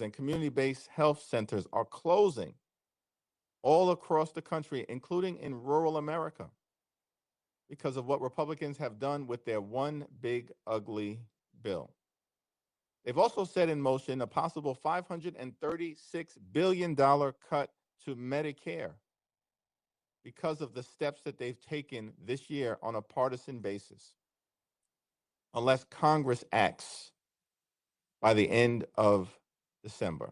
hospitals and community-based health centers are closing all across the country, including in rural America, because of what Republicans have done with their one big ugly bill. They've also set in motion a possible $536 billion cut to Medicare because of the steps that they've taken this year on a partisan basis, unless Congress acts by the end of December.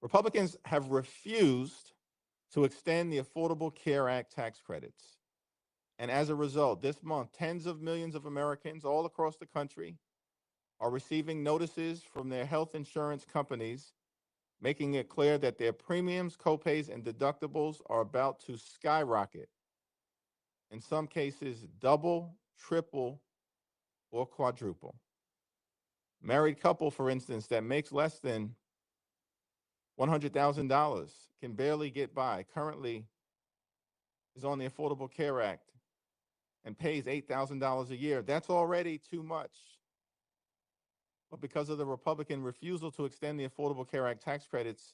Republicans have refused to extend the Affordable Care Act tax credits. And as a result, this month, tens of millions of Americans all across the country are receiving notices from their health insurance companies, making it clear that their premiums, copays, and deductibles are about to skyrocket. In some cases, double, triple, or quadruple. Married couple, for instance, that makes less than $100,000 can barely get by, currently is on the Affordable Care Act and pays $8,000 a year. That's already too much. But because of the Republican refusal to extend the Affordable Care Act tax credits,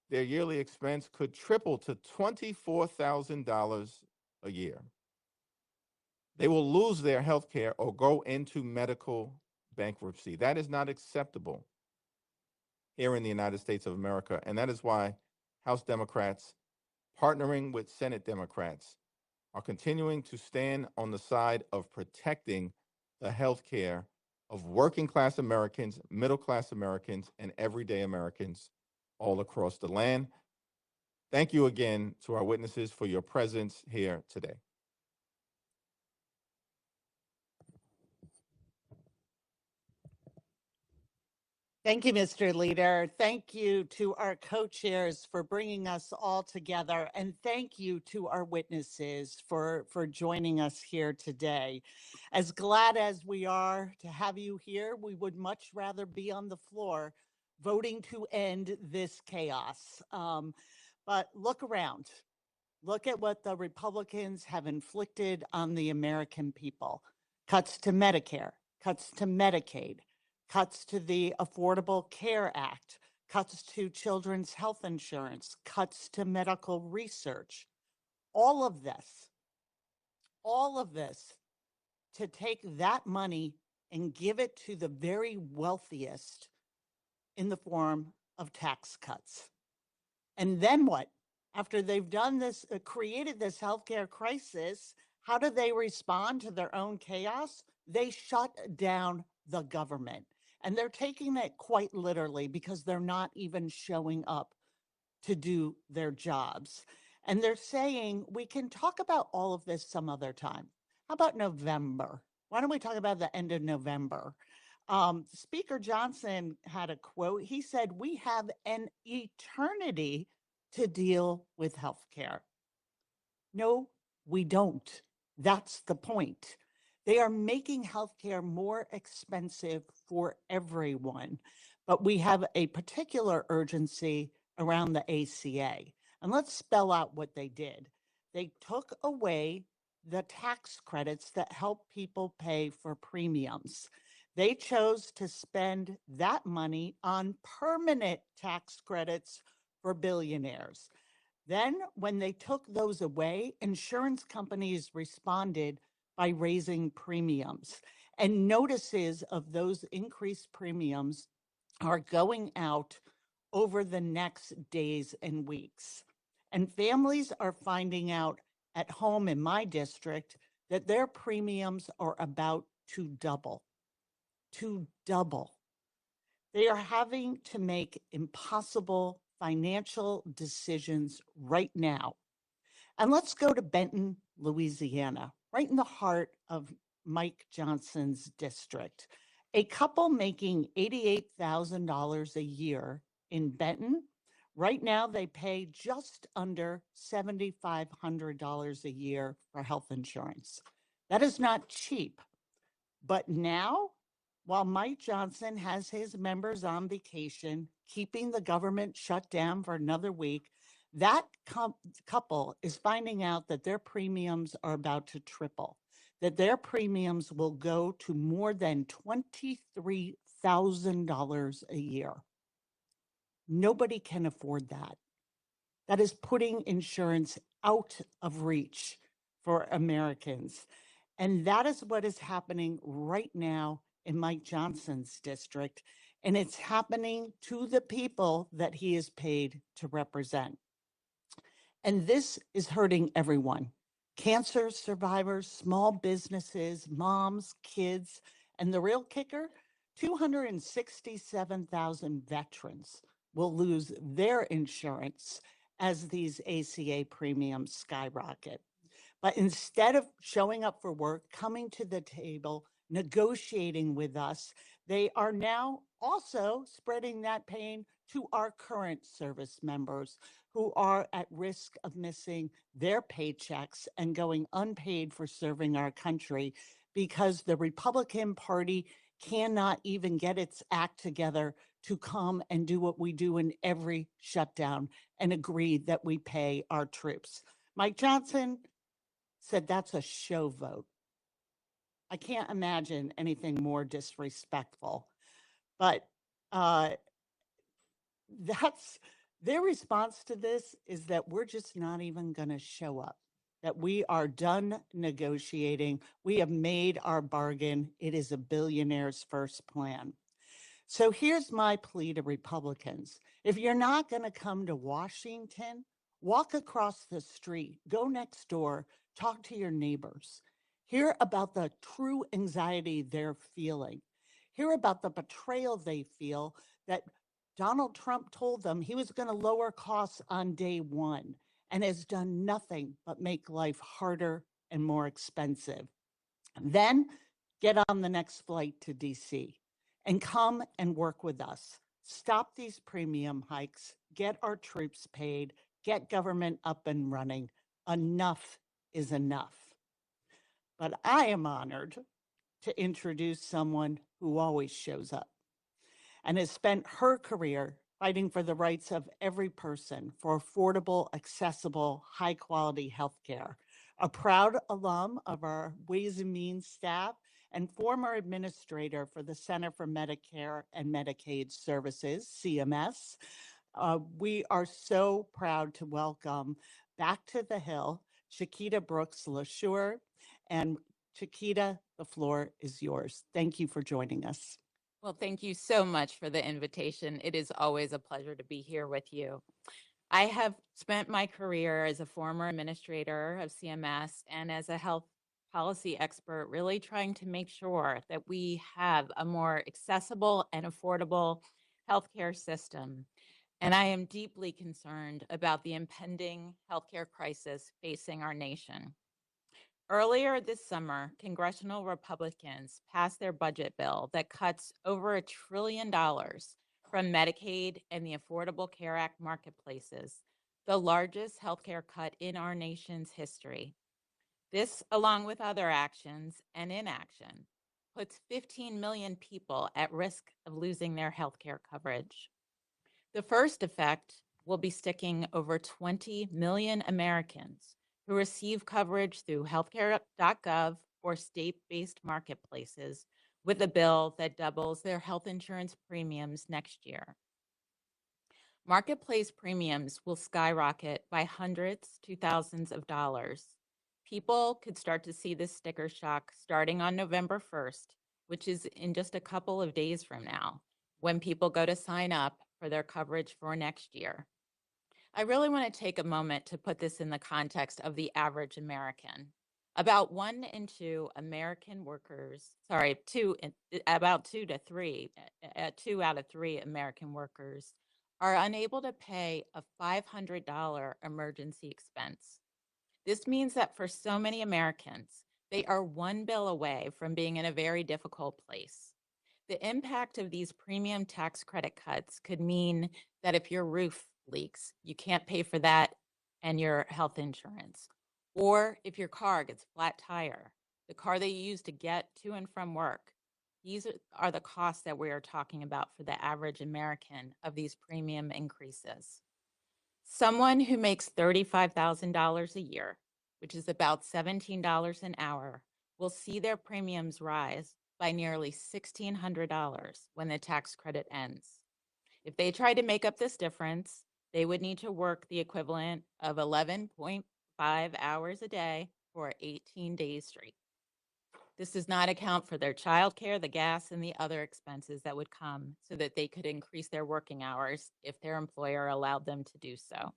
their yearly expense could triple to $24,000 a year. They will lose their health care or go into medical bankruptcy. That is not acceptable here in the United States of America. And that is why House Democrats, partnering with Senate Democrats, are continuing to stand on the side of protecting the health care of working class Americans, middle class Americans, and everyday Americans all across the land. Thank you again to our witnesses for your presence here today. Thank you, Mr. Leader. Thank you to our co-chairs for bringing us all together. And thank you to our witnesses for joining us here today. As glad as we are to have you here, we would much rather be on the floor voting to end this chaos. But look around. Look at what the Republicans have inflicted on the American people. Cuts to Medicare, cuts to Medicaid, cuts to the Affordable Care Act, cuts to children's health insurance, cuts to medical research. All of this to take that money and give it to the very wealthiest in the form of tax cuts. And then what? After they've done this, created this healthcare crisis, how do they respond to their own chaos? They shut down the government. And they're taking it quite literally because they're not even showing up to do their jobs. And they're saying, we can talk about all of this some other time. How about November? Why don't we talk about the end of November? Speaker Johnson had a quote. He said, we have an eternity to deal with healthcare. No, we don't. That's the point. They are making healthcare more expensive for everyone, but we have a particular urgency around the ACA. And let's spell out what they did. They took away the tax credits that help people pay for premiums. They chose to spend that money on permanent tax credits for billionaires. Then, when they took those away, insurance companies responded by raising premiums. And notices of those increased premiums are going out over the next days and weeks. And families are finding out at home in my district that their premiums are about to double. They are having to make impossible financial decisions right now. And let's go to Benton, Louisiana, right in the heart of Mike Johnson's district. A couple making $88,000 a year in Benton, right now they pay just under $7,500 a year for health insurance. That is not cheap. But now, while Mike Johnson has his members on vacation, keeping the government shut down for another week, that couple is finding out that their premiums are about to triple, that their premiums will go to more than $23,000 $1,000 a year. Nobody can afford that. That is putting insurance out of reach for Americans. And that is what is happening right now in Mike Johnson's district. And it's happening to the people that he is paid to represent. And this is hurting everyone: cancer survivors, small businesses, moms, kids, and the real kicker, 267,000 veterans will lose their insurance as these ACA premiums skyrocket. But instead of showing up for work, coming to the table, negotiating with us, they are now also spreading that pain to our current service members who are at risk of missing their paychecks and going unpaid for serving our country because the Republican Party cannot even get its act together to come and do what we do in every shutdown and agree that we pay our troops. Mike Johnson said that's a show vote. I can't imagine anything more disrespectful. But that's their response to this is that we're just not even going to show up, that we are done negotiating. We have made our bargain. It is a billionaire's first plan. So here's my plea to Republicans. If you're not going to come to Washington, walk across the street, go next door, talk to your neighbors, hear about the true anxiety they're feeling, hear about the betrayal they feel that Donald Trump told them he was going to lower costs on day one and has done nothing but make life harder and more expensive. Then get on the next flight to DC and come and work with us. Stop these premium hikes, get our troops paid, get government up and running. Enough is enough. But I am honored to introduce someone who always shows up and has spent her career fighting for the rights of every person for affordable, accessible, high quality health care. A proud alum of our Ways and Means staff and former administrator for the Center for Medicare and Medicaid Services, CMS. We are so proud to welcome back to the Hill, Chiquita Brooks LaSure. And Chiquita, the floor is yours. Thank you for joining us. Well, thank you so much for the invitation. It is always a pleasure to be here with you. I have spent my career as a former administrator of CMS and as a health policy expert, really trying to make sure that we have a more accessible and affordable healthcare system. And I am deeply concerned about the impending healthcare crisis facing our nation. Earlier this summer, Congressional Republicans passed their budget bill that cuts over $1 trillion from Medicaid and the Affordable Care Act marketplaces, the largest healthcare cut in our nation's history. This, along with other actions and inaction, puts 15 million people at risk of losing their healthcare coverage. The first effect will be sticking over 20 million Americans who receive coverage through healthcare.gov or state-based marketplaces with a bill that doubles their health insurance premiums next year. Marketplace premiums will skyrocket by hundreds to thousands of dollars. People could start to see this sticker shock starting on November 1st, which is in just a couple of days from now, when people go to sign up for their coverage for next year. I really want to take a moment to put this in the context of the average American. About 1 in 2 American workers, about 2 out of 3 American workers are unable to pay a $500 emergency expense. This means that for so many Americans, they are one bill away from being in a very difficult place. The impact of these premium tax credit cuts could mean that if your roof leaks, you can't pay for that and your health insurance. Or if your car gets flat tire, the car that you use to get to and from work, these are the costs that we are talking about for the average American of these premium increases. Someone who makes $35,000 a year, which is about $17 an hour, will see their premiums rise by nearly $1,600 when the tax credit ends. If they tried to make up this difference, they would need to work the equivalent of 11.5 hours a day for 18 days straight. This does not account for their childcare, the gas, and the other expenses that would come so that they could increase their working hours if their employer allowed them to do so.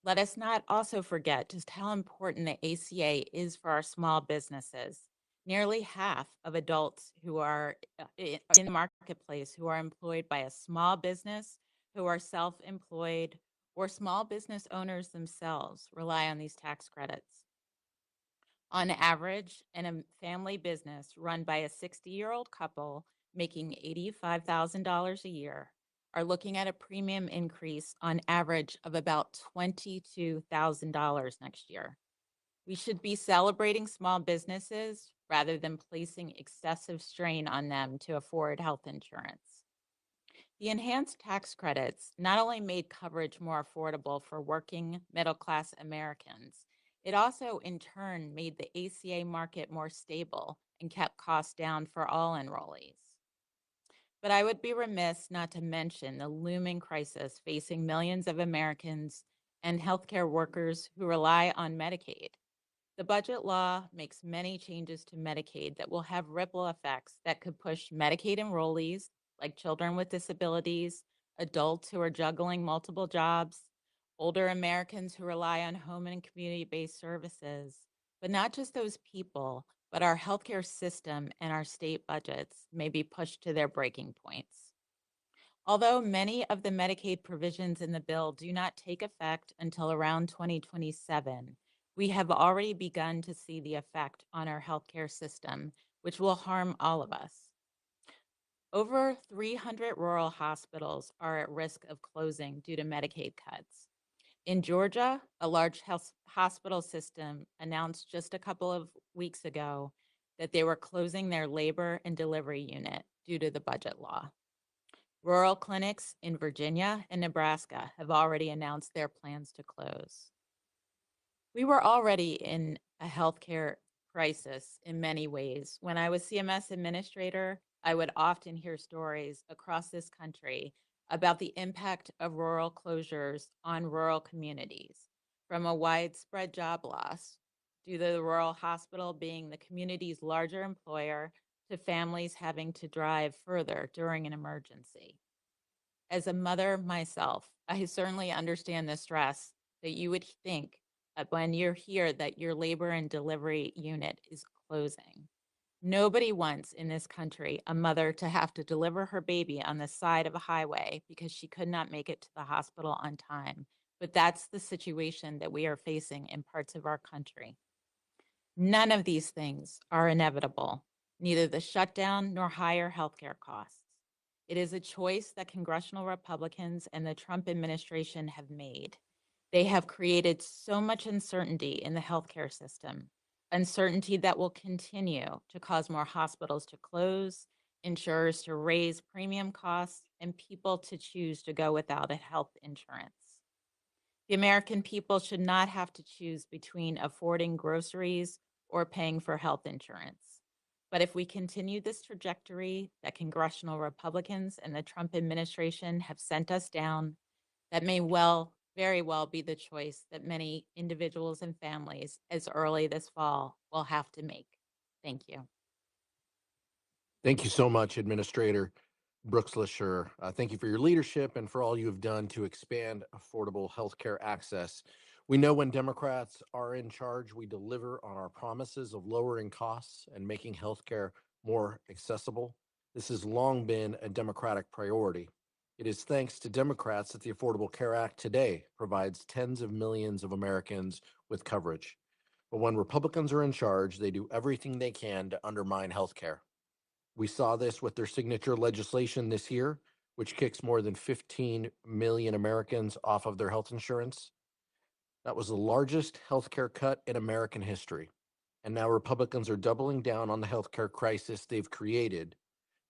Let us not also forget just how important the ACA is for our small businesses. Nearly half of adults who are in the marketplace who are employed by a small business, who are self-employed, or small business owners themselves rely on these tax credits. On average, in a family business run by a 60-year-old couple making $85,000 a year are looking at a premium increase on average of about $22,000 next year. We should be celebrating small businesses rather than placing excessive strain on them to afford health insurance. The enhanced tax credits not only made coverage more affordable for working middle-class Americans, it also in turn made the ACA market more stable and kept costs down for all enrollees. But I would be remiss not to mention the looming crisis facing millions of Americans and healthcare workers who rely on Medicaid. The budget law makes many changes to Medicaid that will have ripple effects that could push Medicaid enrollees, like children with disabilities, adults who are juggling multiple jobs, older Americans who rely on home and community-based services, but not just those people, but our healthcare system and our state budgets may be pushed to their breaking points. Although many of the Medicaid provisions in the bill do not take effect until around 2027, we have already begun to see the effect on our healthcare system, which will harm all of us. Over 300 rural hospitals are at risk of closing due to Medicaid cuts. In Georgia, a large hospital system announced just a couple of weeks ago that they were closing their labor and delivery unit due to the budget law. Rural clinics in Virginia and Nebraska have already announced their plans to close. We were already in a healthcare crisis in many ways. When I was CMS administrator, I would often hear stories across this country about the impact of rural closures on rural communities, from a widespread job loss due to the rural hospital being the community's larger employer to families having to drive further during an emergency. As a mother myself, I certainly understand the stress that you would think when you hear that your labor and delivery unit is closing. Nobody wants in this country a mother to have to deliver her baby on the side of a highway because she could not make it to the hospital on time. But that's the situation that we are facing in parts of our country. None of these things are inevitable, neither the shutdown nor higher healthcare costs. It is a choice that congressional Republicans and the Trump administration have made. They have created so much uncertainty in the healthcare system, uncertainty that will continue to cause more hospitals to close, insurers to raise premium costs, and people to choose to go without a health insurance. The American people should not have to choose between affording groceries or paying for health insurance. But if we continue this trajectory that congressional Republicans and the Trump administration have sent us down, that may very well be the choice that many individuals and families as early this fall will have to make. Thank you. Thank you so much, Administrator Brooks LaSure. Thank you for your leadership and for all you have done to expand affordable healthcare access. We know when Democrats are in charge, we deliver on our promises of lowering costs and making healthcare more accessible. This has long been a Democratic priority. It is thanks to Democrats that the Affordable Care Act today provides tens of millions of Americans with coverage. But when Republicans are in charge, they do everything they can to undermine healthcare. We saw this with their signature legislation this year, which kicks more than 15 million Americans off of their health insurance. That was the largest healthcare cut in American history. And now Republicans are doubling down on the healthcare crisis they've created,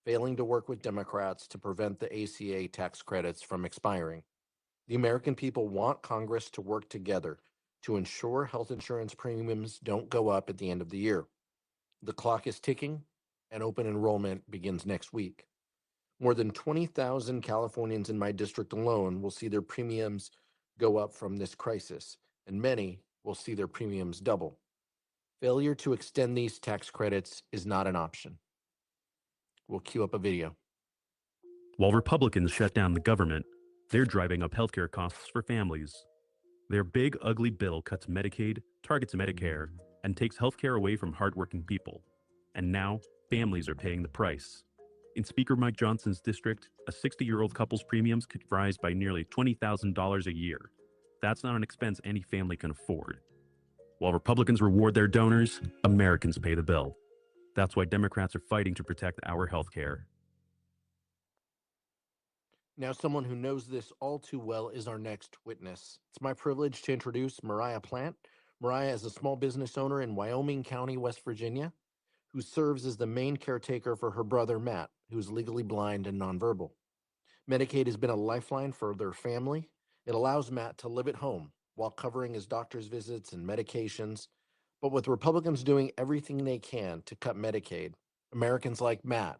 failing to work with Democrats to prevent the ACA tax credits from expiring. The American people want Congress to work together to ensure health insurance premiums don't go up at the end of the year. The clock is ticking, and open enrollment begins next week. More than 20,000 Californians in my district alone will see their premiums go up from this crisis, and many will see their premiums double. Failure to extend these tax credits is not an option. We'll cue up a video. While Republicans shut down the government, they're driving up healthcare costs for families. Their big, ugly bill cuts Medicaid, targets Medicare, and takes healthcare away from hardworking people. And now, families are paying the price. In Speaker Mike Johnson's district, a 60-year-old couple's premiums could rise by nearly $20,000 a year. That's not an expense any family can afford. While Republicans reward their donors, Americans pay the bill. That's why Democrats are fighting to protect our healthcare. Now, someone who knows this all too well is our next witness. It's my privilege to introduce Mariah Plant. Mariah is a small business owner in Wyoming County, West Virginia, who serves as the main caretaker for her brother, Matt, who's legally blind and nonverbal. Medicaid has been a lifeline for their family. It allows Matt to live at home while covering his doctor's visits and medications. But with Republicans doing everything they can to cut Medicaid, Americans like Matt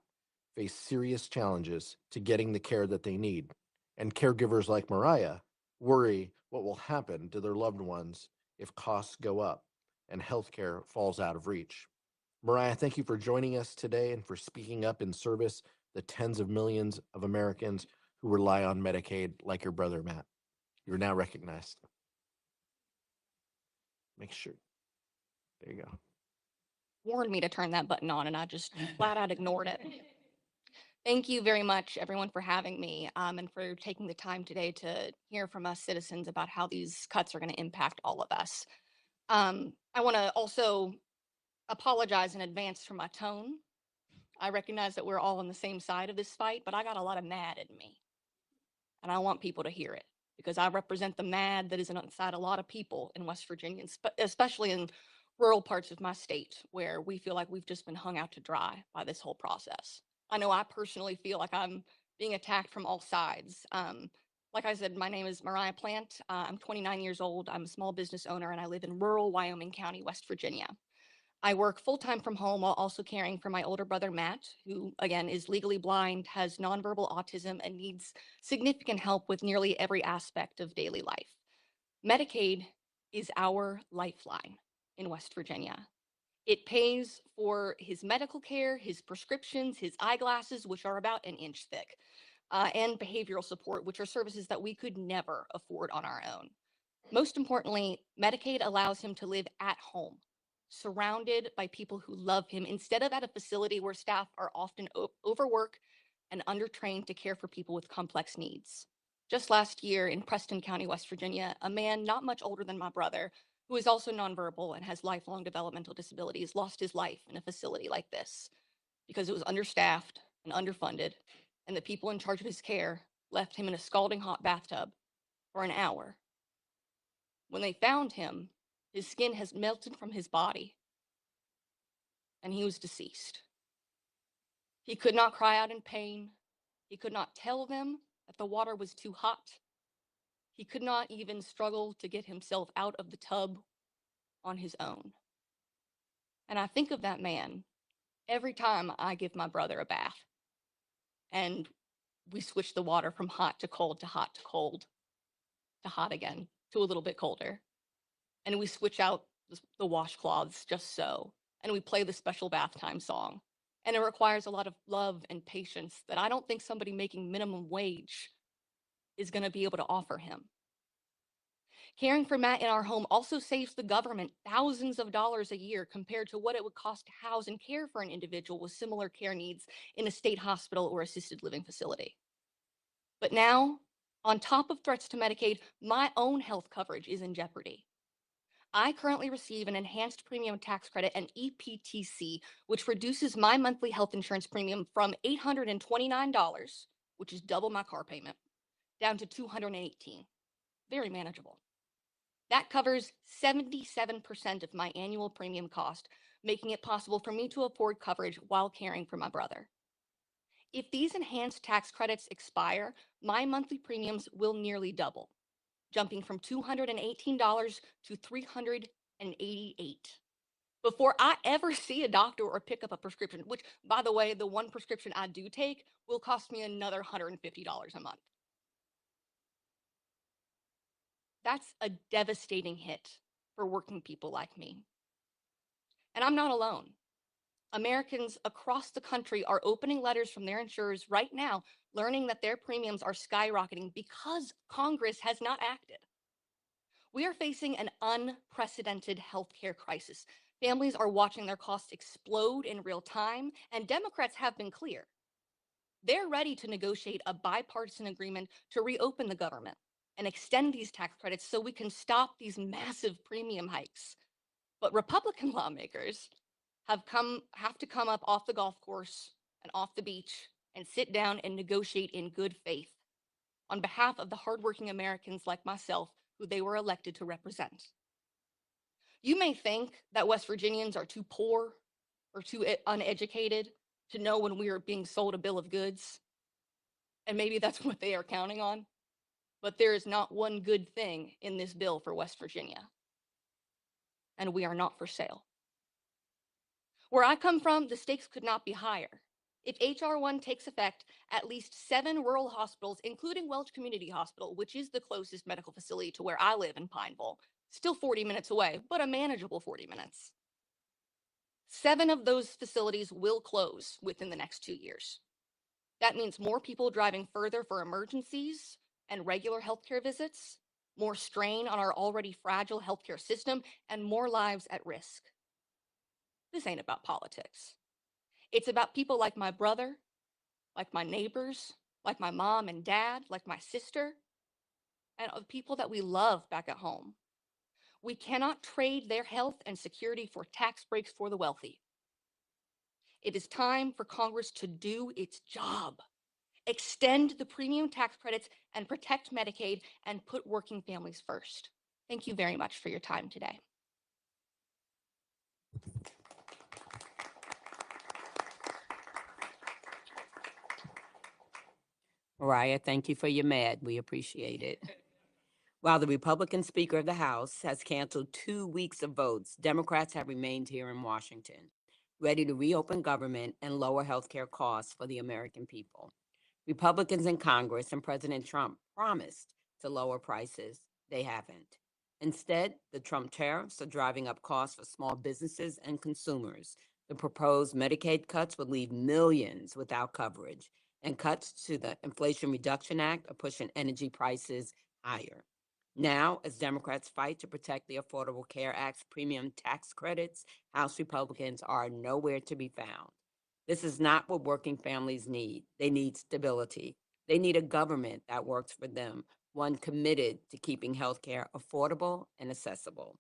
face serious challenges to getting the care that they need. And caregivers like Mariah worry what will happen to their loved ones if costs go up and healthcare falls out of reach. Mariah, thank you for joining us today and for speaking up in service the tens of millions of Americans who rely on Medicaid like your brother, Matt. You're now recognized. Make sure. There you go. Warned me to turn that button on, and I just flat out ignored it. Thank you very much, everyone, for having me and for taking the time today to hear from us citizens about how these cuts are going to impact all of us. I want to also apologize in advance for my tone. I recognize that we're all on the same side of this fight, but I got a lot of mad in me. And I want people to hear it because I represent the mad that is inside a lot of people in West Virginia, especially in rural parts of my state where we feel like we've just been hung out to dry by this whole process. I know I personally feel like I'm being attacked from all sides. Like I said, my name is Mariah Plant. I'm 29 years old. I'm a small business owner, and I live in rural Wyoming County, West Virginia. I work full-time from home while also caring for my older brother, Matt, who, again, is legally blind, has nonverbal autism, and needs significant help with nearly every aspect of daily life. Medicaid is our lifeline in West Virginia. It pays for his medical care, his prescriptions, his eyeglasses, which are about an inch thick, and behavioral support, which are services that we could never afford on our own. Most importantly, Medicaid allows him to live at home, surrounded by people who love him, instead of at a facility where staff are often overworked and undertrained to care for people with complex needs. Just last year in Preston County, West Virginia, a man not much older than my brother, who is also nonverbal and has lifelong developmental disabilities, lost his life in a facility like this because it was understaffed and underfunded, and the people in charge of his care left him in a scalding hot bathtub for an hour. When they found him, his skin has melted from his body, and he was deceased. He could not cry out in pain. He could not tell them that the water was too hot. He could not even struggle to get himself out of the tub on his own. And I think of that man every time I give my brother a bath. And we switch the water from hot to cold to hot to cold to hot again to a little bit colder. And we switch out the washcloths just so. And we play the special bath time song. And it requires a lot of love and patience that I don't think somebody making minimum wage is going to be able to offer him. Caring for Matt in our home also saves the government thousands of dollars a year compared to what it would cost to house and care for an individual with similar care needs in a state hospital or assisted living facility. But now, on top of threats to Medicaid, my own health coverage is in jeopardy. I currently receive an enhanced premium tax credit, an EPTC, which reduces my monthly health insurance premium from $829, which is double my car payment, down to $218. Very manageable. That covers 77% of my annual premium cost, making it possible for me to afford coverage while caring for my brother. If these enhanced tax credits expire, my monthly premiums will nearly double, jumping from $218 to $388. before I ever see a doctor or pick up a prescription, which, by the way, the one prescription I do take will cost me another $150 a month. That's a devastating hit for working people like me. And I'm not alone. Americans across the country are opening letters from their insurers right now, learning that their premiums are skyrocketing because Congress has not acted. We are facing an unprecedented healthcare crisis. Families are watching their costs explode in real time, and Democrats have been clear. They're ready to negotiate a bipartisan agreement to reopen the government and extend these tax credits so we can stop these massive premium hikes. But Republican lawmakers have to come up off the golf course and off the beach and sit down and negotiate in good faith on behalf of the hardworking Americans like myself who they were elected to represent. You may think that West Virginians are too poor or too uneducated to know when we are being sold a bill of goods, and maybe that's what they are counting on, but there is not one good thing in this bill for West Virginia, and we are not for sale. Where I come from, the stakes could not be higher. If HR 1 takes effect, at least 7 rural hospitals, including Welch Community Hospital, which is the closest medical facility to where I live in Pineville, still 40 minutes away, but a manageable 40 minutes. 7 of those facilities will close within the next 2 years. That means more people driving further for emergencies and regular healthcare visits, more strain on our already fragile healthcare system, and more lives at risk. This ain't about politics. It's about people like my brother, like my neighbors, like my mom and dad, like my sister, and the people that we love back at home. We cannot trade their health and security for tax breaks for the wealthy. It is time for Congress to do its job. Extend the premium tax credits and protect Medicaid and put working families first. Thank you very much for your time today. Mariah, thank you for your mad. We appreciate it. While the Republican Speaker of the House has canceled 2 weeks of votes, Democrats have remained here in Washington, ready to reopen government and lower health care costs for the American people. Republicans in Congress and President Trump promised to lower prices. They haven't. Instead, the Trump tariffs are driving up costs for small businesses and consumers. The proposed Medicaid cuts would leave millions without coverage, and cuts to the Inflation Reduction Act are pushing energy prices higher. Now, as Democrats fight to protect the Affordable Care Act's premium tax credits, House Republicans are nowhere to be found. This is not what working families need. They need stability. They need a government that works for them, one committed to keeping health care affordable and accessible.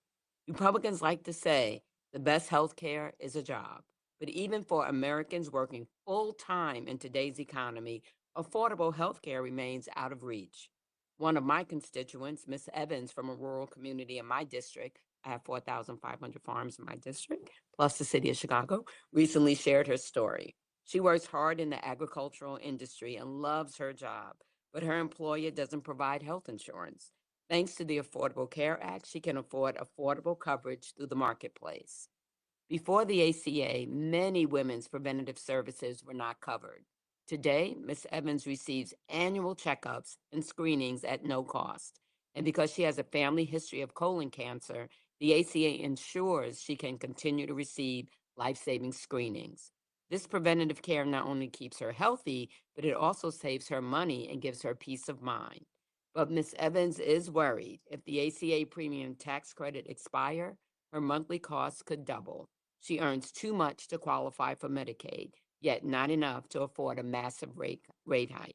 Republicans like to say the best health care is a job. But even for Americans working full-time in today's economy, affordable health care remains out of reach. One of my constituents, Ms. Evans, from a rural community in my district, I have 4,500 farms in my district, plus the city of Chicago, recently shared her story. She works hard in the agricultural industry and loves her job, but her employer doesn't provide health insurance. Thanks to the Affordable Care Act, she can afford affordable coverage through the marketplace. Before the ACA, many women's preventative services were not covered. Today, Ms. Evans receives annual checkups and screenings at no cost. And because she has a family history of colon cancer, the ACA ensures she can continue to receive life-saving screenings. This preventative care not only keeps her healthy, but it also saves her money and gives her peace of mind. But Ms. Evans is worried if the ACA premium tax credit expire, her monthly costs could double. She earns too much to qualify for Medicaid, yet not enough to afford a massive rate hike.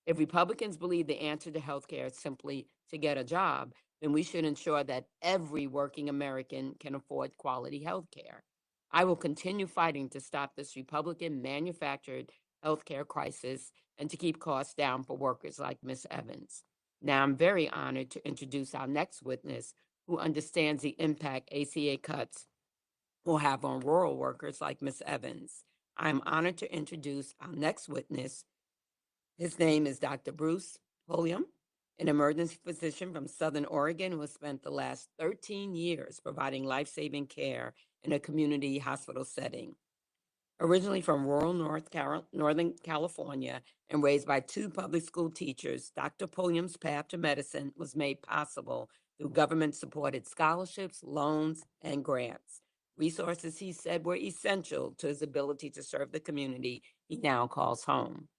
If Republicans believe the answer to health care is simply to get a job, then we should ensure that every working American can afford quality health care. I will continue fighting to stop this Republican manufactured health care crisis and to keep costs down for workers like Ms. Evans. Now, I'm very honored to introduce our next witness who understands the impact ACA cuts will have on rural workers like Ms. Evans. I'm honored to introduce our next witness. His name is Dr. Bruce Pulliam, an emergency physician from Southern Oregon who has spent the last 13 years providing life-saving care in a community hospital setting. Originally from rural Northern California and raised by two public school teachers, Dr. Pulliam's path to medicine was made possible through government-supported scholarships, loans, and grants. Resources, he said, were essential to his ability to serve the community he now calls home.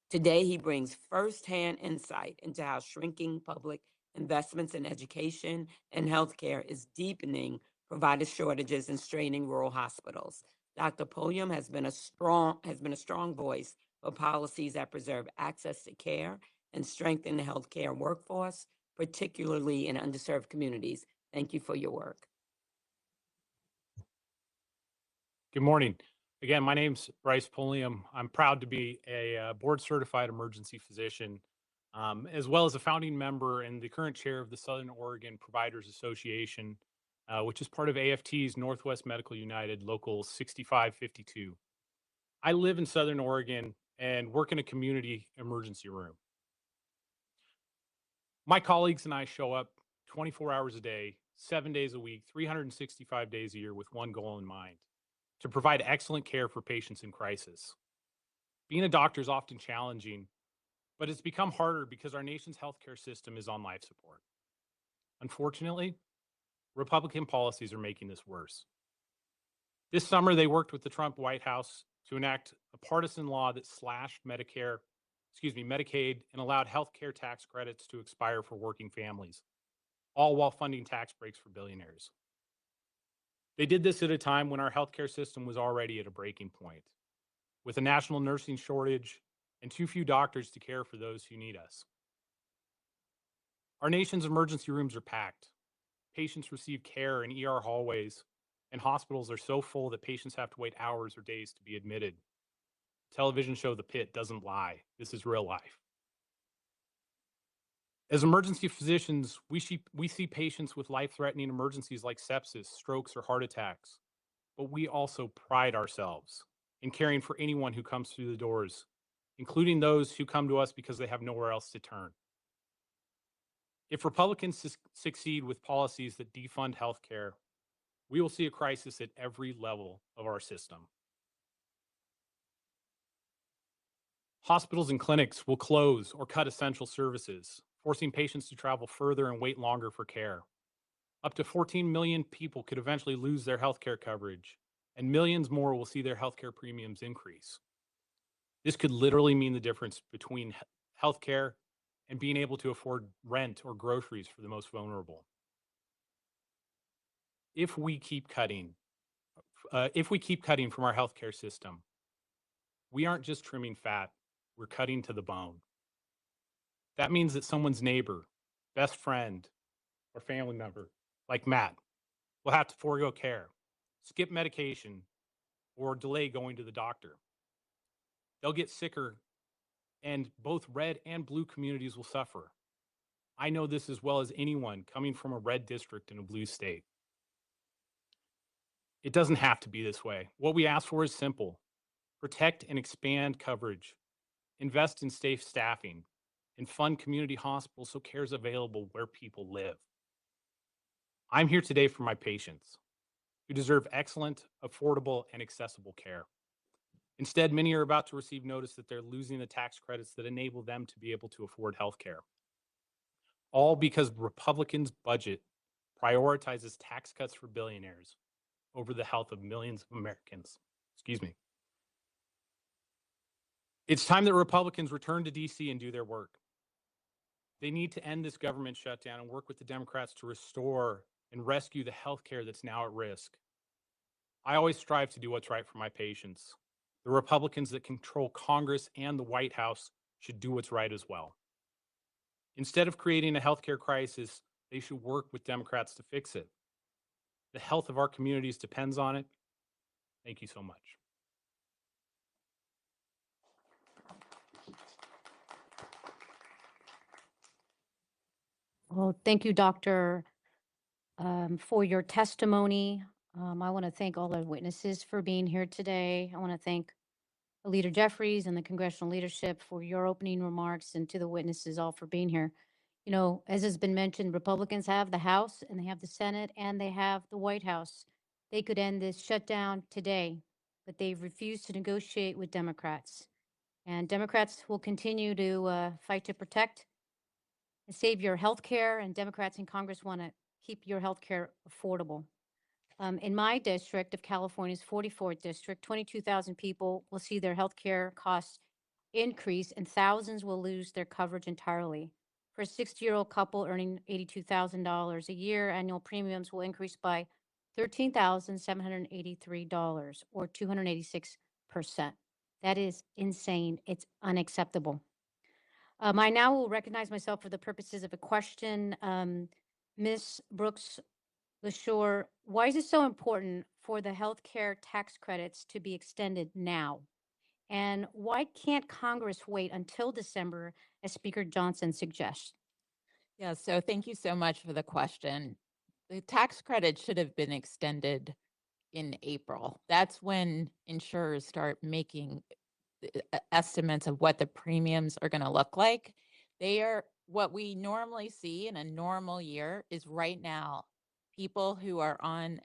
Today, he brings firsthand insight into how shrinking public investments in education and healthcare is deepening provider shortages and straining rural hospitals. Dr. Pulliam has been a strong voice for policies that preserve access to care and strengthen the healthcare workforce, particularly in underserved communities. Thank you for your work. Good morning. Again, my name's Bryce Pulliam. I'm proud to be a board-certified emergency physician, as well as a founding member and the current chair of the Southern Oregon Providers Association, which is part of AFT's Northwest Medical United Local 6552. I live in Southern Oregon and work in a community emergency room. My colleagues and I show up 24 hours a day, 7 days a week, 365 days a year with one goal in mind: to provide excellent care for patients in crisis. Being a doctor is often challenging, but it's become harder because our nation's healthcare system is on life support. Unfortunately, Republican policies are making this worse. This summer, they worked with the Trump White House to enact a partisan law that slashed Medicaid, and allowed healthcare tax credits to expire for working families, all while funding tax breaks for billionaires. They did this at a time when our healthcare system was already at a breaking point, with a national nursing shortage and too few doctors to care for those who need us. Our nation's emergency rooms are packed. Patients receive care in ER hallways, and hospitals are so full that patients have to wait hours or days to be admitted. Television show The Pit doesn't lie. This is real life. As emergency physicians, we see patients with life-threatening emergencies like sepsis, strokes, or heart attacks. But we also pride ourselves in caring for anyone who comes through the doors, including those who come to us because they have nowhere else to turn. If Republicans succeed with policies that defund healthcare, we will see a crisis at every level of our system. Hospitals and clinics will close or cut essential services, forcing patients to travel further and wait longer for care. Up to 14 million people could eventually lose their healthcare coverage, and millions more will see their healthcare premiums increase. This could literally mean the difference between healthcare and being able to afford rent or groceries for the most vulnerable. If we keep cutting from our healthcare system, we aren't just trimming fat, we're cutting to the bone. That means that someone's neighbor, best friend, or family member, like Matt, will have to forego care, skip medication, or delay going to the doctor. They'll get sicker, and both red and blue communities will suffer. I know this as well as anyone coming from a red district in a blue state. It doesn't have to be this way. What we ask for is simple: protect and expand coverage, invest in safe staffing, and fund community hospitals so care is available where people live. I'm here today for my patients, who deserve excellent, affordable, and accessible care. Instead, many are about to receive notice that they're losing the tax credits that enable them to be able to afford health care. All because Republicans' budget prioritizes tax cuts for billionaires over the health of millions of Americans. It's time that Republicans return to DC and do their work. They need to end this government shutdown and work with the Democrats to restore and rescue the health care that's now at risk. I always strive to do what's right for my patients. The Republicans that control Congress and the White House should do what's right as well. Instead of creating a healthcare crisis, they should work with Democrats to fix it. The health of our communities depends on it. Thank you so much. Well, thank you, Doctor, for your testimony. I want to thank all the witnesses for being here today. I want to thank Leader Jeffries and the congressional leadership for your opening remarks, and to the witnesses all for being here. You know, as has been mentioned, Republicans have the House and they have the Senate and they have the White House. They could end this shutdown today, but they've refused to negotiate with Democrats. And Democrats will continue to fight to protect and save your health care, and Democrats in Congress want to keep your health care affordable. In my district of California's 44th district, 22,000 people will see their health care costs increase and thousands will lose their coverage entirely. For a 60-year-old couple earning $82,000 a year, annual premiums will increase by $13,783 or 286%. That is insane. It's unacceptable. I now will recognize myself for the purposes of a question. Ms. Brooks LaSure, why is it so important for the healthcare tax credits to be extended now? And why can't Congress wait until December, as Speaker Johnson suggests? Yeah, so thank you so much for the question. The tax credit should have been extended in April. That's when insurers start making estimates of what the premiums are going to look like. They are what we normally see in a normal year is right now, people who are on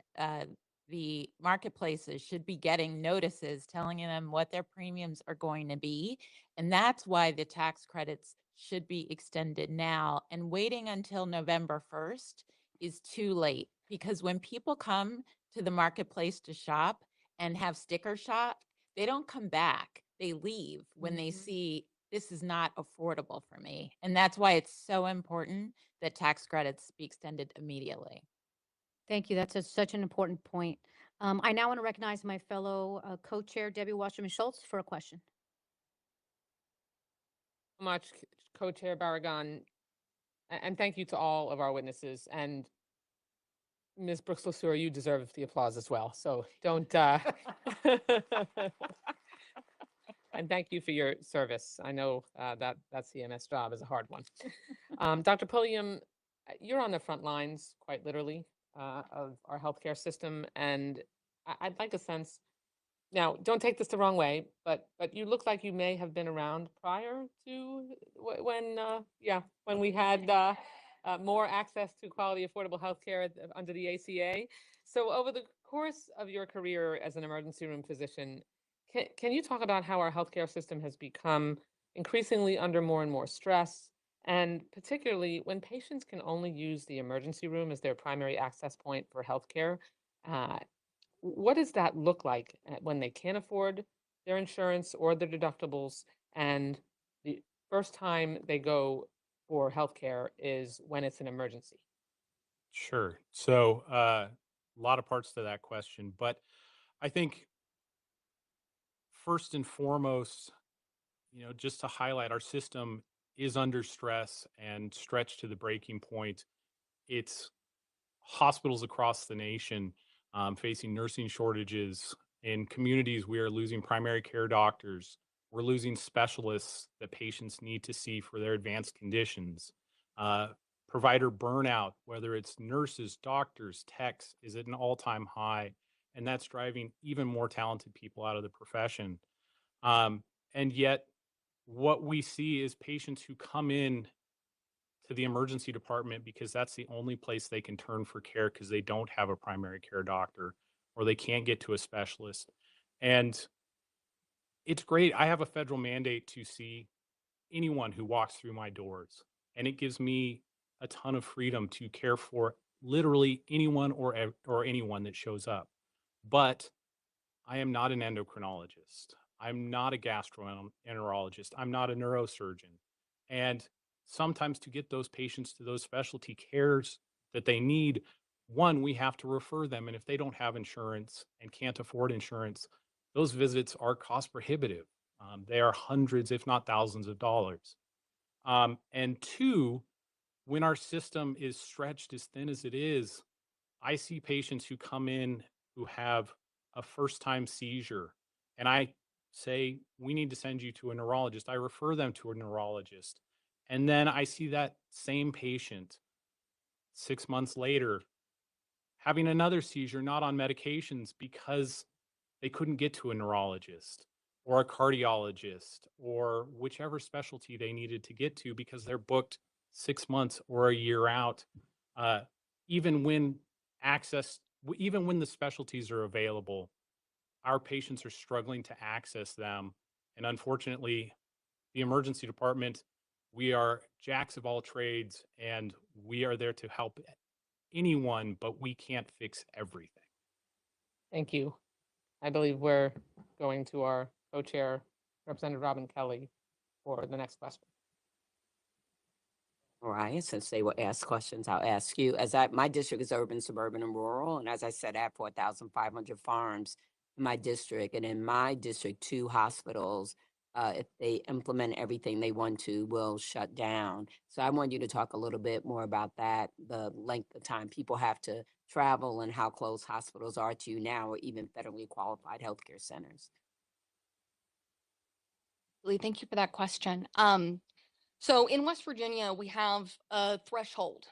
the marketplaces should be getting notices telling them what their premiums are going to be. And that's why the tax credits should be extended now. And waiting until November 1st is too late, because when people come to the marketplace to shop and have sticker shock, they don't come back. They leave when they see this is not affordable for me. And that's why it's so important that tax credits be extended immediately. Thank you. That's such an important point. I now want to recognize my fellow co-chair, Debbie Wasserman Schultz, for a question. Much, Co-Chair Barragan, and thank you to all of our witnesses. And Ms. Brooks LaSure, you deserve the applause as well. So don't. And thank you for your service. I know that CMS job is a hard one. Dr. Pulliam, you're on the front lines, quite literally, of our healthcare system, and I'd like a sense. Now, don't take this the wrong way, but you look like you may have been around prior to when we had more access to quality, affordable healthcare under the ACA. So, over the course of your career as an emergency room physician, can you talk about how our healthcare system has become increasingly under more and more stress, and particularly when patients can only use the emergency room as their primary access point for healthcare? What does that look like when they can't afford their insurance or their deductibles, and the first time they go for healthcare is when it's an emergency? Sure. So a lot of parts to that question, but I think first and foremost, just to highlight, our system is under stress and stretched to the breaking point. It's hospitals across the nation facing nursing shortages. In communities, we are losing primary care doctors. We're losing specialists that patients need to see for their advanced conditions. Provider burnout, whether it's nurses, doctors, techs, is at an all-time high, and that's driving even more talented people out of the profession. And yet, what we see is patients who come in to the emergency department because that's the only place they can turn for care because they don't have a primary care doctor or they can't get to a specialist. And it's great. I have a federal mandate to see anyone who walks through my doors, and it gives me a ton of freedom to care for literally anyone or anyone that shows up. But I am not an endocrinologist. I'm not a gastroenterologist. I'm not a neurosurgeon. And sometimes to get those patients to those specialty cares that they need, one, we have to refer them. And if they don't have insurance and can't afford insurance, those visits are cost prohibitive. They are hundreds, if not thousands of dollars. And two, when our system is stretched as thin as it is, I see patients who come in who have a first-time seizure, and I say, we need to send you to a neurologist. I refer them to a neurologist. And then I see that same patient 6 months later having another seizure, not on medications, because they couldn't get to a neurologist or a cardiologist or whichever specialty they needed to get to because they're booked 6 months or a year out. Even when access even when the specialties are available, our patients are struggling to access them. And unfortunately, the emergency department, we are jacks of all trades, and we are there to help anyone, but we can't fix everything. Thank you. I believe we're going to our co-chair, Representative Robin Kelly, for the next question. All right, since they will ask questions, I'll ask you. My district is urban, suburban, and rural, and as I said, I have 4,500 farms in my district, and in my district, 2 hospitals, if they implement everything they want to, will shut down. So I want you to talk a little bit more about that, the length of time people have to travel and how close hospitals are to you now, or even federally qualified healthcare centers. Really, thank you for that question. So in West Virginia, we have a threshold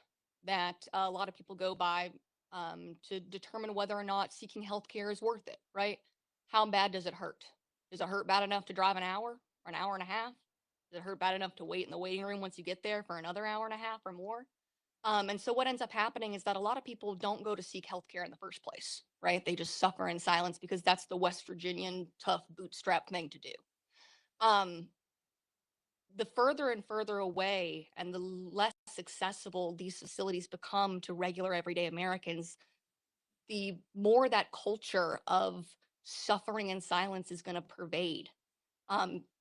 that a lot of people go by to determine whether or not seeking healthcare is worth it, right? How bad does it hurt? Does it hurt bad enough to drive an hour or an hour and a half? Does it hurt bad enough to wait in the waiting room once you get there for another hour and a half or more? And so what ends up happening is that a lot of people don't go to seek healthcare in the first place, right? They just suffer in silence because that's the West Virginian tough bootstrap thing to do. The further and further away and the less accessible these facilities become to regular everyday Americans, the more that culture of suffering and silence is going to pervade.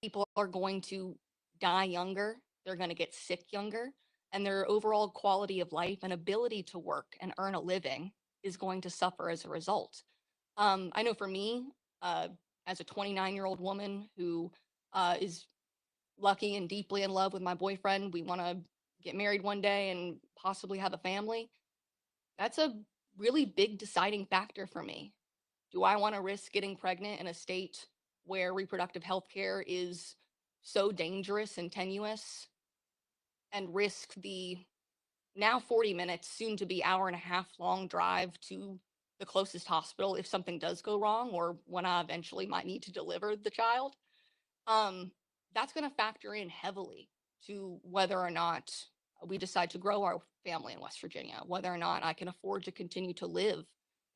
People are going to die younger, they're going to get sick younger, and their overall quality of life and ability to work and earn a living is going to suffer as a result. I know for me, as a 29-year-old woman who is lucky and deeply in love with my boyfriend, we want to get married one day and possibly have a family. That's a really big deciding factor for me. Do I want to risk getting pregnant in a state where reproductive health care is so dangerous and tenuous, and risk the now 40 minutes, soon to be hour and a half long drive to the closest hospital if something does go wrong, or when I eventually might need to deliver the child? That's going to factor in heavily to whether or not we decide to grow our family in West Virginia, whether or not I can afford to continue to live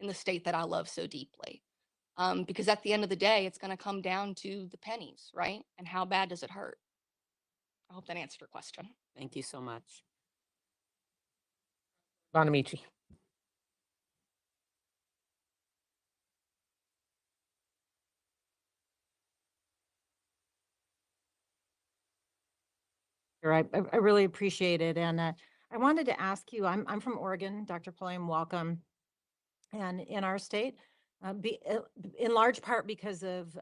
in the state that I love so deeply. Because at the end of the day, it's going to come down to the pennies, right? And how bad does it hurt? I hope that answered your question. Thank you so much. Bonamici. I really appreciate it. And I wanted to ask you, I'm from Oregon, Dr. Pulliam, welcome. And in our state, in large part because of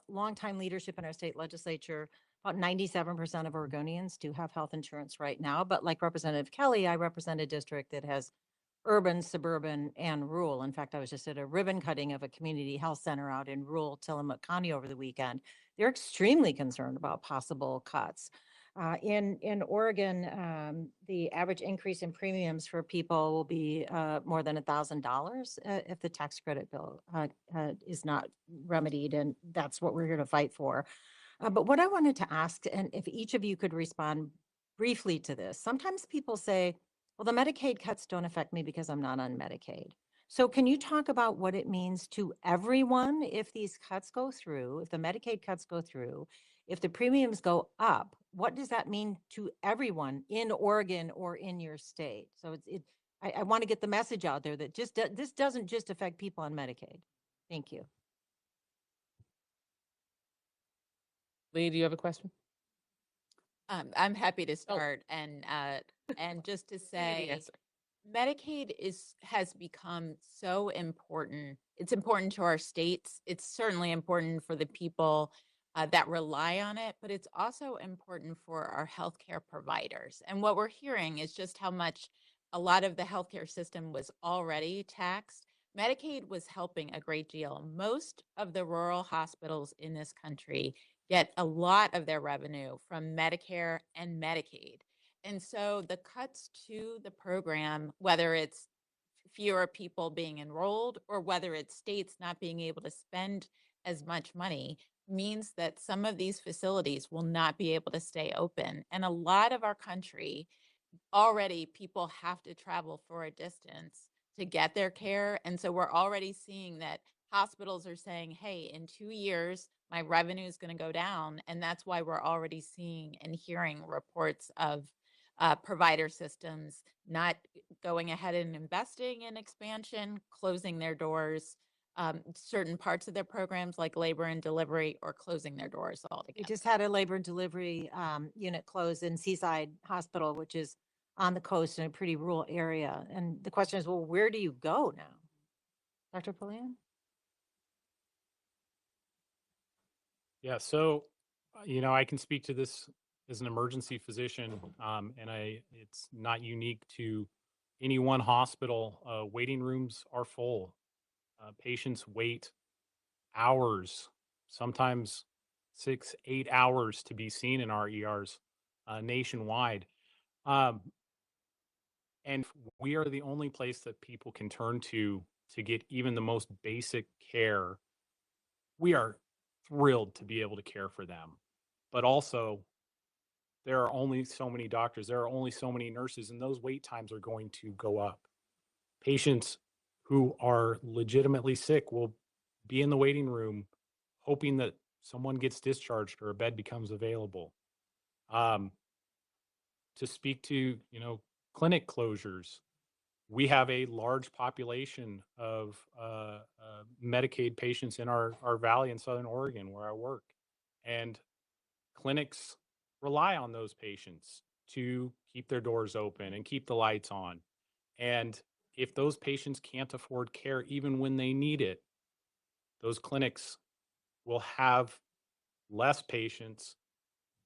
longtime leadership in our state legislature, about 97% of Oregonians do have health insurance right now. But like Representative Kelly, I represent a district that has urban, suburban, and rural. In fact, I was just at a ribbon cutting of a community health center out in rural Tillamook County over the weekend. They're extremely concerned about possible cuts. In Oregon, the average increase in premiums for people will be more than $1,000 if the tax credit bill is not remedied, and that's what we're here to fight for. But what I wanted to ask, and if each of you could respond briefly to this, sometimes people say, well, the Medicaid cuts don't affect me because I'm not on Medicaid. So can you talk about what it means to everyone if these cuts go through, if the Medicaid cuts go through, if the premiums go up? What does that mean to everyone in Oregon or in your state? So I want to get the message out there that this doesn't just affect people on Medicaid. Thank you. Lee, do you have a question? I'm happy to start and just to say, Medicaid has become so important. It's important to our states. It's certainly important for the people that rely on it, but it's also important for our healthcare providers. And what we're hearing is just how much a lot of the healthcare system was already taxed. Medicaid was helping a great deal. Most of the rural hospitals in this country get a lot of their revenue from Medicare and Medicaid. And so the cuts to the program, whether it's fewer people being enrolled or whether it's states not being able to spend as much money, means that some of these facilities will not be able to stay open. And a lot of our country, already people have to travel for a distance to get their care. And so we're already seeing that hospitals are saying, hey, in 2 years, my revenue is going to go down. And that's why we're already seeing and hearing reports of provider systems not going ahead and investing in expansion, closing their doors, certain parts of their programs like labor and delivery, or closing their doors We altogether. just had a labor and delivery unit close in Seaside Hospital, which is on the coast in a pretty rural area. And the question is, well, where do you go now? Dr. Pulliam? Yeah, so, I can speak to this as an emergency physician, and it's not unique to any one hospital. Waiting rooms are full. Patients wait hours, sometimes 6, 8 hours to be seen in our ERs nationwide. Um, and we are the only place that people can turn to get even the most basic care. We are thrilled to be able to care for them. But also, there are only so many doctors, there are only so many nurses, and those wait times are going to go up. Patients who are legitimately sick will be in the waiting room hoping that someone gets discharged or a bed becomes available. To speak to, clinic closures, we have a large population of Medicaid patients in our valley in Southern Oregon where I work. And clinics rely on those patients to keep their doors open and keep the lights on. And if those patients can't afford care even when they need it, those clinics will have less patients,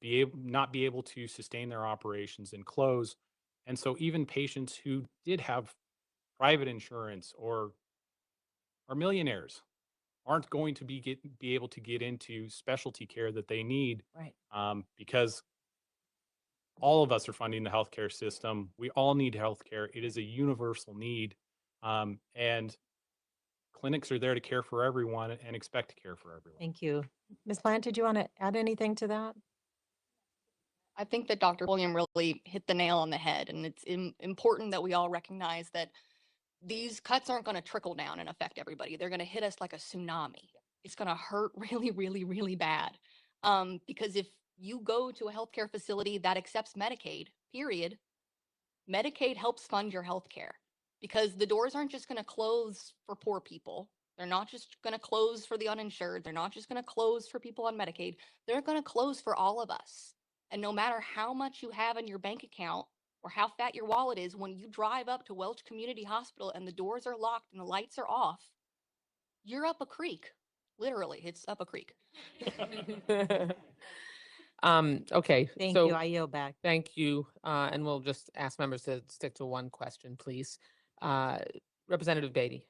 not be able to sustain their operations and close. And so even patients who did have private insurance or are millionaires aren't going to be able to get into specialty care that they need, Right. because all of us are funding the healthcare system. We all need healthcare. It is a universal need, and clinics are there to care for everyone and expect to care for everyone. Thank you. Ms. Plant, did you want to add anything to that? I think that Dr. William really hit the nail on the head, and it's important that we all recognize that these cuts aren't going to trickle down and affect everybody. They're going to hit us like a tsunami. It's going to hurt really, really, really bad. Because if you go to a healthcare facility that accepts Medicaid, period, Medicaid helps fund your healthcare, because the doors aren't just going to close for poor people. They're not just going to close for the uninsured. They're not just going to close for people on Medicaid. They're going to close for all of us. And no matter how much you have in your bank account or how fat your wallet is, when you drive up to Welch Community Hospital and the doors are locked and the lights are off, you're up a creek. Literally, it's up a creek. Okay. Thank so you. I yield back. Thank you. And we'll just ask members to stick to one question, please. Representative Beatty.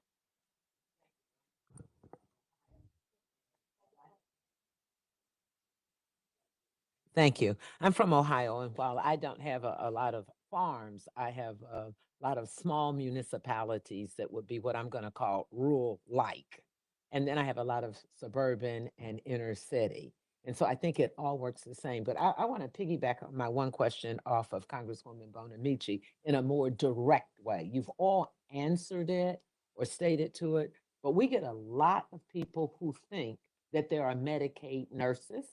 Thank you. I'm from Ohio, and while I don't have a lot of farms, I have a lot of small municipalities that would be what I'm going to call rural-like. And then I have a lot of suburban and inner city. And so I think it all works the same. But I want to piggyback on my one question off of Congresswoman Bonamici in a more direct way. You've all answered it or stated to it, but we get a lot of people who think that there are Medicaid nurses.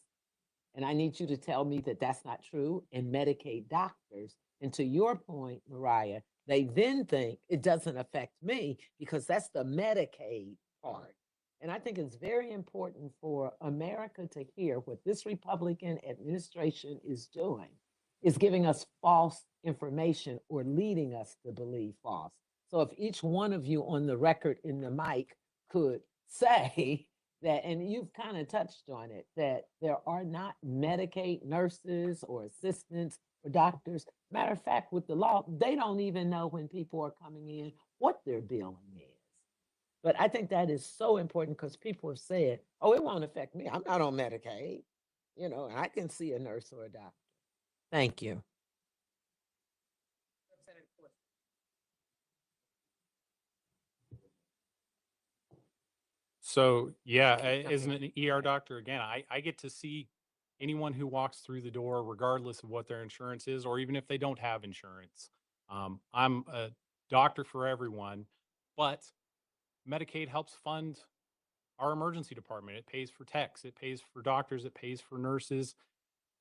And I need you to tell me that that's not true, and Medicaid doctors. And to your point, Mariah, they then think it doesn't affect me because that's the Medicaid part. And I think it's very important for America to hear what this Republican administration is doing, is giving us false information or leading us to believe false. So if each one of you on the record in the mic could say that, and you've kind of touched on it, that there are not Medicaid nurses or assistants or doctors. Matter of fact, with the law, they don't even know when people are coming in what their billing is. But I think that is so important because people have said, oh, it won't affect me. I'm not on Medicaid, and I can see a nurse or a doctor. Thank you. So yeah, as an ER doctor, again, I get to see anyone who walks through the door, regardless of what their insurance is, or even if they don't have insurance. I'm a doctor for everyone. But Medicaid helps fund our emergency department. It pays for techs, it pays for doctors, it pays for nurses,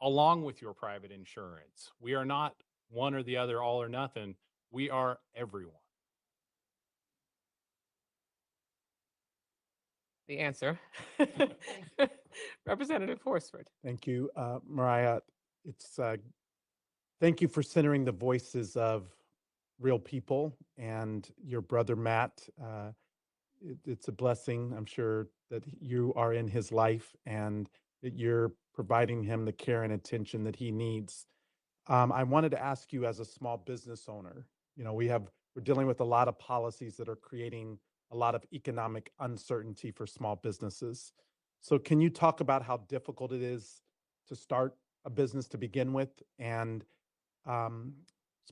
along with your private insurance. We are not one or the other, all or nothing. We are everyone. The answer. Representative Horsford. Thank you, Mariah. It's thank you for centering the voices of real people and your brother Matt. It's a blessing, I'm sure, that you are in his life and that you're providing him the care and attention that he needs. I wanted to ask you, as a small business owner, you know, we're dealing with a lot of policies that are creating a lot of economic uncertainty for small businesses. So can you talk about how difficult it is to start a business to begin with, and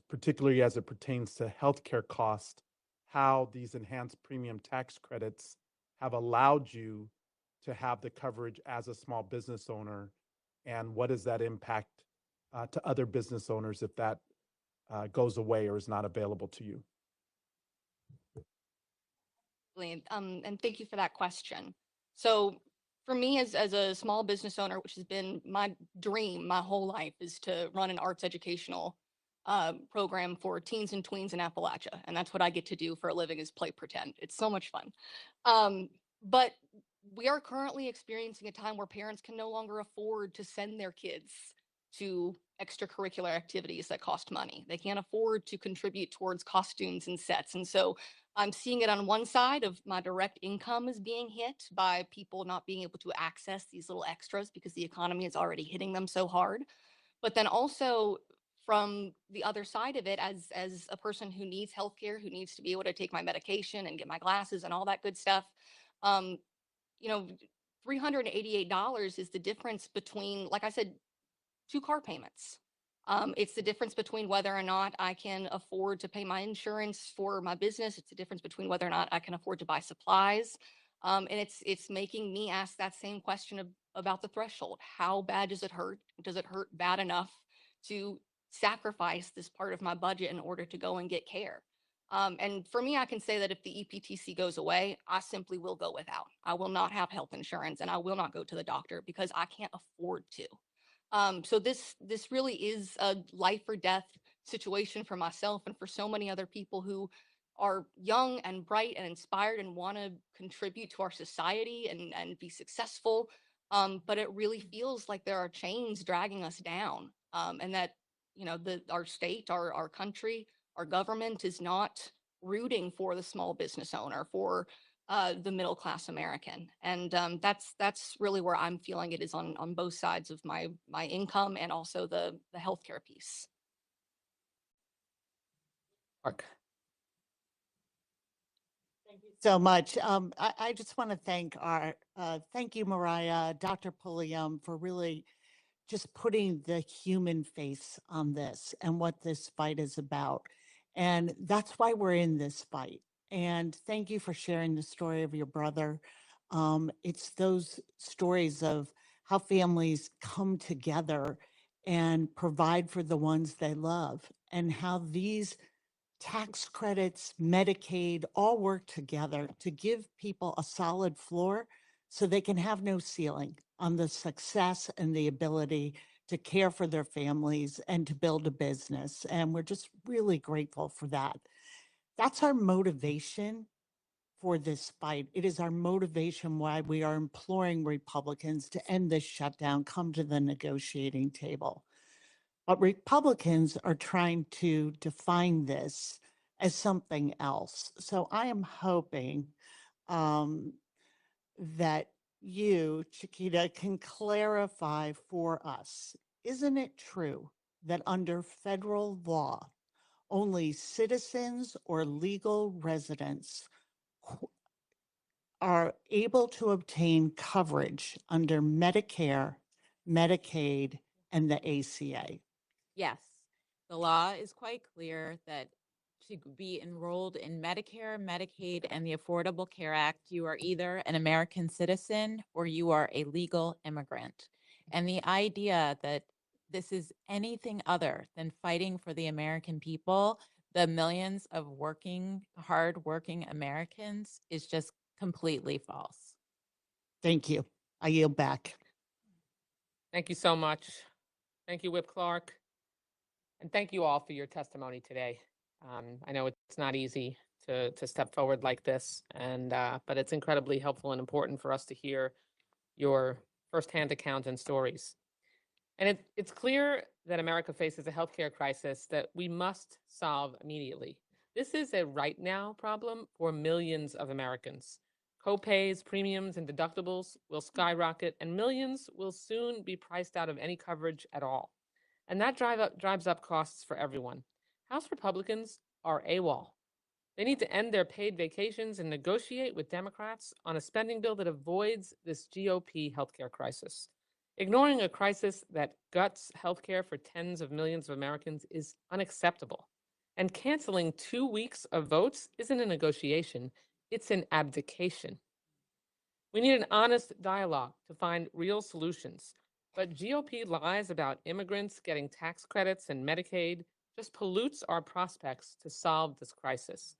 particularly as it pertains to healthcare costs, how these enhanced premium tax credits have allowed you to have the coverage as a small business owner, and what does that impact to other business owners if that goes away or is not available to you? And thank you for that question. So for me, as a small business owner, which has been my dream my whole life, is to run an arts educational program for teens and tweens in Appalachia. And that's what I get to do for a living, is play pretend. It's so much fun. But we are currently experiencing a time where parents can no longer afford to send their kids to extracurricular activities that cost money. They can't afford to contribute towards costumes and sets. And so I'm seeing it on one side of my direct income is being hit by people not being able to access these little extras because the economy is already hitting them so hard. But then also from the other side of it, as a person who needs healthcare, who needs to be able to take my medication and get my glasses and all that good stuff, you know, $388 is the difference between, like I said, 2 car payments. It's the difference between whether or not I can afford to pay my insurance for my business. It's the difference between whether or not I can afford to buy supplies. And it's making me ask that same question about the threshold. How bad does it hurt? Does it hurt bad enough to sacrifice this part of my budget in order to go and get care? And for me, I can say that if the EPTC goes away, I simply will go without. I will not have health insurance, and I will not go to the doctor because I can't afford to. So this really is a life or death situation for myself and for so many other people who are young and bright and inspired and want to contribute to our society and be successful. But it really feels like there are chains dragging us down, and that, you know, our state, our country, our government is not rooting for the small business owner, for the middle class American. And that's really where I'm feeling it is on both sides of my income and also the healthcare piece. Mark. Thank you so much. I just want to thank you, Mariah, Dr. Pulliam, for really just putting the human face on this and what this fight is about. And that's why we're in this fight. And thank you for sharing the story of your brother. It's those stories of how families come together and provide for the ones they love, and how these tax credits, Medicaid, all work together to give people a solid floor so they can have no ceiling on the success and the ability to care for their families and to build a business. And we're just really grateful for that. That's our motivation for this fight. It is our motivation why we are imploring Republicans to end this shutdown, come to the negotiating table. But Republicans are trying to define this as something else. So I am hoping that you, Chiquita, can clarify for us. Isn't it true that under federal law, only citizens or legal residents are able to obtain coverage under Medicare, Medicaid, and the ACA? Yes, the law is quite clear that to be enrolled in Medicare, Medicaid, and the Affordable Care Act, you are either an American citizen or you are a legal immigrant. And the idea that this is anything other than fighting for the American people, the millions of hard-working Americans is just completely false. Thank you. I yield back. Thank you so much. Thank you, Whip Clark. And thank you all for your testimony today. I know it's not easy to step forward like this, but it's incredibly helpful and important for us to hear your firsthand account and stories. And it's clear that America faces a healthcare crisis that we must solve immediately. This is a right now problem for millions of Americans. Co-pays, premiums, and deductibles will skyrocket, and millions will soon be priced out of any coverage at all. And that drives up costs for everyone. House Republicans are AWOL. They need to end their paid vacations and negotiate with Democrats on a spending bill that avoids this GOP healthcare crisis. Ignoring a crisis that guts healthcare for tens of millions of Americans is unacceptable. And canceling 2 weeks of votes isn't a negotiation, it's an abdication. We need an honest dialogue to find real solutions. But GOP lies about immigrants getting tax credits and Medicaid just pollutes our prospects to solve this crisis.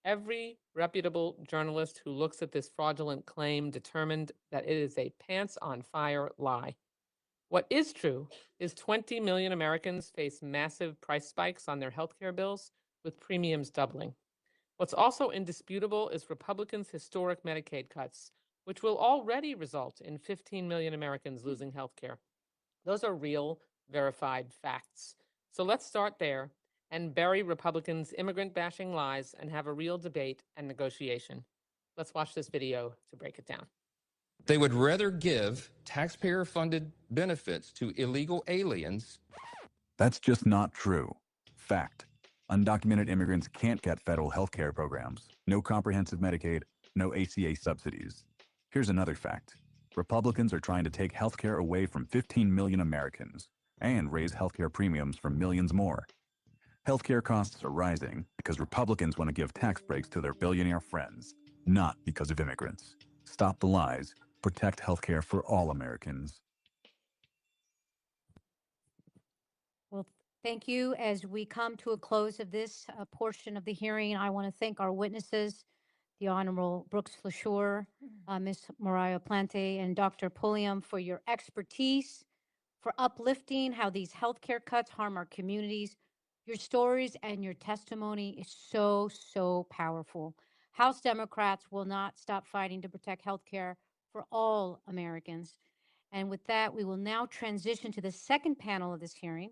Every reputable journalist who looks at this fraudulent claim determined that it is a pants-on-fire lie. What is true is 20 million Americans face massive price spikes on their healthcare bills, with premiums doubling. What's also indisputable is Republicans' historic Medicaid cuts, which will already result in 15 million Americans losing healthcare. Those are real, verified facts. So let's start there and bury Republicans' immigrant-bashing lies and have a real debate and negotiation. Let's watch this video to break it down. They would rather give taxpayer-funded benefits to illegal aliens. That's just not true. Fact. Undocumented immigrants can't get federal health care programs. No comprehensive Medicaid, no ACA subsidies. Here's another fact. Republicans are trying to take health care away from 15 million Americans and raise health care premiums for millions more. Healthcare costs are rising because Republicans want to give tax breaks to their billionaire friends, not because of immigrants. Stop the lies. Protect healthcare for all Americans. Well, thank you. As we come to a close of this portion of the hearing, I want to thank our witnesses, the Honorable Brooks Flashore, Ms. Mariah Plante, and Dr. Pulliam, for your expertise, for uplifting how these healthcare cuts harm our communities. Your stories and your testimony is so, so powerful. House Democrats will not stop fighting to protect healthcare for all Americans. And with that, we will now transition to the second panel of this hearing.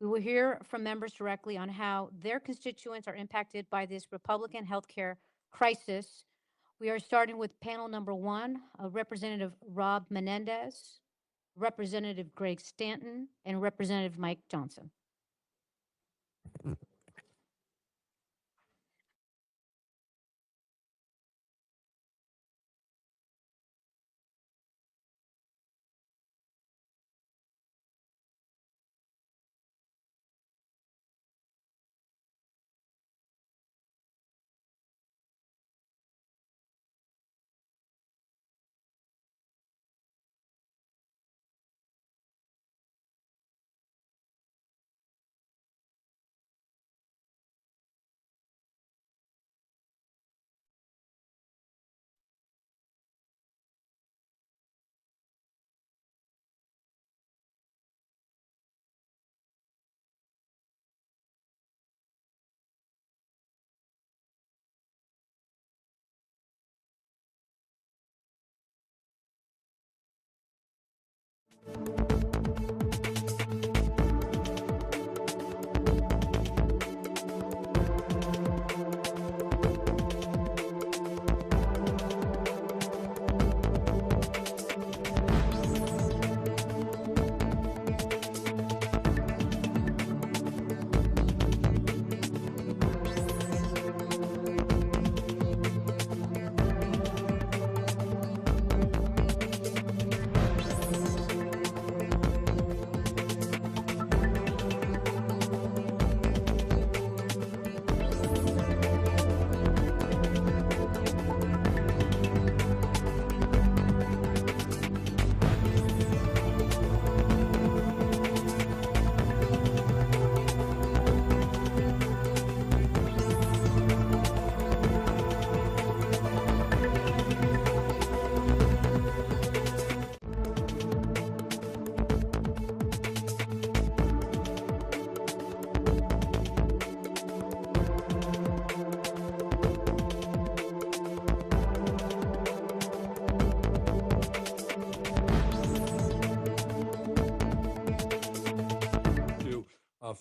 We will hear from members directly on how their constituents are impacted by this Republican healthcare crisis. We are starting with panel number one, Representative Rob Menendez, Representative Greg Stanton, and Representative Mike Johnson.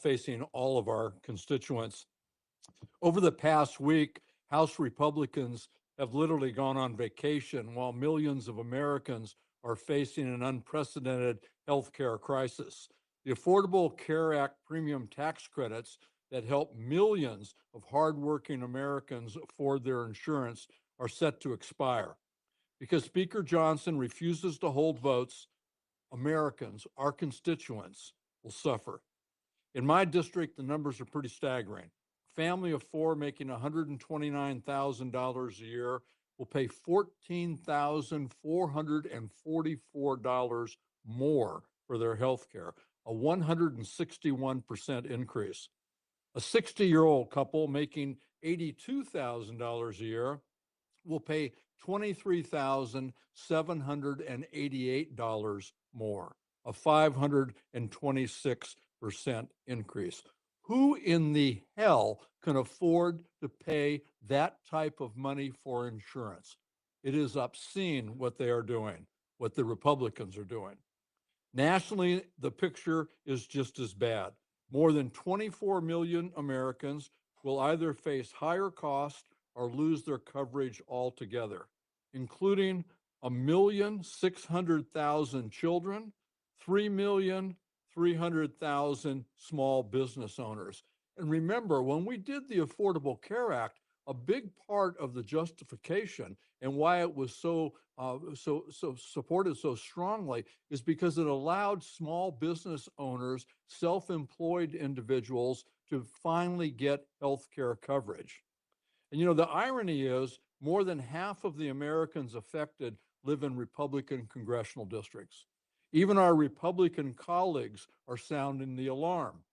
facing all of our constituents. Over the past week, House Republicans have literally gone on vacation while millions of Americans are facing an unprecedented healthcare crisis. The Affordable Care Act premium tax credits that help millions of hardworking Americans afford their insurance are set to expire. Because Speaker Johnson refuses to hold votes, Americans, our constituents, will suffer. In my district, the numbers are pretty staggering. A family of four making $129,000 a year will pay $14,444 more for their health care, a 161% increase. A 60-year-old couple making $82,000 a year will pay $23,788 more, a 526% increase. Who in the hell can afford to pay that type of money for insurance? It is obscene what they are doing, what the Republicans are doing. Nationally, the picture is just as bad. More than 24 million Americans will either face higher costs or lose their coverage altogether, including 1,600,000 children, 3,300,000 small business owners. And remember, when we did the Affordable Care Act, a big part of the justification and why it was so supported so strongly is because it allowed small business owners, self-employed individuals to finally get health care coverage. And you know, the irony is more than half of the Americans affected live in Republican congressional districts. Even our Republican colleagues are sounding the alarm.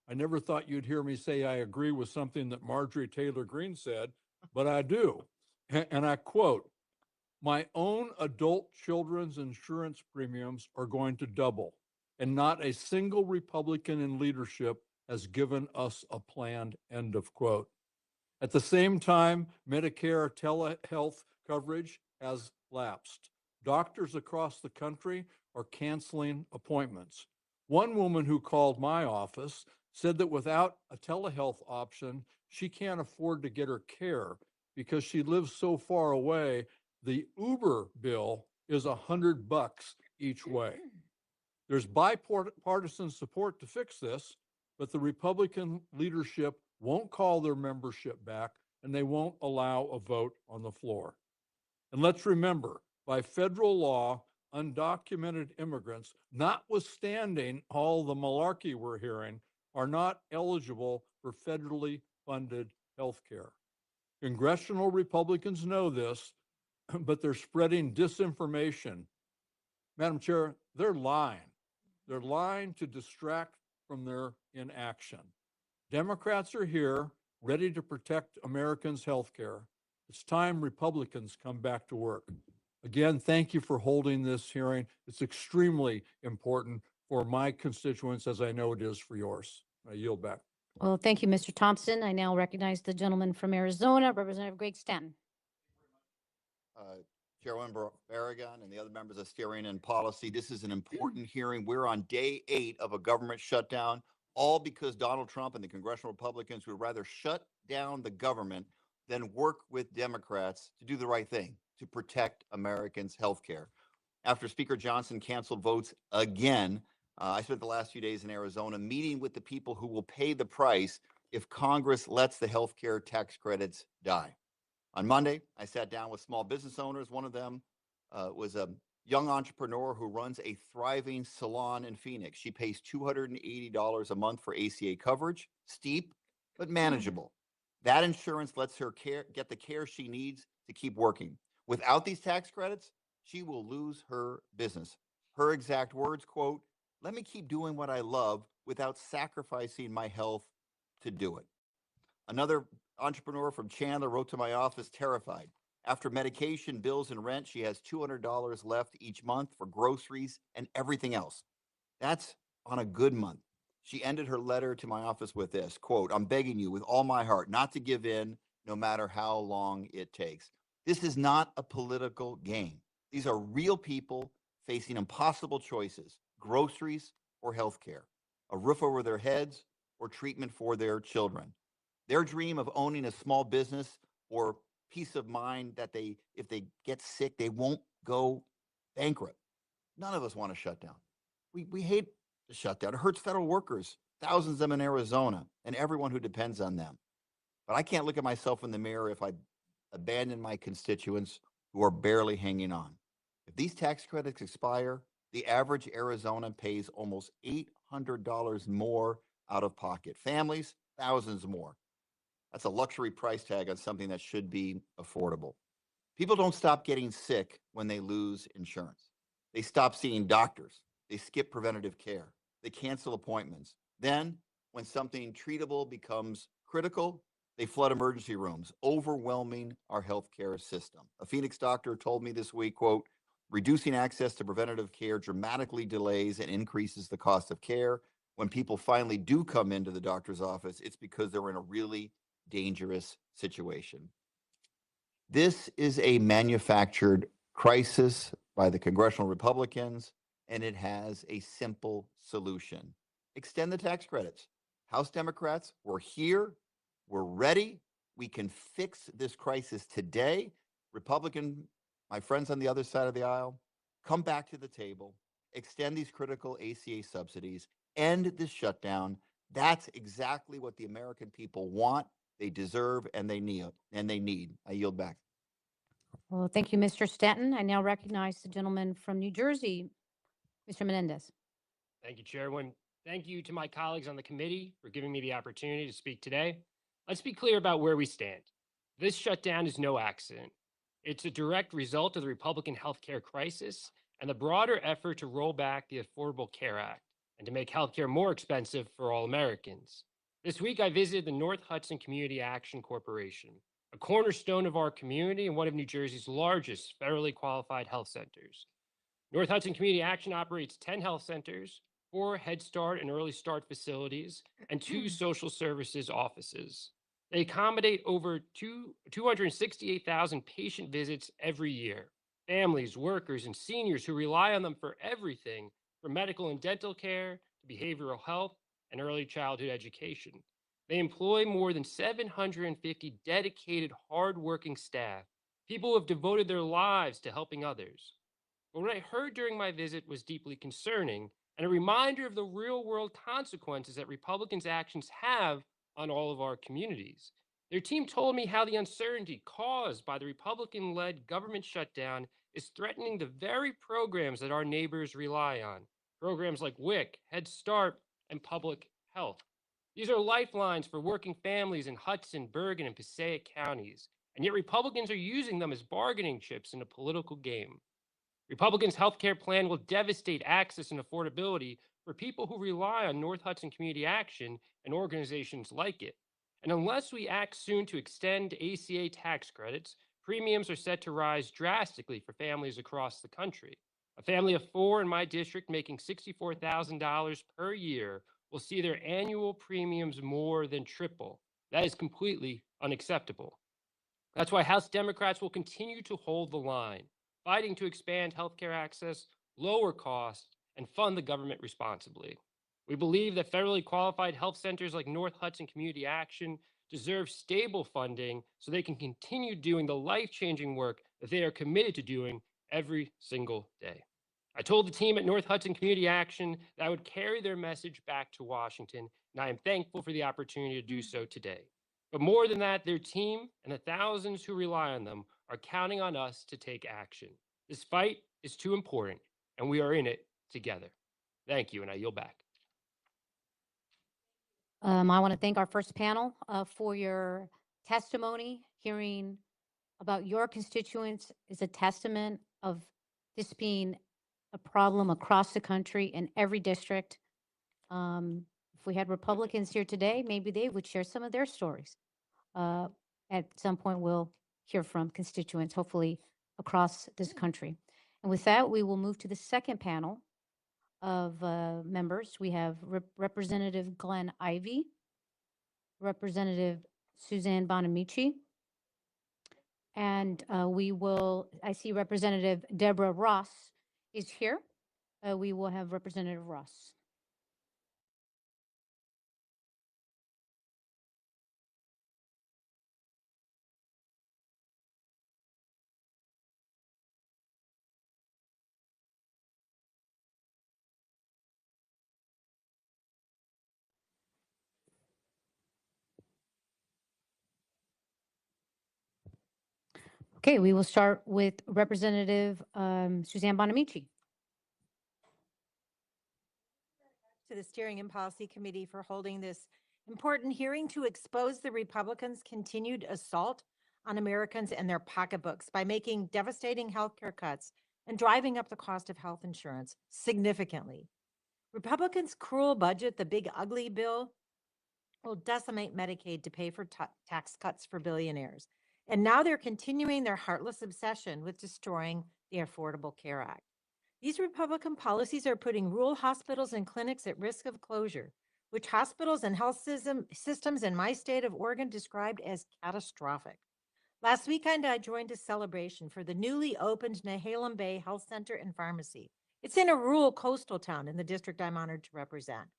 I never thought you'd hear me say I agree with something that Marjorie Taylor Greene said, but I do. And I quote, "My own adult children's insurance premiums are going to double, and not a single Republican in leadership has given us a plan," end of quote. At the same time, Medicare telehealth coverage has lapsed. Doctors across the country are canceling appointments. One woman who called my office said that without a telehealth option, she can't afford to get her care because she lives so far away. The Uber bill is $100 each way. There's bipartisan support to fix this, but the Republican leadership won't call their membership back, and they won't allow a vote on the floor. And let's remember, by federal law, undocumented immigrants, notwithstanding all the malarkey we're hearing, are not eligible for federally funded health care. Congressional Republicans know this, but they're spreading disinformation. Madam Chair, they're lying. They're lying to distract from their inaction. Democrats are here, ready to protect Americans' health care. It's time Republicans come back to work. Again, thank you for holding this hearing. It's extremely important for my constituents, as I know it is for yours. I yield back. Well, thank you, Mr. Thompson. I now recognize the gentleman from Arizona, Representative Greg Stanton. Chairwoman Barragan and the other members of Steering and Policy, this is an important hearing. We're on day 8 of a government shutdown, all because Donald Trump and the congressional Republicans would rather shut down the government than work with Democrats to do the right thing, to protect Americans' health care. After Speaker Johnson canceled votes again, I spent the last few days in Arizona meeting with the people who will pay the price if Congress lets the health care tax credits die. On Monday, I sat down with small business owners. One of them was a young entrepreneur who runs a thriving salon in Phoenix. She pays $280 a month for ACA coverage, steep, but manageable. That insurance lets her get the care she needs to keep working. Without these tax credits, she will lose her business. Her exact words, quote, "Let me keep doing what I love without sacrificing my health to do it." Another entrepreneur from Chandler wrote to my office terrified. After medication, bills, and rent, she has $200 left each month for groceries and everything else. That's on a good month. She ended her letter to my office with this, quote, "I'm begging you with all my heart not to give in no matter how long it takes." This is not a political game. These are real people facing impossible choices, groceries or healthcare. a roof over their heads, or treatment for their children. Their dream of owning a small business or peace of mind that if they get sick, they won't go bankrupt. None of us want to shut down. We hate the shutdown. It hurts federal workers, thousands of them in Arizona, and everyone who depends on them. But I can't look at myself in the mirror if I abandon my constituents who are barely hanging on. If these tax credits expire, the average Arizona pays almost $800 more out of pocket. Families, thousands more. That's a luxury price tag on something that should be affordable. People don't stop getting sick when they lose insurance. They stop seeing doctors. They skip preventative care. They cancel appointments. Then, when something treatable becomes critical, they flood emergency rooms, overwhelming our healthcare system. A Phoenix doctor told me this week, quote, reducing access to preventative care dramatically delays and increases the cost of care. When people finally do come into the doctor's office, it's because they're in a really dangerous situation. This is a manufactured crisis by the congressional Republicans, and it has a simple solution. Extend the tax credits. House Democrats, we're here. We're ready. We can fix this crisis today. Republican, my friends on the other side of the aisle, come back to the table, extend these critical ACA subsidies, end this shutdown. That's exactly what the American people want, they deserve, and they need. I yield back. Well, thank you, Mr. Stanton. I now recognize the gentleman from New Jersey, Mr. Menendez. Thank you, Chairwoman. Thank you to my colleagues on the committee for giving me the opportunity to speak today. Let's be clear about where we stand. This shutdown is no accident. It's a direct result of the Republican healthcare crisis and the broader effort to roll back the Affordable Care Act and to make healthcare more expensive for all Americans. This week, I visited the North Hudson Community Action Corporation, a cornerstone of our community and one of New Jersey's largest federally qualified health centers. North Hudson Community Action operates 10 health centers, 4 Head Start and Early Start facilities, and 2 social services offices. They accommodate over 268,000 patient visits every year. Families, workers, and seniors who rely on them for everything from medical and dental care to behavioral health and early childhood education. They employ more than 750 dedicated, hardworking staff, people who have devoted their lives to helping others. But what I heard during my visit was deeply concerning and a reminder of the real-world consequences that Republicans' actions have on all of our communities. Their team told me how the uncertainty caused by the Republican-led government shutdown is threatening the very programs that our neighbors rely on, programs like WIC, Head Start, and public health. These are lifelines for working families in Hudson, Bergen, and Passaic counties, and yet Republicans are using them as bargaining chips in a political game. Republicans' health care plan will devastate access and affordability for people who rely on North Hudson Community Action and organizations like it. And unless we act soon to extend ACA tax credits, premiums are set to rise drastically for families across the country. A family of 4 in my district making $64,000 per year will see their annual premiums more than triple. That is completely unacceptable. That's why House Democrats will continue to hold the line, fighting to expand healthcare access, lower costs, and fund the government responsibly. We believe that federally qualified health centers like North Hudson Community Action deserve stable funding so they can continue doing the life-changing work that they are committed to doing every single day. I told the team at North Hudson Community Action that I would carry their message back to Washington, and I am thankful for the opportunity to do so today. But more than that, their team and the thousands who rely on them are counting on us to take action. This fight is too important, and we are in it together. Thank you, and I yield back. I want to thank our first panel for your testimony. Hearing about your constituents is a testament of this being a problem across the country in every district. If we had Republicans here today, maybe they would share some of their stories. At some point, we'll hear from constituents, hopefully across this country. And with that, we will move to the second panel of members. We have Representative Glenn Ivey, Representative Suzanne Bonamici, and I see Representative Deborah Ross is here. We will have Representative Ross. Okay, we will start with Representative Suzanne Bonamici. To the Steering and Policy Committee for holding this important hearing to expose the Republicans' continued assault on Americans and their pocketbooks by making devastating health care cuts and driving up the cost of health insurance significantly. Republicans' cruel budget, the big ugly bill, will decimate Medicaid to pay for tax cuts for billionaires. And now they're continuing their heartless obsession with destroying the Affordable Care Act. These Republican policies are putting rural hospitals and clinics at risk of closure, which hospitals and health systems in my state of Oregon described as catastrophic. Last weekend, I joined a celebration for the newly opened Nehalem Bay Health Center and Pharmacy. It's in a rural coastal town in the district I'm honored to represent.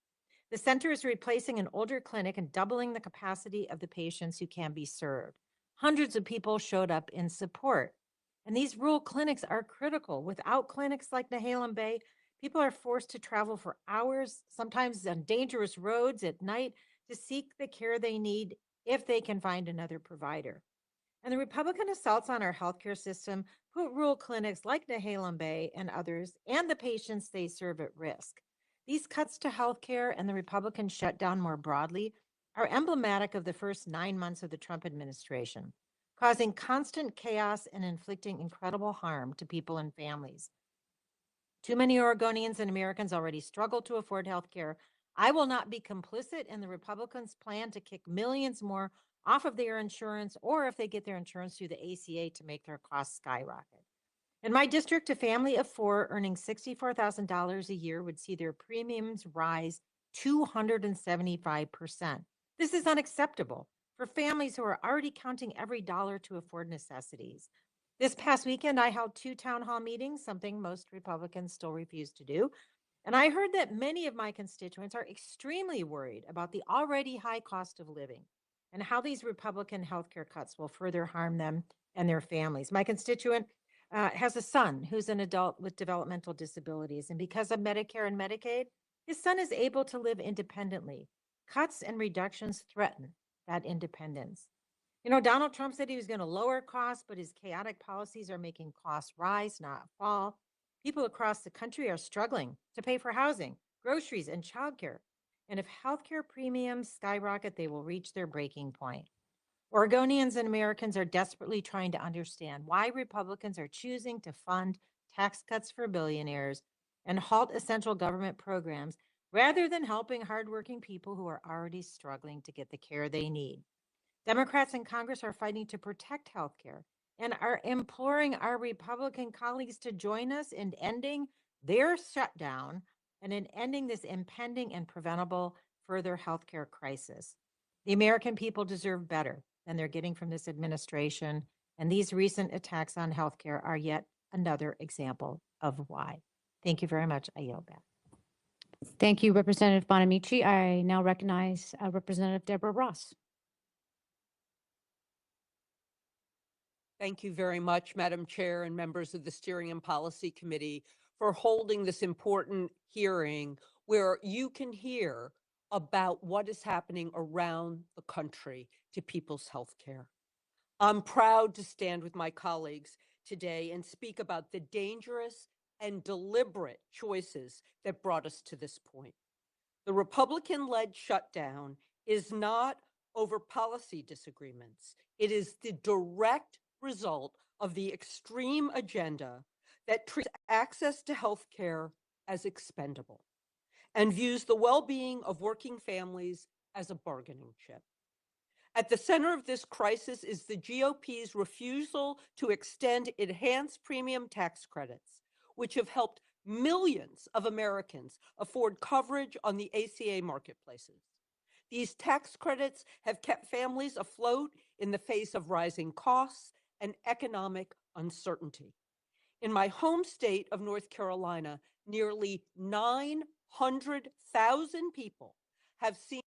The center is replacing an older clinic and doubling the capacity of the patients who can be served. Hundreds of people showed up in support. And these rural clinics are critical. Without clinics like Nehalem Bay, people are forced to travel for hours, sometimes on dangerous roads at night, to seek the care they need if they can find another provider. And the Republican assaults on our healthcare system put rural clinics like Nehalem Bay and others and the patients they serve at risk. These cuts to healthcare and the Republican shutdown more broadly are emblematic of the first 9 months of the Trump administration, causing constant chaos and inflicting incredible harm to people and families. Too many Oregonians and Americans already struggle to afford health care. I will not be complicit in the Republicans' plan to kick millions more off of their insurance, or if they get their insurance through the ACA, to make their costs skyrocket. In my district, a family of 4 earning $64,000 a year would see their premiums rise 275%. This is unacceptable for families who are already counting every dollar to afford necessities. This past weekend, I held 2 town hall meetings, something most Republicans still refuse to do. And I heard that many of my constituents are extremely worried about the already high cost of living and how these Republican healthcare cuts will further harm them and their families. My constituent has a son who's an adult with developmental disabilities. And because of Medicare and Medicaid, his son is able to live independently. Cuts and reductions threaten that independence. You know, Donald Trump said he was going to lower costs, but his chaotic policies are making costs rise, not fall. People across the country are struggling to pay for housing, groceries, and childcare. And if healthcare premiums skyrocket, they will reach their breaking point. Oregonians and Americans are desperately trying to understand why Republicans are choosing to fund tax cuts for billionaires and halt essential government programs rather than helping hardworking people who are already struggling to get the care they need. Democrats in Congress are fighting to protect health care and are imploring our Republican colleagues to join us in ending their shutdown and in ending this impending and preventable further healthcare crisis. The American people deserve better than they're getting from this administration, and these recent attacks on healthcare are yet another example of why. Thank you very much. I yield back. Thank you, Representative Bonamici. I now recognize Representative Deborah Ross. Thank you very much, Madam Chair and members of the Steering and Policy Committee, for holding this important hearing where you can hear about what is happening around the country to people's health care. I'm proud to stand with my colleagues today and speak about the dangerous and deliberate choices that brought us to this point. The Republican-led shutdown is not over policy disagreements. It is the direct result of the extreme agenda that treats access to health care as expendable and views the well-being of working families as a bargaining chip. At the center of this crisis is the GOP's refusal to extend enhanced premium tax credits, which have helped millions of Americans afford coverage on the ACA marketplaces. These tax credits have kept families afloat in the face of rising costs and economic uncertainty. In my home state of North Carolina, nearly 900,000 people have seen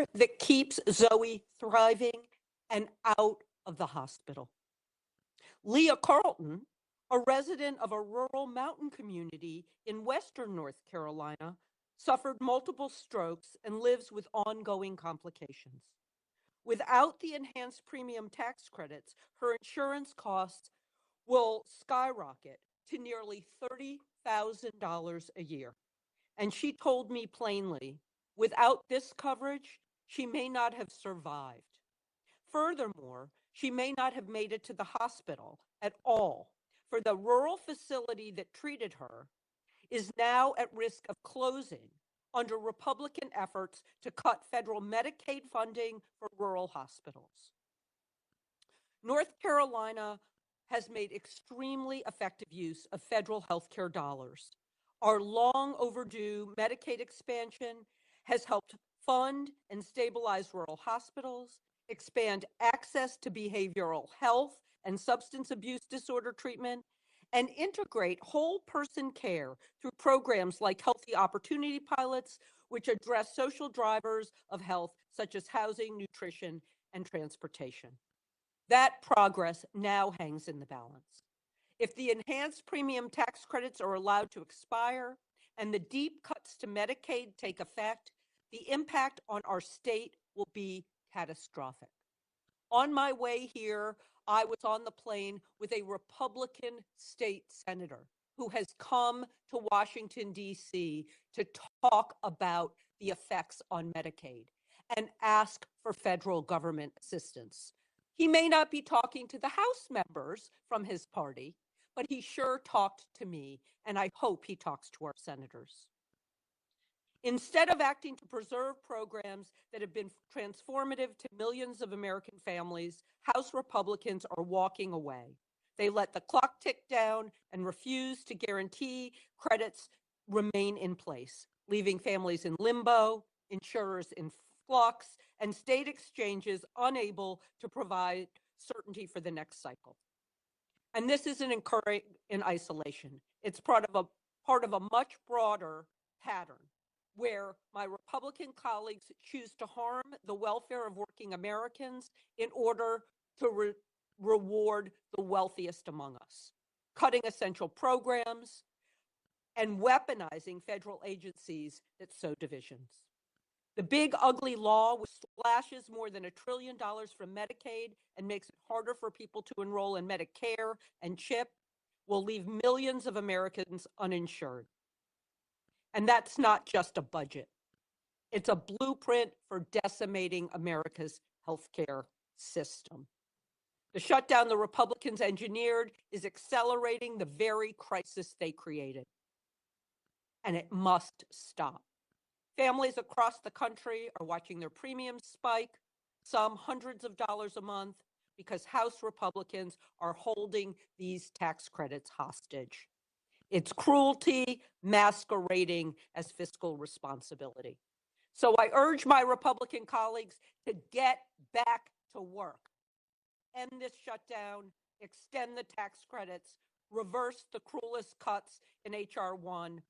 care that keeps Zoe thriving and out of the hospital. Leah Carlton, a resident of a rural mountain community in western North Carolina, suffered multiple strokes and lives with ongoing complications. Without the enhanced premium tax credits, her insurance costs will skyrocket to nearly $30,000 a year. And she told me plainly, without this coverage, she may not have survived. Furthermore, she may not have made it to the hospital at all, for the rural facility that treated her is now at risk of closing under Republican efforts to cut federal Medicaid funding for rural hospitals. North Carolina has made extremely effective use of federal healthcare dollars. Our long overdue Medicaid expansion has helped fund and stabilize rural hospitals, expand access to behavioral health and substance abuse disorder treatment, and integrate whole person care through programs like Healthy Opportunity Pilots, which address social drivers of health such as housing, nutrition, and transportation. That progress now hangs in the balance. If the enhanced premium tax credits are allowed to expire and the deep cuts to Medicaid take effect, the impact on our state will be catastrophic. On my way here, I was on the plane with a Republican state senator who has come to Washington, D.C. to talk about the effects on Medicaid and ask for federal government assistance. He may not be talking to the House members from his party, but he sure talked to me, and I hope he talks to our senators. Instead of acting to preserve programs that have been transformative to millions of American families, House Republicans are walking away. They let the clock tick down and refuse to guarantee credits remain in place, leaving families in limbo, insurers in flux, and state exchanges unable to provide certainty for the next cycle. And this isn't occurring in isolation. It's part of a much broader pattern where my Republican colleagues choose to harm the welfare of working Americans in order to reward the wealthiest among us, cutting essential programs and weaponizing federal agencies that sow divisions. The big ugly law, which slashes more than $1 trillion from Medicaid and makes it harder for people to enroll in Medicare and CHIP, will leave millions of Americans uninsured. And that's not just a budget. It's a blueprint for decimating America's healthcare system. The shutdown the Republicans engineered is accelerating the very crisis they created. And it must stop. Families across the country are watching their premiums spike, some hundreds of dollars a month, because House Republicans are holding these tax credits hostage. It's cruelty masquerading as fiscal responsibility. So I urge my Republican colleagues to get back to work. End this shutdown, extend the tax credits, reverse the cruelest cuts in H.R. 1.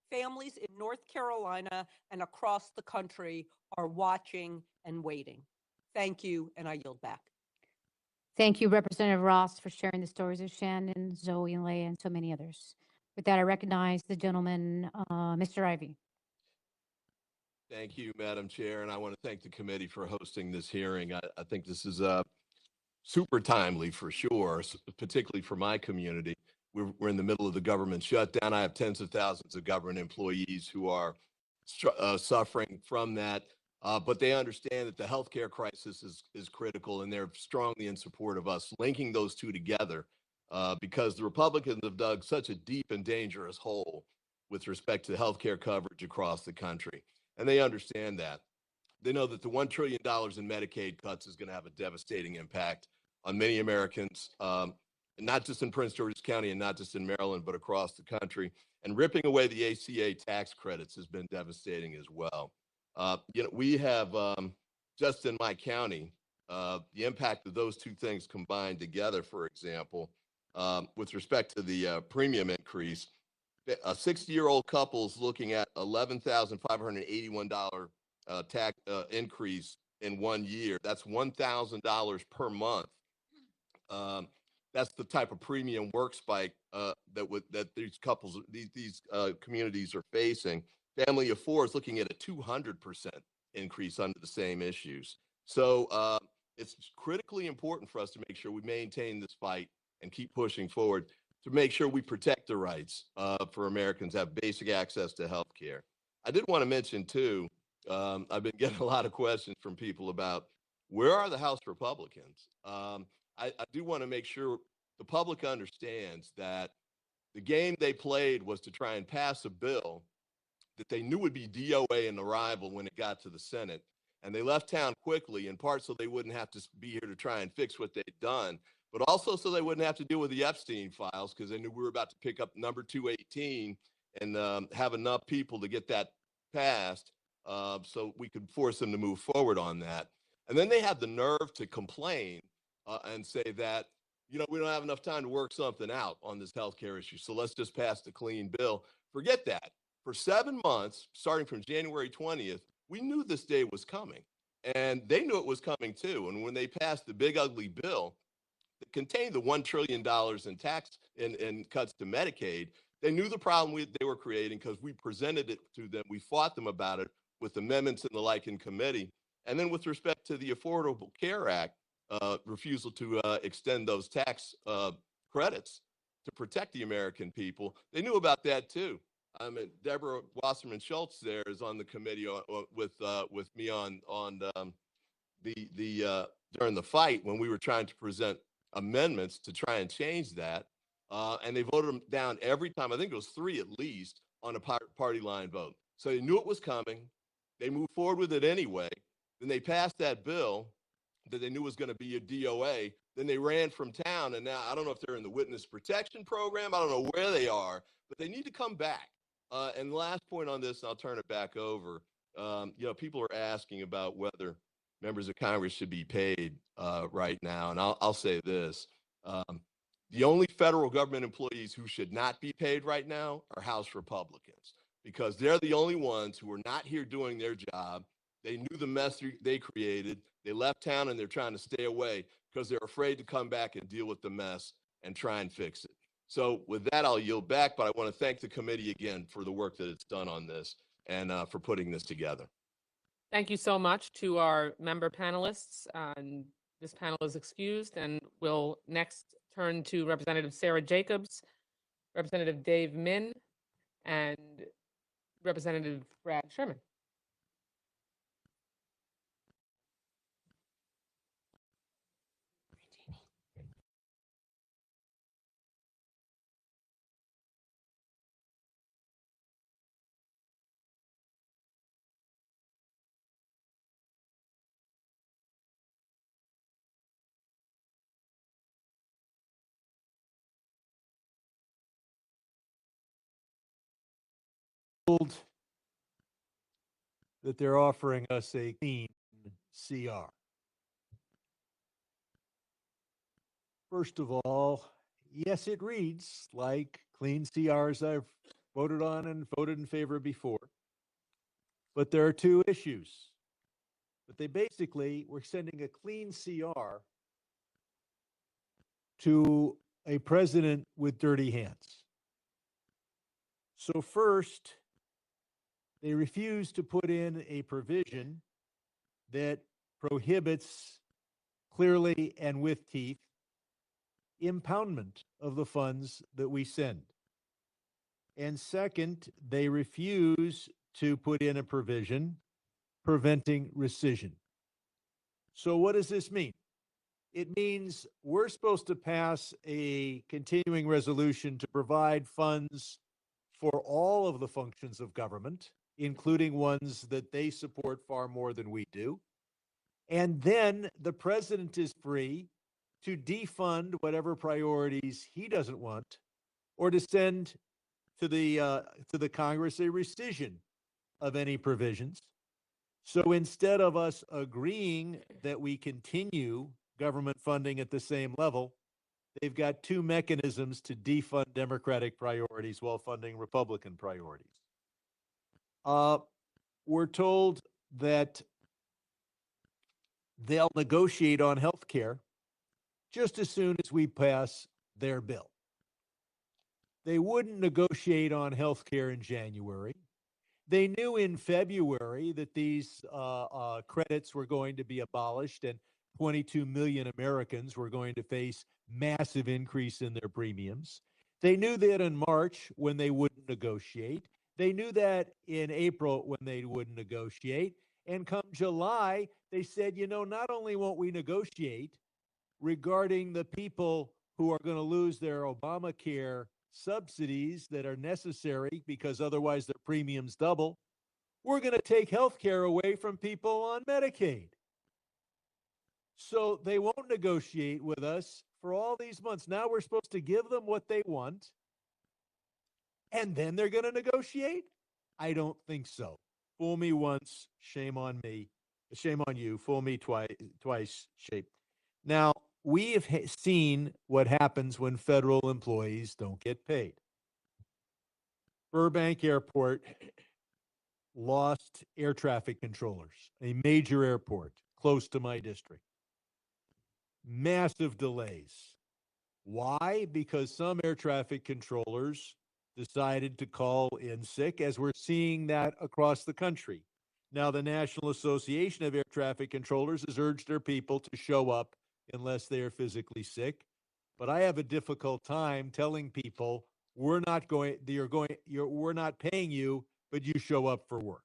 Families in North Carolina and across the country are watching and waiting. Thank you, and I yield back. Thank you, Representative Ross, for sharing the stories of Shannon, Zoe, and Leah, and so many others. With that, I recognize the gentleman, Mr. Ivey. Thank you, Madam Chair, and I want to thank the committee for hosting this hearing. I think this is super timely for sure, particularly for my community. We're in the middle of the government shutdown. I have tens of thousands of government employees who are suffering from that, but they understand that the healthcare crisis is critical, and they're strongly in support of us linking those two together because the Republicans have dug such a deep and dangerous hole with respect to healthcare coverage across the country, and they understand that. They know that the $1 trillion in Medicaid cuts is going to have a devastating impact on many Americans, not just in Prince George's County and not just in Maryland, but across the country. And ripping away the ACA tax credits has been devastating as well. We have, just in my county, the impact of those two things combined together, for example, with respect to the premium increase, a 60-year-old couple is looking at $11,581 tax increase in 1 year. That's $1,000 per month. That's the type of premium work spike that these couples, these communities are facing. Family of four is looking at a 200% increase under the same issues. So it's critically important for us to make sure we maintain this fight and keep pushing forward to make sure we protect the rights for Americans to have basic access to health care. I did want to mention, too, I've been getting a lot of questions from people about where are the House Republicans? I do want to make sure the public understands that the game they played was to try and pass a bill that they knew would be DOA and arrival when it got to the Senate. And they left town quickly, in part so they wouldn't have to be here to try and fix what they'd done, but also so they wouldn't have to deal with the Epstein files, because they knew we were about to pick up number 218 and have enough people to get that passed so we could force them to move forward on that. And then they had the nerve to complain and say that, we don't have enough time to work something out on this healthcare issue, so let's just pass the clean bill. Forget that. For 7 months, starting from January 20th, we knew this day was coming, and they knew it was coming too. And when they passed the big ugly bill that contained the $1 trillion in tax and cuts to Medicaid, they knew the problem they were creating, because we presented it to them. We fought them about it with amendments and the like in committee. And then with respect to the Affordable Care Act, refusal to extend those tax credits to protect the American people, they knew about that too. Deborah Wasserman Schultz there is on the committee with me on during the fight when we were trying to present amendments to try and change that, and they voted them down every time. I think it was 3 at least on a party line vote. So they knew it was coming. They moved forward with it anyway. Then they passed that bill that they knew was going to be a DOA. Then they ran from town, and now I don't know if they're in the witness protection program. I don't know where they are, but they need to come back. And the last point on this, and I'll turn it back over. People are asking about whether members of Congress should be paid right now, and I'll say this: the only federal government employees who should not be paid right now are House Republicans, because they're the only ones who are not here doing their job. They knew the mess they created. They left town, and they're trying to stay away because they're afraid to come back and deal with the mess and try and fix it. So with that, I'll yield back, but I want to thank the committee again for the work that it's done on this and for putting this together. Thank you so much to our member panelists. This panel is excused, and we'll next turn to Representative Sarah Jacobs, Representative Dave Min, and Representative Brad Sherman. That they're offering us a clean CR. First of all, yes, it reads like clean CRs I've voted on and voted in favor before. But there are 2 issues. But they basically were sending a clean CR to a president with dirty hands. So first, they refused to put in a provision that prohibits, clearly and with teeth, impoundment of the funds that we send. And second, they refuse to put in a provision preventing rescission. So what does this mean? It means we're supposed to pass a continuing resolution to provide funds for all of the functions of government, including ones that they support far more than we do. And then the president is free to defund whatever priorities he doesn't want, or to send to the Congress a rescission of any provisions. So instead of us agreeing that we continue government funding at the same level, they've got 2 mechanisms to defund Democratic priorities while funding Republican priorities. We're told that they'll negotiate on health care just as soon as we pass their bill. They wouldn't negotiate on health care in January. They knew in February that these credits were going to be abolished and 22 million Americans were going to face massive increase in their premiums. They knew that in March when they wouldn't negotiate. They knew that in April when they wouldn't negotiate. And come July, they said, you know, not only won't we negotiate regarding the people who are going to lose their Obamacare subsidies that are necessary because otherwise their premiums double, we're going to take health care away from people on Medicaid. So they won't negotiate with us for all these months. Now we're supposed to give them what they want, and then they're going to negotiate? I don't think so. Fool me once, shame on me. Shame on you. Fool me twice, shame. Now, we have seen what happens when federal employees don't get paid. Burbank Airport lost air traffic controllers, a major airport close to my district. Massive delays. Why? Because some air traffic controllers decided to call in sick, as we're seeing that across the country. Now, the National Association of Air Traffic Controllers has urged their people to show up unless they are physically sick. But I have a difficult time telling people we're not paying you, but you show up for work.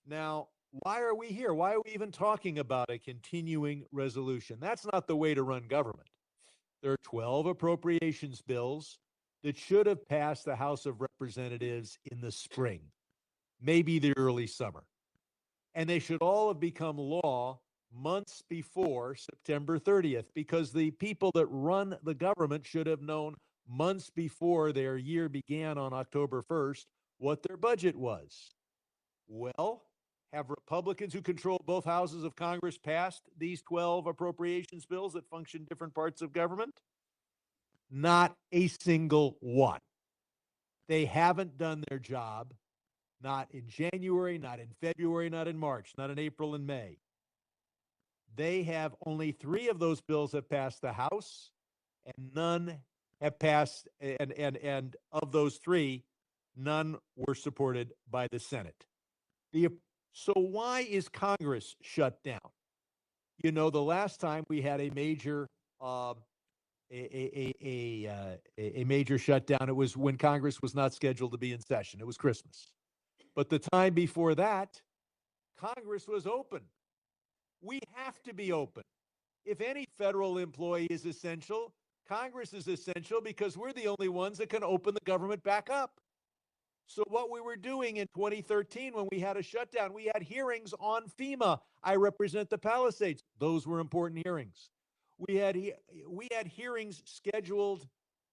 Now, why are we here? Why are we even talking about a continuing resolution? That's not the way to run government. There are 12 appropriations bills that should have passed the House of Representatives in the spring, maybe the early summer. And they should all have become law months before September 30th, because the people that run the government should have known months before their year began on October 1st what their budget was. Well, have Republicans who control both houses of Congress passed these 12 appropriations bills that function different parts of government? Not a single one. They haven't done their job, not in January, not in February, not in March, not in April and May. They have only 3 of those bills have passed the House, and none have passed, and of those 3, none were supported by the Senate. So why is Congress shut down? You know, the last time we had a major major shutdown, it was when Congress was not scheduled to be in session. It was Christmas. But the time before that, Congress was open. We have to be open. If any federal employee is essential, Congress is essential because we're the only ones that can open the government back up. So what we were doing in 2013 when we had a shutdown, we had hearings on FEMA. I represent the Palisades. Those were important hearings. We had hearings scheduled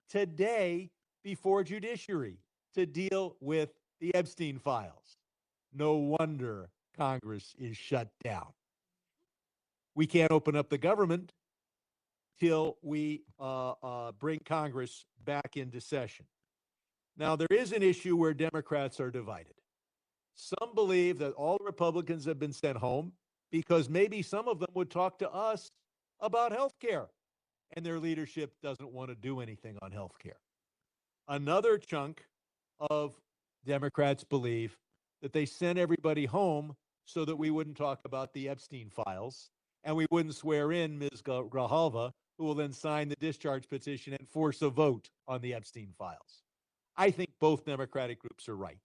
today before Judiciary to deal with the Epstein files. No wonder Congress is shut down. We can't open up the government till we bring Congress back into session. Now, there is an issue where Democrats are divided. Some believe that all Republicans have been sent home because maybe some of them would talk to us about health care, and their leadership doesn't want to do anything on health care. Another chunk of Democrats believe that they sent everybody home so that we wouldn't talk about the Epstein files, and we wouldn't swear in Ms. Grijalva, who will then sign the discharge petition and force a vote on the Epstein files. I think both Democratic groups are right.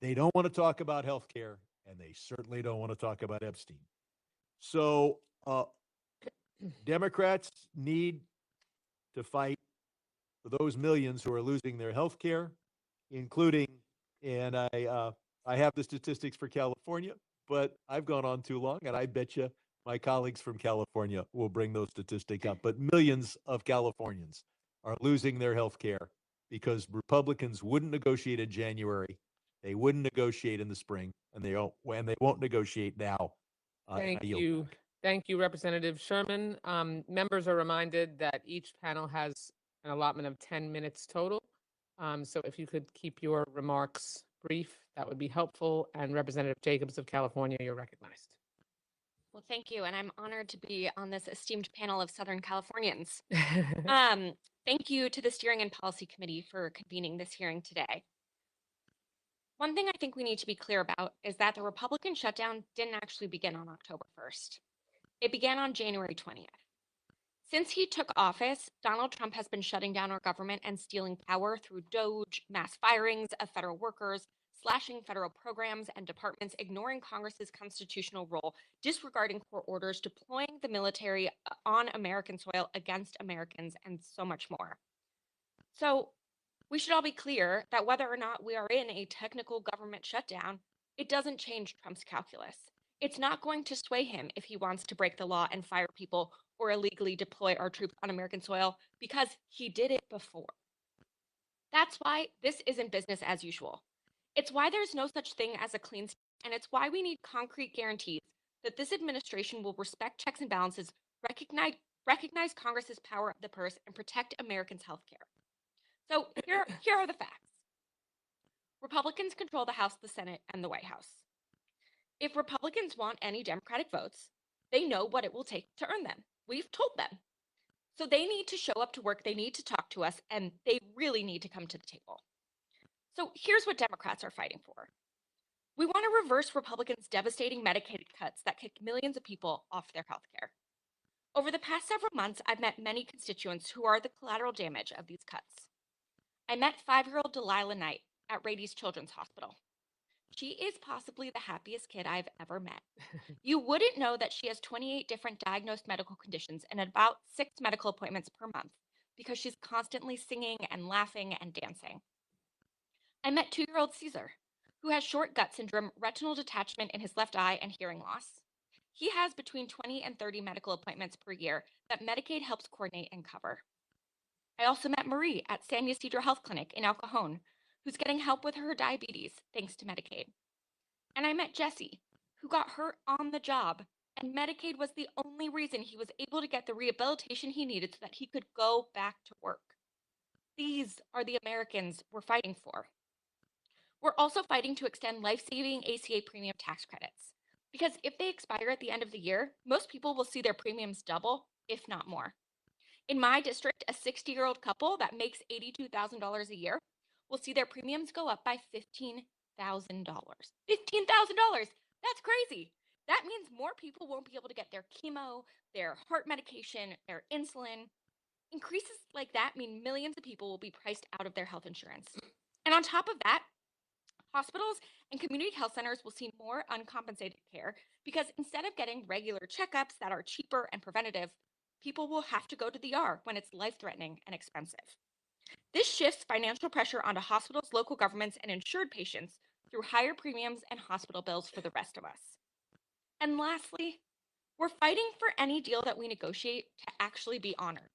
They don't want to talk about health care, and they certainly don't want to talk about Epstein. So Democrats need to fight for those millions who are losing their health care, including, and I have the statistics for California, but I've gone on too long, and I bet you my colleagues from California will bring those statistics up. But millions of Californians are losing their health care because Republicans wouldn't negotiate in January, they wouldn't negotiate in the spring, and they won't negotiate now. Thank you. Thank you, Representative Sherman. Members are reminded that each panel has an allotment of 10 minutes total. So if you could keep your remarks brief, that would be helpful. And Representative Jacobs of California, you're recognized. Well, thank you. And I'm honored to be on this esteemed panel of Southern Californians. Thank you to the Steering and Policy Committee for convening this hearing today. One thing I think we need to be clear about is that the Republican shutdown didn't actually begin on October 1st. It began on January 20th. Since he took office, Donald Trump has been shutting down our government and stealing power through DOGE, mass firings of federal workers, slashing federal programs and departments, ignoring Congress's constitutional role, disregarding court orders, deploying the military on American soil against Americans, and so much more. So we should all be clear that whether or not we are in a technical government shutdown, it doesn't change Trump's calculus. It's not going to sway him if he wants to break the law and fire people or illegally deploy our troops on American soil, because he did it before. That's why this isn't business as usual. It's why there's no such thing as a clean state, and it's why we need concrete guarantees that this administration will respect checks and balances, recognize Congress's power of the purse, and protect Americans' health care. So here are the facts. Republicans control the House, the Senate, and the White House. If Republicans want any Democratic votes, they know what it will take to earn them. We've told them. So they need to show up to work, they need to talk to us, and they really need to come to the table. So here's what Democrats are fighting for. We want to reverse Republicans' devastating Medicaid cuts that kicked millions of people off their health care. Over the past several months, I've met many constituents who are the collateral damage of these cuts. I met 5-year-old Delilah Knight at Rady's Children's Hospital. She is possibly the happiest kid I've ever met. You wouldn't know that she has 28 different diagnosed medical conditions and about 6 medical appointments per month because she's constantly singing and laughing and dancing. I met 2-year-old Caesar, who has short gut syndrome, retinal detachment in his left eye, and hearing loss. He has between 20 and 30 medical appointments per year that Medicaid helps coordinate and cover. I also met Marie at San Ysidro Health Clinic in El Cajon, who's getting help with her diabetes thanks to Medicaid. And I met Jesse, who got hurt on the job, and Medicaid was the only reason he was able to get the rehabilitation he needed so that he could go back to work. These are the Americans we're fighting for. We're also fighting to extend life-saving ACA premium tax credits, because if they expire at the end of the year, most people will see their premiums double, if not more. In my district, a 60-year-old couple that makes $82,000 a year will see their premiums go up by $15,000. $15,000! That's crazy. That means more people won't be able to get their chemo, their heart medication, their insulin. Increases like that mean millions of people will be priced out of their health insurance. And on top of that, hospitals and community health centers will see more uncompensated care because instead of getting regular checkups that are cheaper and preventative, people will have to go to the ER when it's life-threatening and expensive. This shifts financial pressure onto hospitals, local governments, and insured patients through higher premiums and hospital bills for the rest of us. And lastly, we're fighting for any deal that we negotiate to actually be honored.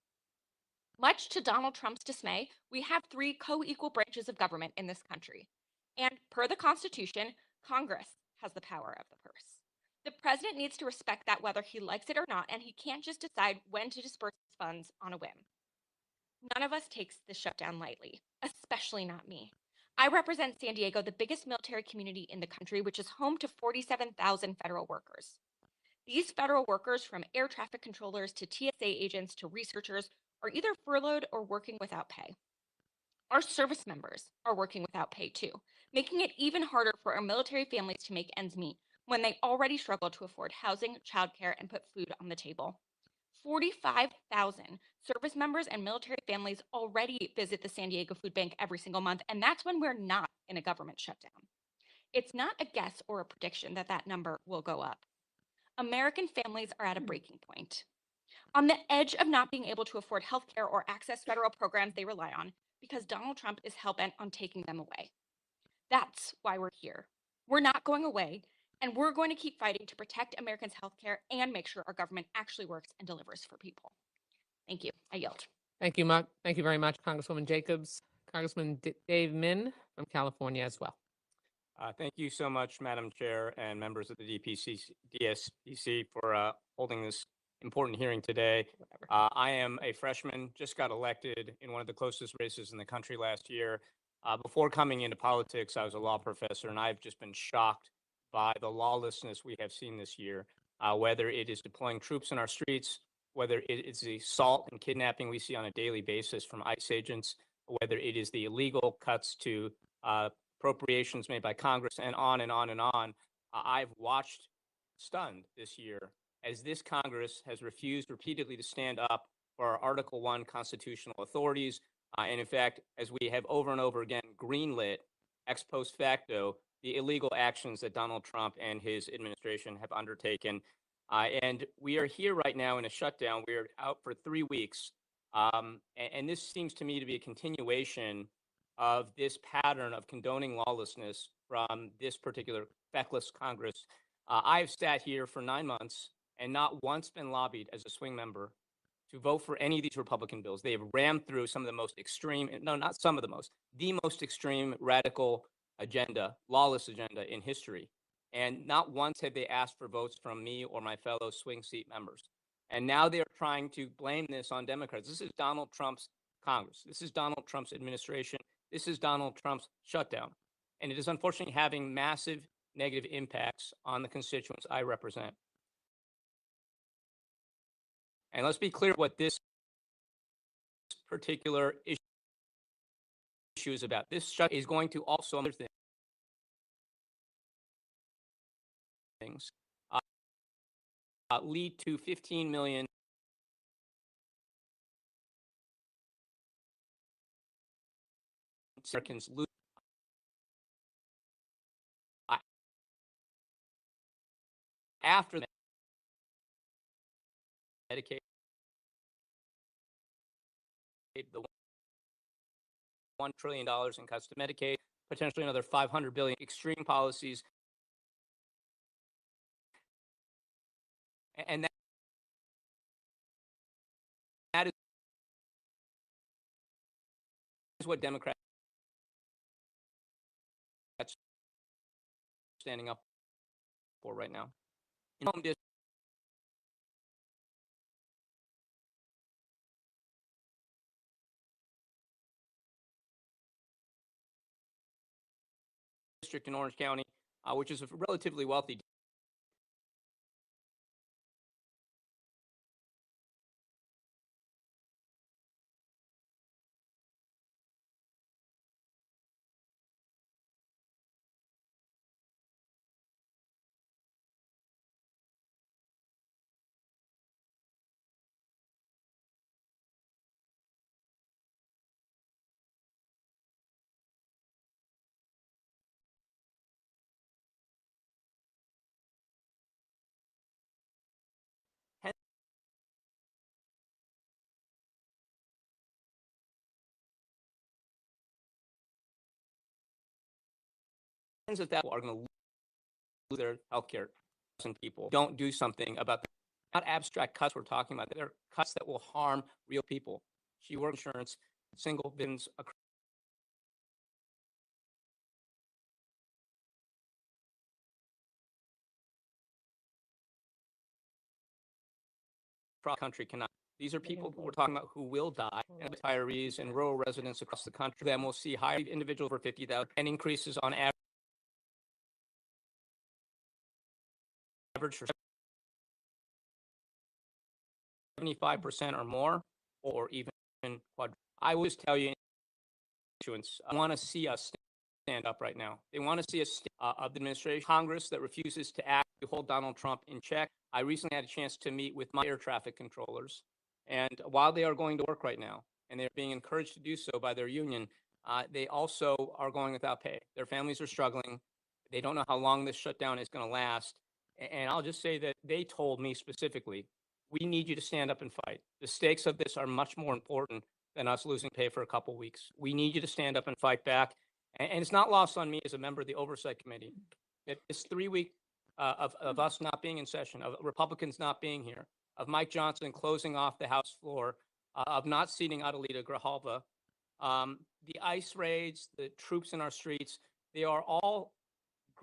Much to Donald Trump's dismay, we have 3 co-equal branches of government in this country. And per the Constitution, Congress has the power of the purse. The president needs to respect that whether he likes it or not, and he can't just decide when to disperse funds on a whim. None of us takes the shutdown lightly, especially not me. I represent San Diego, the biggest military community in the country, which is home to 47,000 federal workers. These federal workers, from air traffic controllers to TSA agents to researchers, are either furloughed or working without pay. Our service members are working without pay too, making it even harder for our military families to make ends meet when they already struggle to afford housing, childcare, and put food on the table. 45,000 service members and military families already visit the San Diego Food Bank every single month, and that's when we're not in a government shutdown. It's not a guess or a prediction that that number will go up. American families are at a breaking point, on the edge of not being able to afford healthcare or access federal programs they rely on because Donald Trump is hell-bent on taking them away. That's why we're here. We're not going away, and we're going to keep fighting to protect Americans' healthcare and make sure our government actually works and delivers for people. Thank you. I yield. Thank you, thank you very much, Congresswoman Jacobs. Congressman Dave Min from California as well. Thank you so much, Madam Chair and members of the DSPC for holding this important hearing today. I am a freshman, just got elected in one of the closest races in the country last year. Before coming into politics, I was a law professor, and I've just been shocked by the lawlessness we have seen this year, whether it is deploying troops in our streets, whether it is the assault and kidnapping we see on a daily basis from ICE agents, whether it is the illegal cuts to appropriations made by Congress, and on and on and on. I've watched stunned this year as this Congress has refused repeatedly to stand up for our Article 1 constitutional authorities. And in fact, as we have over and over again greenlit ex post facto the illegal actions that Donald Trump and his administration have undertaken. And we are here right now in a shutdown. We are out for 3 weeks. And this seems to me to be a continuation of this pattern of condoning lawlessness from this particular feckless Congress. I've sat here for 9 months and not once been lobbied as a swing member to vote for any of these Republican bills. They have rammed through some of the most extreme, no, not some of the most extreme radical agenda, lawless agenda in history. And not once have they asked for votes from me or my fellow swing seat members. And now they are trying to blame this on Democrats. This is Donald Trump's Congress. This is Donald Trump's administration. This is Donald Trump's shutdown. And it is unfortunately having massive negative impacts on the constituents I represent. And let's be clear what this particular issue is about. This shutdown is going to also other things lead to 15 million Americans lose. After that, Medicaid, the $1 trillion in cuts to Medicaid, potentially another $500 billion extreme policies. And that is what Democrats are standing up for right now. In home district in Orange County, which is a relatively wealthy tens of thousands are going to lose their health care. And people don't do something about the not abstract cuts we're talking about. They're cuts that will harm real people. She works insurance, single bins across the country cannot. These are people who we're talking about who will die, and retirees and rural residents across the country. Then we'll see higher individuals for 50,000 and increases on average for 75% or more, or even quadruple. I will just tell you, I want to see us stand up right now. They want to see us of the administration, Congress that refuses to act to hold Donald Trump in check. I recently had a chance to meet with my air traffic controllers, and while they are going to work right now, and they're being encouraged to do so by their union, they also are going without pay. Their families are struggling. They don't know how long this shutdown is going to last. And I'll just say that they told me specifically, we need you to stand up and fight. The stakes of this are much more important than us losing pay for a couple weeks. We need you to stand up and fight back. And it's not lost on me as a member of the Oversight Committee that this 3 week of us not being in session, of Republicans not being here, of Mike Johnson closing off the House floor, of not seating Adelita Grijalva, the ICE raids, the troops in our streets, they are all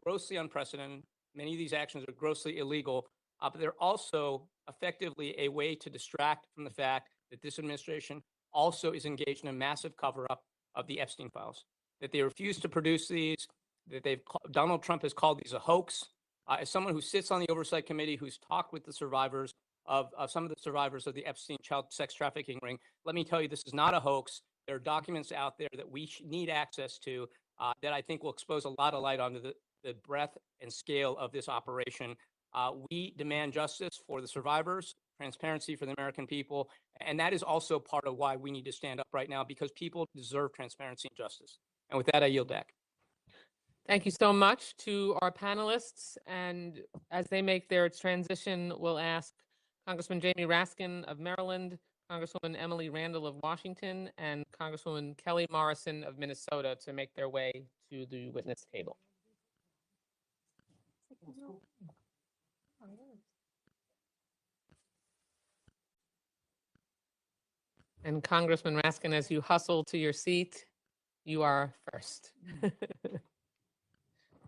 grossly unprecedented. Many of these actions are grossly illegal, but they're also effectively a way to distract from the fact that this administration also is engaged in a massive cover-up of the Epstein files. that they refuse to produce these, that Donald Trump has called these a hoax. As someone who sits on the Oversight Committee, who's talked with the survivors of some of the survivors of the Epstein child sex trafficking ring, let me tell you, this is not a hoax. There are documents out there that we need access to that I think will expose a lot of light onto the breadth and scale of this operation. We demand justice for the survivors, transparency for the American people, and that is also part of why we need to stand up right now, because people deserve transparency and justice. And with that, I yield back. Thank you so much to our panelists. And as they make their transition, we'll ask Congressman Jamie Raskin of Maryland, Congresswoman Emily Randall of Washington, and Congresswoman Kelly Morrison of Minnesota to make their way to the witness table. And Congressman Raskin, as you hustle to your seat, you are first.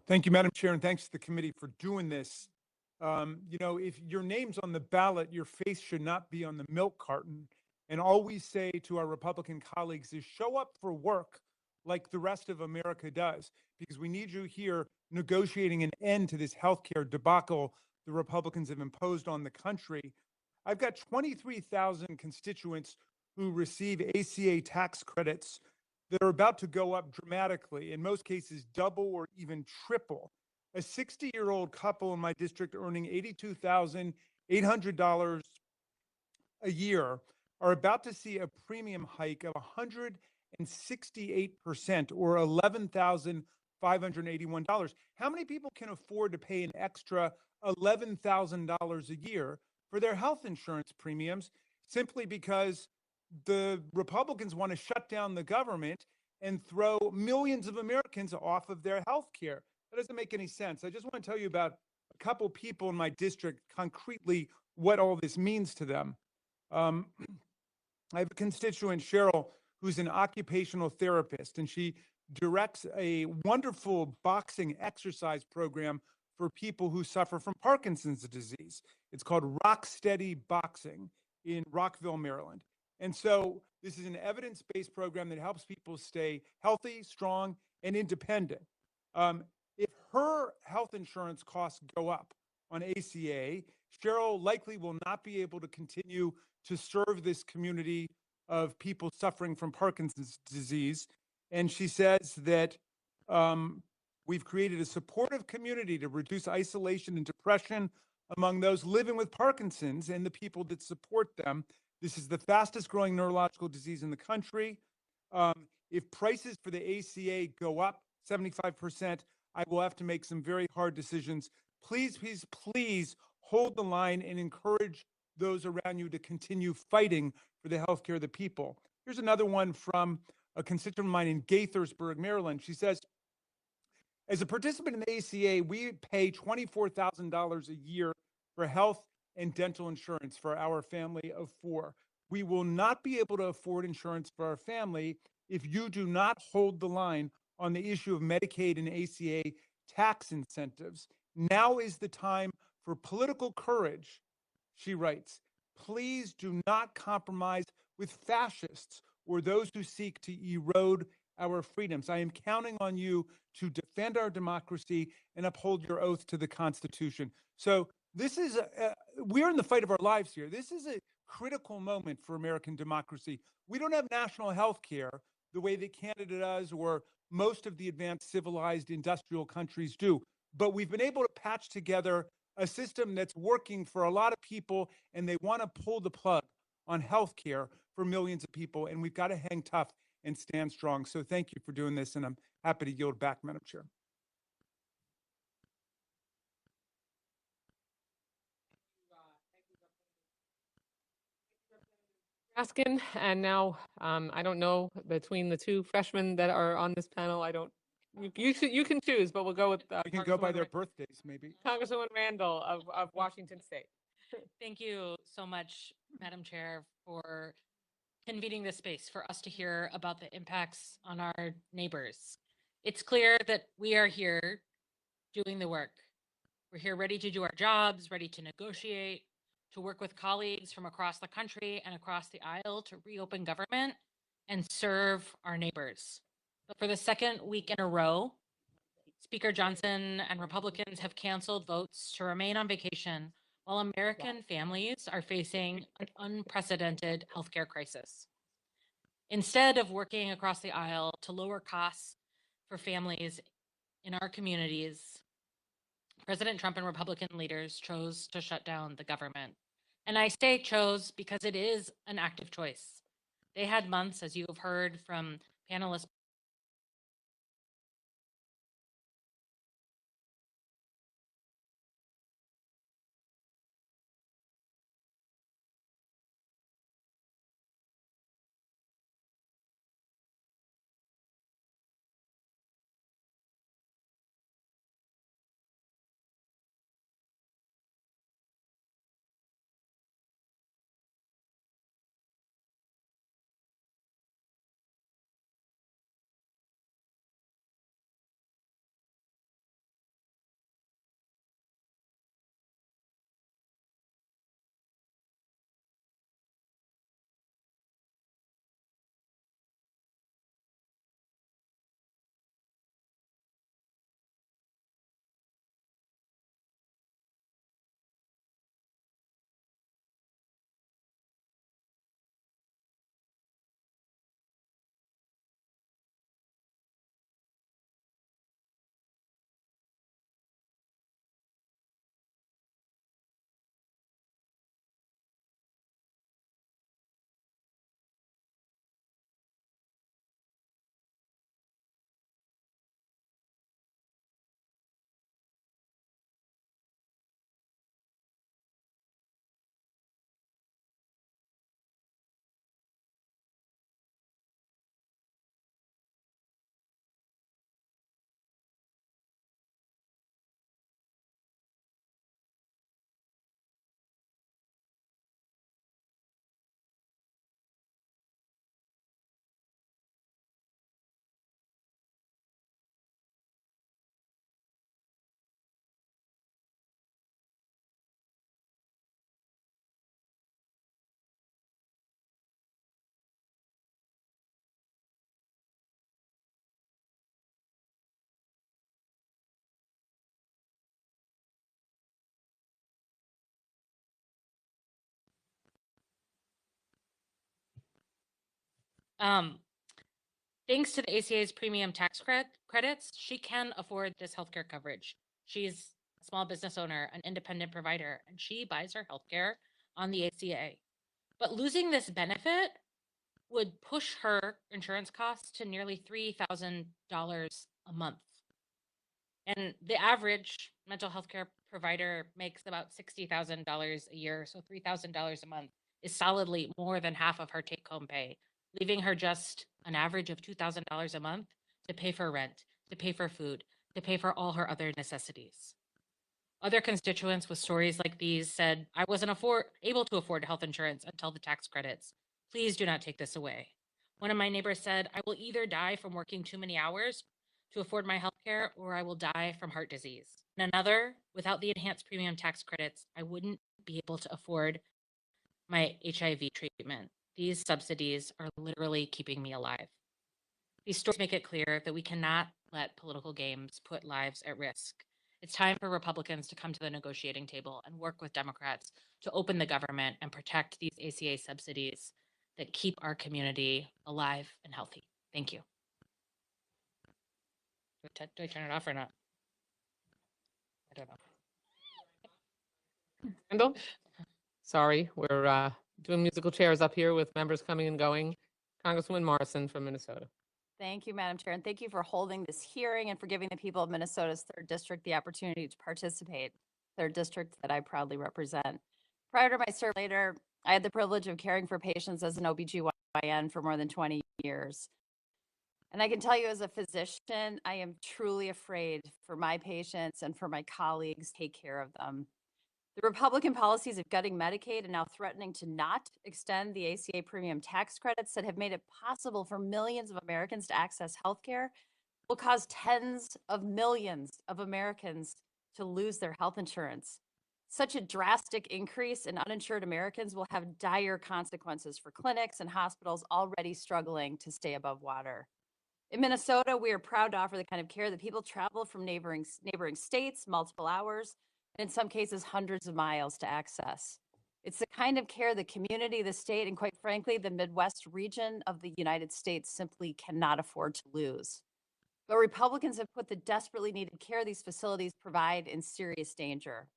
Thank you, Madam Chair, and thanks to the committee for doing this. You know, if your name's on the ballot, your face should not be on the milk carton. And all we say to our Republican colleagues is show up for work like the rest of America does, because we need you here negotiating an end to this healthcare debacle the Republicans have imposed on the country. I've got 23,000 constituents who receive ACA tax credits that are about to go up dramatically, in most cases double or even triple. A 60-year-old couple in my district earning $82,800 a year are about to see a premium hike of 168%, or $11,581. How many people can afford to pay an extra $11,000 a year for their health insurance premiums simply because the Republicans want to shut down the government and throw millions of Americans off of their health care? That doesn't make any sense. I just want to tell you about a couple people in my district, concretely what all this means to them. I have a constituent, Cheryl, who's an occupational therapist, and she directs a wonderful boxing exercise program for people who suffer from Parkinson's disease. It's called Rocksteady Boxing in Rockville, Maryland. And so this is an evidence-based program that helps people stay healthy, strong, and independent. If her health insurance costs go up on ACA, Cheryl likely will not be able to continue to serve this community of people suffering from Parkinson's disease. And she says that we've created a supportive community to reduce isolation and depression among those living with Parkinson's and the people that support them. This is the fastest growing neurological disease in the country. If prices for the ACA go up 75%, I will have to make some very hard decisions. Please, please, please hold the line and encourage those around you to continue fighting for the healthcare of the people. Here's another one from a constituent of mine in Gaithersburg, Maryland. She says, as a participant in the ACA, we pay $24,000 a year for health and dental insurance for our family of 4. We will not be able to afford insurance for our family if you do not hold the line on the issue of Medicaid and ACA tax incentives. Now is the time for political courage, she writes. Please do not compromise with fascists or those who seek to erode our freedoms. I am counting on you to defend our democracy and uphold your oath to the Constitution. So this is, we're in the fight of our lives here. This is a critical moment for American democracy. We don't have national health care the way that Canada does or most of the advanced civilized industrial countries do. But we've been able to patch together a system that's working for a lot of people, and they want to pull the plug on health care for millions of people. And we've got to hang tough and stand strong. So thank you for doing this, and I'm happy to yield back, Madam Chair. Raskin, and now I don't know, between the two freshmen that are on this panel, I don't. You can choose, but we'll go with. We can go by their birthdays, maybe. Congresswoman Randall of Washington State. Thank you so much, Madam Chair, for convening this space for us to hear about the impacts on our neighbors. It's clear that we are here doing the work. We're here ready to do our jobs, ready to negotiate, to work with colleagues from across the country and across the aisle to reopen government and serve our neighbors. But for the second week in a row, Speaker Johnson and Republicans have canceled votes to remain on vacation while American families are facing an unprecedented healthcare crisis. Instead of working across the aisle to lower costs for families in our communities, President Trump and Republican leaders chose to shut down the government. And I say chose because it is an active choice. They had months, as you have heard from panelists, thanks to the ACA's premium tax credits, she can afford this healthcare coverage. She's a small business owner, an independent provider, and she buys her healthcare on the ACA. But losing this benefit would push her insurance costs to nearly $3,000 a month. And the average mental health care provider makes about $60,000 a year. So $3,000 a month is solidly more than half of her take home pay, leaving her just an average of $2,000 a month to pay for rent, to pay for food, to pay for all her other necessities. Other constituents with stories like these said, I wasn't able to afford health insurance until the tax credits. Please do not take this away. One of my neighbors said, I will either die from working too many hours to afford my health care, or I will die from heart disease. And another, without the enhanced premium tax credits, I wouldn't be able to afford my HIV treatment. These subsidies are literally keeping me alive. These stories make it clear that we cannot let political games put lives at risk. It's time for Republicans to come to the negotiating table and work with Democrats to open the government and protect these ACA subsidies that keep our community alive and healthy. Thank you. Do I turn it off or not? I don't know. Kendall? Sorry, we're doing musical chairs up here with members coming and going. Congresswoman Morrison from Minnesota. Thank you, Madam Chair, and thank you for holding this hearing and for giving the people of Minnesota's 3rd District the opportunity to participate, 3rd District that I proudly represent. Prior to my service later, I had the privilege of caring for patients as an OBGYN for more than 20 years. And I can tell you as a physician, I am truly afraid for my patients and for my colleagues to take care of them. The Republican policies of gutting Medicaid and now threatening to not extend the ACA premium tax credits that have made it possible for millions of Americans to access health care will cause tens of millions of Americans to lose their health insurance. Such a drastic increase in uninsured Americans will have dire consequences for clinics and hospitals already struggling to stay above water. In Minnesota, we are proud to offer the kind of care that people travel from neighboring states multiple hours, and in some cases, hundreds of miles to access. It's the kind of care the community, the state, and quite frankly, the Midwest region of the United States simply cannot afford to lose. But Republicans have put the desperately needed care these facilities provide in serious danger.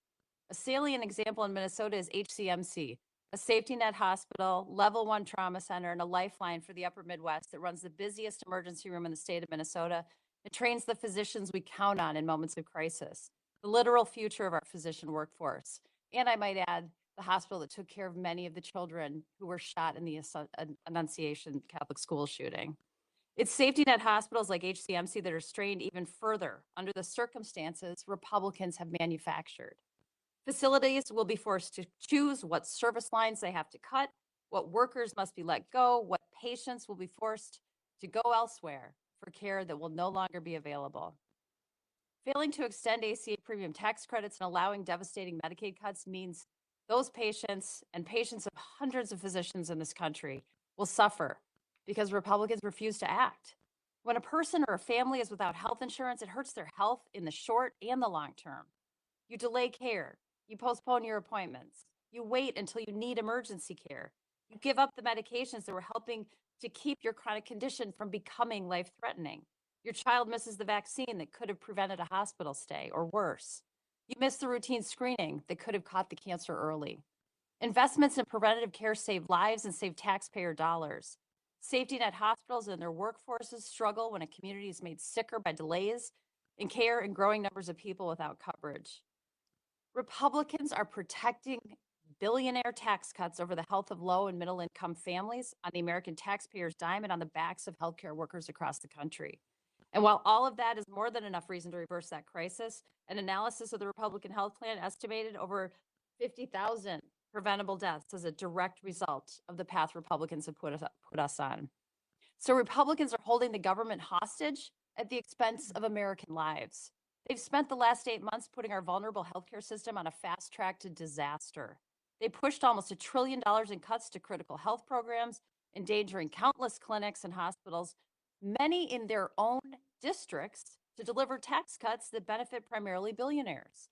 A salient example in Minnesota is HCMC, a safety net hospital, level 1 trauma center, and a lifeline for the upper Midwest that runs the busiest emergency room in the state of Minnesota and trains the physicians we count on in moments of crisis, the literal future of our physician workforce. And I might add, the hospital that took care of many of the children who were shot in the Annunciation Catholic school shooting. It's safety net hospitals like HCMC that are strained even further under the circumstances Republicans have manufactured. Facilities will be forced to choose what service lines they have to cut, what workers must be let go, what patients will be forced to go elsewhere for care that will no longer be available. Failing to extend ACA premium tax credits and allowing devastating Medicaid cuts means those patients and patients of hundreds of physicians in this country will suffer because Republicans refuse to act. When a person or a family is without health insurance, it hurts their health in the short and the long term. You delay care. You postpone your appointments. You wait until you need emergency care. You give up the medications that were helping to keep your chronic condition from becoming life-threatening. Your child misses the vaccine that could have prevented a hospital stay, or worse. You miss the routine screening that could have caught the cancer early. Investments in preventative care save lives and save taxpayer dollars. Safety net hospitals and their workforces struggle when a community is made sicker by delays in care and growing numbers of people without coverage. Republicans are protecting billionaire tax cuts over the health of low and middle income families on the American taxpayers' dime and on the backs of healthcare workers across the country. And while all of that is more than enough reason to reverse that crisis, an analysis of the Republican health plan estimated over 50,000 preventable deaths as a direct result of the path Republicans have put us on. So Republicans are holding the government hostage at the expense of American lives. They've spent the last 8 months putting our vulnerable healthcare system on a fast track to disaster. They pushed almost $1 trillion in cuts to critical health programs, endangering countless clinics and hospitals, many in their own districts, to deliver tax cuts that benefit primarily billionaires.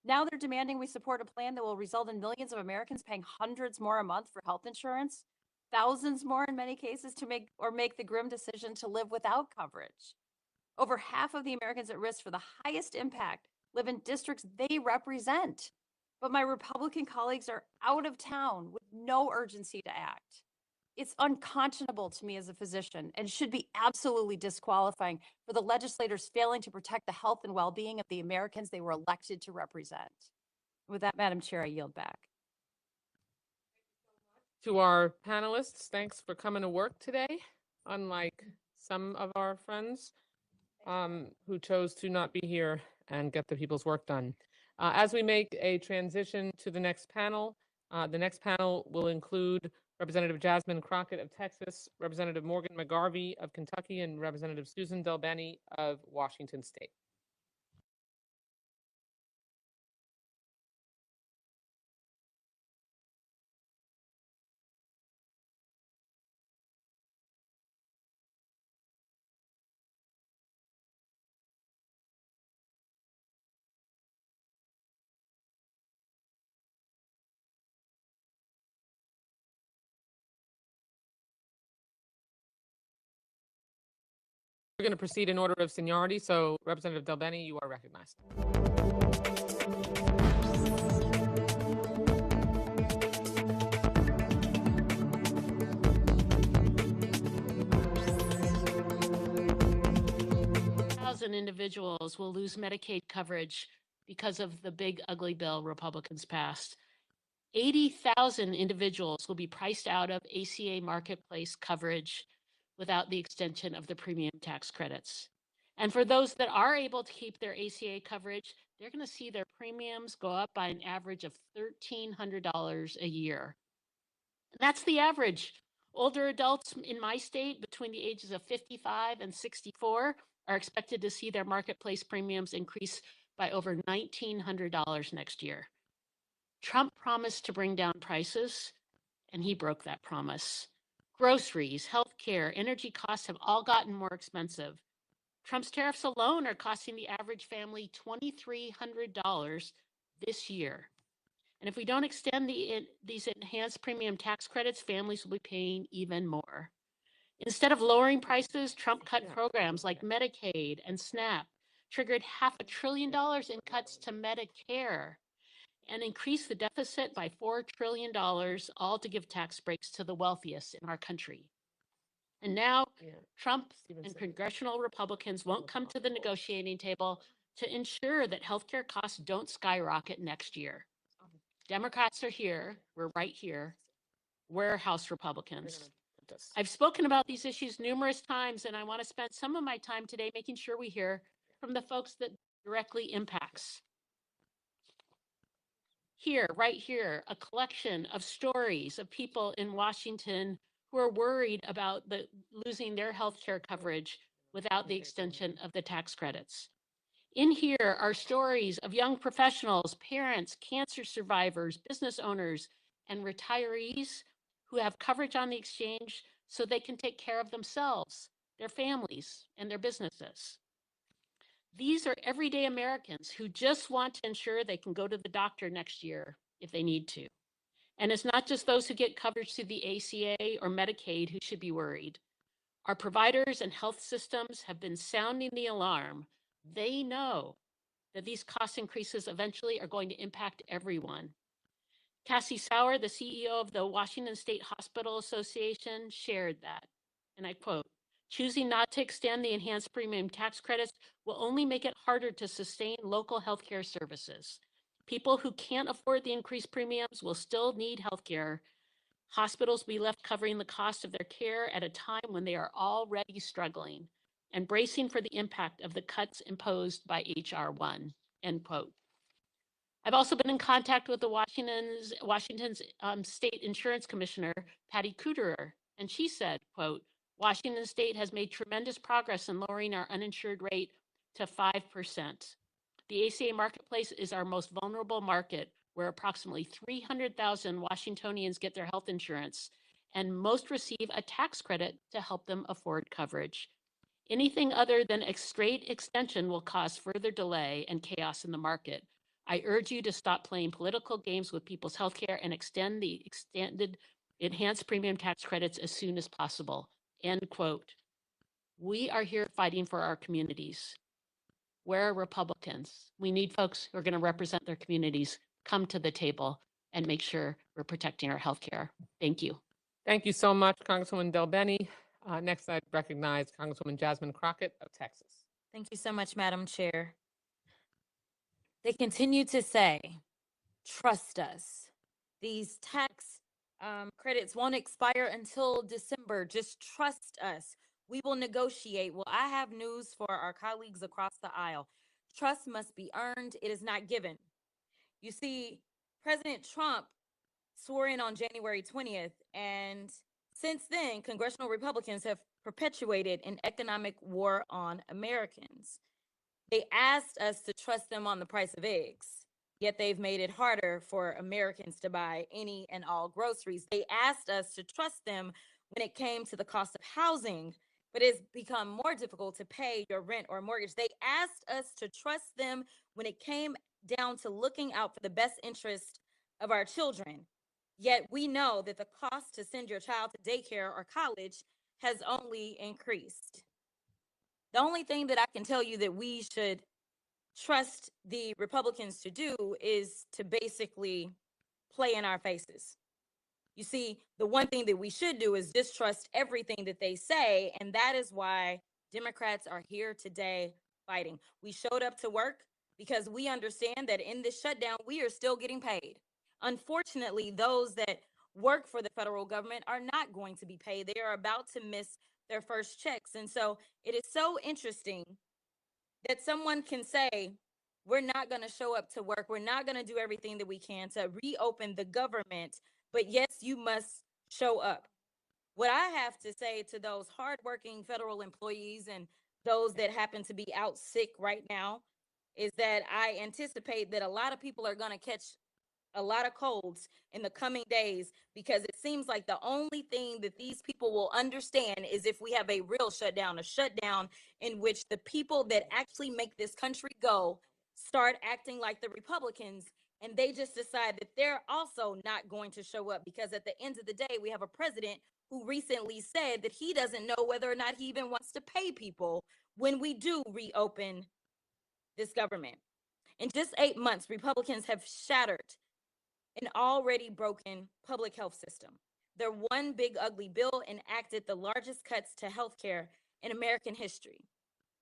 Now they're demanding we support a plan that will result in millions of Americans paying hundreds more a month for health insurance, thousands more in many cases to make the grim decision to live without coverage. Over half of the Americans at risk for the highest impact live in districts they represent. But my Republican colleagues are out of town with no urgency to act. It's unconscionable to me as a physician and should be absolutely disqualifying for the legislators failing to protect the health and well-being of the Americans they were elected to represent. With that, Madam Chair, I yield back. To our panelists, thanks for coming to work today, unlike some of our friends who chose to not be here and get the people's work done. As we make a transition to the next panel will include Representative Jasmine Crockett of Texas, Representative Morgan McGarvey of Kentucky, and Representative Susan Delbene of Washington State. We're going to proceed in order of seniority, so Representative Delbene, you are recognized. Individuals will lose Medicaid coverage because of the big ugly bill Republicans passed. 80,000 individuals will be priced out of ACA marketplace coverage without the extension of the premium tax credits. And for those that are able to keep their ACA coverage, they're going to see their premiums go up by an average of $1,300 a year. That's the average. Older adults in my state between the ages of 55 and 64 are expected to see their marketplace premiums increase by over $1,900 next year. Trump promised to bring down prices, and he broke that promise. Groceries, healthcare, energy costs have all gotten more expensive. Trump's tariffs alone are costing the average family $2,300 this year. And if we don't extend these enhanced premium tax credits, families will be paying even more. Instead of lowering prices, Trump cut programs like Medicaid and SNAP, triggered $500 billion in cuts to Medicare, and increased the deficit by $4 trillion, all to give tax breaks to the wealthiest in our country. And now Trump and congressional Republicans won't come to the negotiating table to ensure that healthcare costs don't skyrocket next year. Democrats are here. We're right here. We're House Republicans. I've spoken about these issues numerous times, and I want to spend some of my time today making sure we hear from the folks that directly impacts. Here, right here, a collection of stories of people in Washington who are worried about losing their health care coverage without the extension of the tax credits. In here are stories of young professionals, parents, cancer survivors, business owners, and retirees who have coverage on the exchange so they can take care of themselves, their families, and their businesses. These are everyday Americans who just want to ensure they can go to the doctor next year if they need to. And it's not just those who get coverage through the ACA or Medicaid who should be worried. Our providers and health systems have been sounding the alarm. They know that these cost increases eventually are going to impact everyone. Cassie Sauer, the CEO of the Washington State Hospital Association, shared that, and I quote, "Choosing not to extend the enhanced premium tax credits will only make it harder to sustain local healthcare services. People who can't afford the increased premiums will still need healthcare. Hospitals will be left covering the cost of their care at a time when they are already struggling and bracing for the impact of the cuts imposed by H.R. 1, end quote. I've also been in contact with the Washington's State Insurance Commissioner, Patty Kuderer, and she said, quote, "Washington State has made tremendous progress in lowering our uninsured rate to 5%. The ACA marketplace is our most vulnerable market, where approximately 300,000 Washingtonians get their health insurance, and most receive a tax credit to help them afford coverage. Anything other than a straight extension will cause further delay and chaos in the market. I urge you to stop playing political games with people's health care and extend the extended enhanced premium tax credits as soon as possible," end quote. We are here fighting for our communities. We're Republicans. We need folks who are going to represent their communities, come to the table, and make sure we're protecting our health care. Thank you. Thank you so much, Congresswoman Del Bene. Next, I'd recognize Congresswoman Jasmine Crockett of Texas. Thank you so much, Madam Chair. They continue to say, trust us. These tax credits won't expire until December. Just trust us. We will negotiate. Well, I have news for our colleagues across the aisle. Trust must be earned. It is not given. You see, President Trump swore in on January 20th, and since then, congressional Republicans have perpetuated an economic war on Americans. They asked us to trust them on the price of eggs, yet they've made it harder for Americans to buy any and all groceries. They asked us to trust them when it came to the cost of housing, but it's become more difficult to pay your rent or mortgage. They asked us to trust them when it came down to looking out for the best interest of our children. Yet we know that the cost to send your child to daycare or college has only increased. The only thing that I can tell you that we should trust the Republicans to do is to basically play in our faces. You see, the one thing that we should do is distrust everything that they say, and that is why Democrats are here today fighting. We showed up to work because we understand that in this shutdown, we are still getting paid. Unfortunately, those that work for the federal government are not going to be paid. They are about to miss their first checks. And so it is so interesting that someone can say, we're not going to show up to work. We're not going to do everything that we can to reopen the government, but yes, you must show up. What I have to say to those hardworking federal employees and those that happen to be out sick right now is that I anticipate that a lot of people are going to catch a lot of colds in the coming days, because it seems like the only thing that these people will understand is if we have a real shutdown, a shutdown in which the people that actually make this country go start acting like the Republicans, and they just decide that they're also not going to show up, because at the end of the day, we have a president who recently said that he doesn't know whether or not he even wants to pay people when we do reopen this government. In just 8 months, Republicans have shattered an already broken public health system. Their one big ugly bill enacted the largest cuts to health care in American history.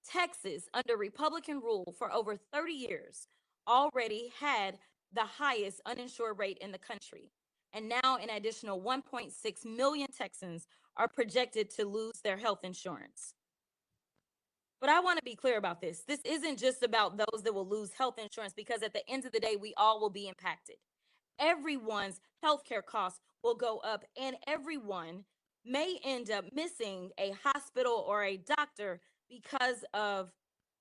Texas, under Republican rule for over 30 years, already had the highest uninsured rate in the country. And now an additional 1.6 million Texans are projected to lose their health insurance. But I want to be clear about this. This isn't just about those that will lose health insurance, because at the end of the day, we all will be impacted. Everyone's healthcare costs will go up, and everyone may end up missing a hospital or a doctor because of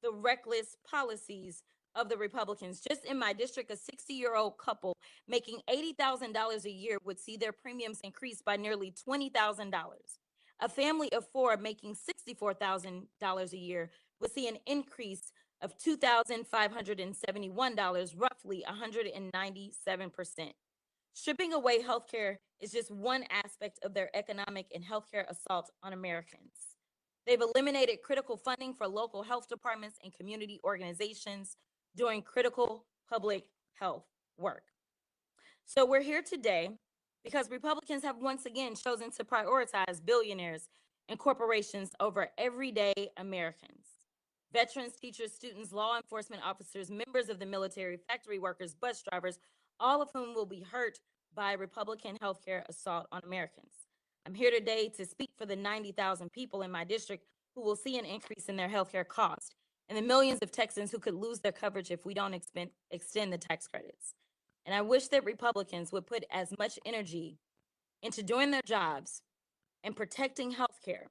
the reckless policies of the Republicans. Just in my district, a 60-year-old couple making $80,000 a year would see their premiums increase by nearly $20,000. A family of four making $64,000 a year would see an increase of $2,571, roughly 197%. Stripping away healthcare is just one aspect of their economic and healthcare assault on Americans. They've eliminated critical funding for local health departments and community organizations doing critical public health work. So we're here today because Republicans have once again chosen to prioritize billionaires and corporations over everyday Americans. Veterans, teachers, students, law enforcement officers, members of the military, factory workers, bus drivers, all of whom will be hurt by Republican healthcare assault on Americans. I'm here today to speak for the 90,000 people in my district who will see an increase in their healthcare cost, and the millions of Texans who could lose their coverage if we don't extend the tax credits. And I wish that Republicans would put as much energy into doing their jobs and protecting healthcare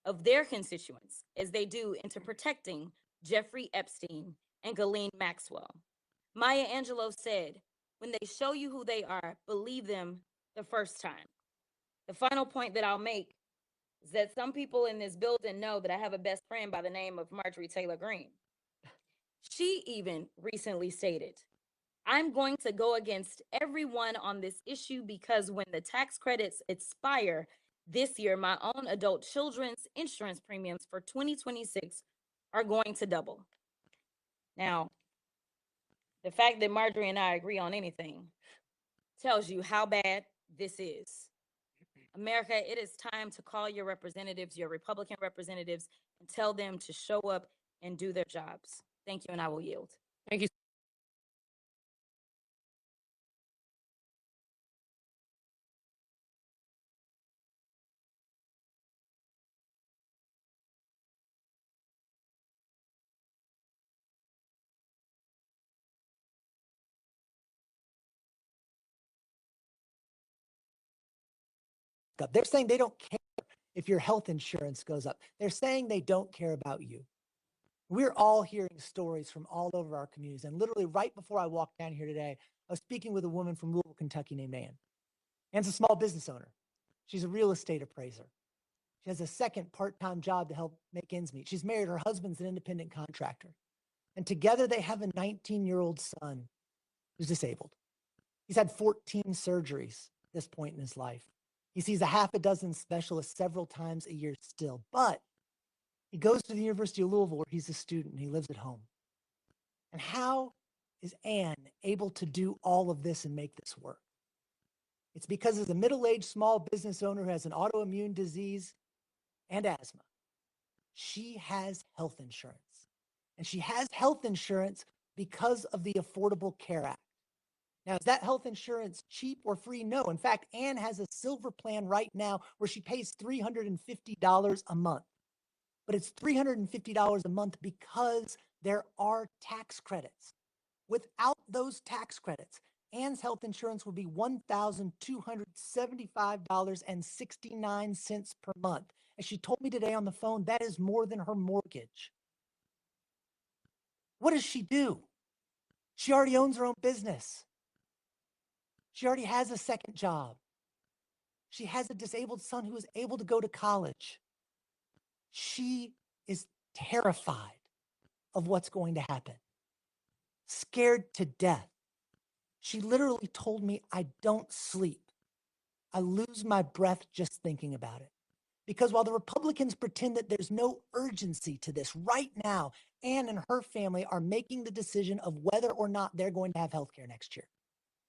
of their constituents as they do into protecting Jeffrey Epstein and Ghislaine Maxwell. Maya Angelou said, "When they show you who they are, believe them the first time." The final point that I'll make is that some people in this building know that I have a best friend by the name of Marjorie Taylor Greene. She even recently stated, "I'm going to go against everyone on this issue because when the tax credits expire this year, my own adult children's insurance premiums for 2026 are going to double." Now, the fact that Marjorie and I agree on anything tells you how bad this is. America, it is time to call your representatives, your Republican representatives, and tell them to show up and do their jobs. Thank you, and I will yield. Thank you. They're saying they don't care if your health insurance goes up. They're saying they don't care about you. We're all hearing stories from all over our communities. And literally right before I walked down here today, I was speaking with a woman from Louisville, Kentucky named Ann. Ann's a small business owner. She's a real estate appraiser. She has a second part-time job to help make ends meet. She's married. Her husband's an independent contractor. And together they have a 19-year-old son who's disabled. He's had 14 surgeries at this point in his life. He sees a half a dozen specialists several times a year still, but he goes to the University of Louisville where he's a student and he lives at home. And how is Ann able to do all of this and make this work? It's because as a middle-aged small business owner who has an autoimmune disease and asthma, she has health insurance. And she has health insurance because of the Affordable Care Act. Now, is that health insurance cheap or free? No. In fact, Ann has a silver plan right now where she pays $350 a month. But it's $350 a month because there are tax credits. Without those tax credits, Ann's health insurance would be $1,275.69 per month. And she told me today on the phone, that is more than her mortgage. What does she do? She already owns her own business. She already has a second job. She has a disabled son who is able to go to college. She is terrified of what's going to happen, scared to death. She literally told me, I don't sleep. I lose my breath just thinking about it. Because while the Republicans pretend that there's no urgency to this right now, Ann and her family are making the decision of whether or not they're going to have health care next year.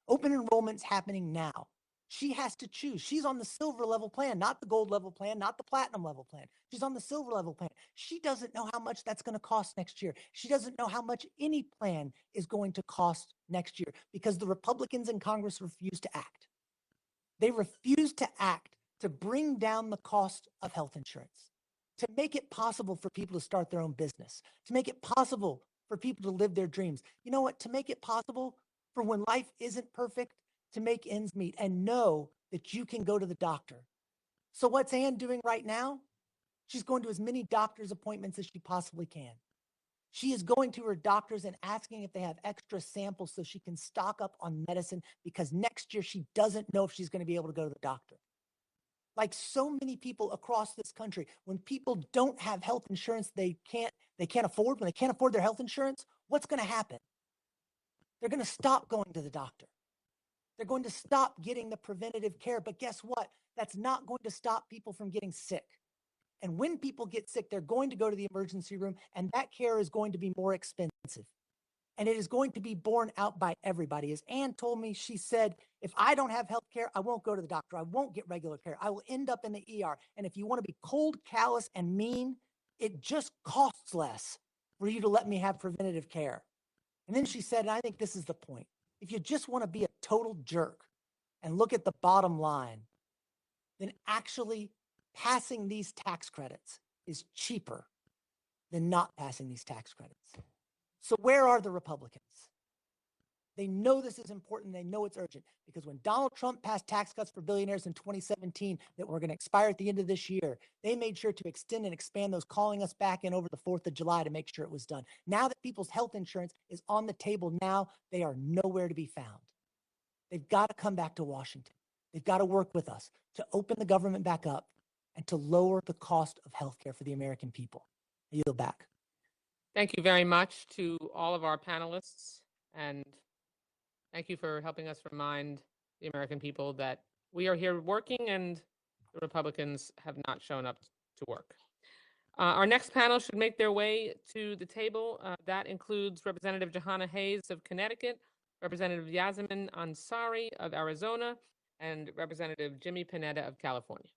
Open enrollment's happening now. She has to choose. She's on the silver level plan, not the gold level plan, not the platinum level plan. She's on the silver level plan. She doesn't know how much that's going to cost next year. She doesn't know how much any plan is going to cost next year because the Republicans in Congress refuse to act. They refuse to act to bring down the cost of health insurance, to make it possible for people to start their own business, to make it possible for people to live their dreams. You know what? To make it possible for when life isn't perfect, to make ends meet and know that you can go to the doctor. So what's Ann doing right now? She's going to as many doctor's appointments as she possibly can. She is going to her doctors and asking if they have extra samples so she can stock up on medicine because next year she doesn't know if she's going to be able to go to the doctor. Like so many people across this country, when people don't have health insurance they can't afford, when they can't afford their health insurance, what's going to happen? They're going to stop going to the doctor. They're going to stop getting the preventative care. But guess what? That's not going to stop people from getting sick. And when people get sick, they're going to go to the emergency room, and that care is going to be more expensive. And it is going to be borne out by everybody. As Ann told me, she said, if I don't have health care, I won't go to the doctor. I won't get regular care. I will end up in the ER. And if you want to be cold, callous, and mean, it just costs less for you to let me have preventative care. And then she said, and I think this is the point, if you just want to be a total jerk and look at the bottom line, then actually passing these tax credits is cheaper than not passing these tax credits. So where are the Republicans? They know this is important. They know it's urgent because when Donald Trump passed tax cuts for billionaires in 2017 that were going to expire at the end of this year, they made sure to extend and expand those, calling us back in over the 4th of July to make sure it was done. Now that people's health insurance is on the table now, they are nowhere to be found. They've got to come back to Washington. They've got to work with us to open the government back up and to lower the cost of healthcare for the American people. I yield back. Thank you very much to all of our panelists, and thank you for helping us remind the American people that we are here working and the Republicans have not shown up to work. Our next panel should make their way to the table. That includes Representative Jahana Hayes of Connecticut, Representative Yasmin Ansari of Arizona, and Representative Jimmy Panetta of California.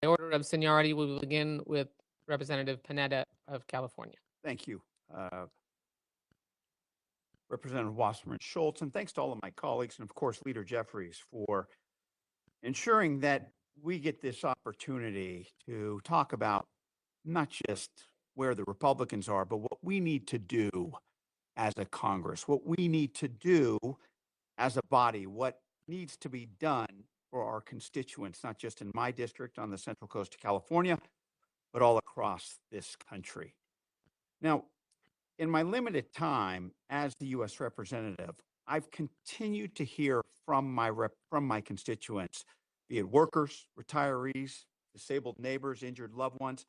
In order of seniority, we will begin with Representative Panetta of California. Thank you, Representative Wasserman Schultz, and thanks to all of my colleagues and, of course, Leader Jeffries for ensuring that we get this opportunity to talk about not just where the Republicans are, but what we need to do as a Congress, what we need to do as a body, what needs to be done for our constituents, not just in my district on the Central Coast of California, but all across this country. Now, in my limited time as the U.S. representative, I've continued to hear from my constituents, be it workers, retirees, disabled neighbors, injured loved ones,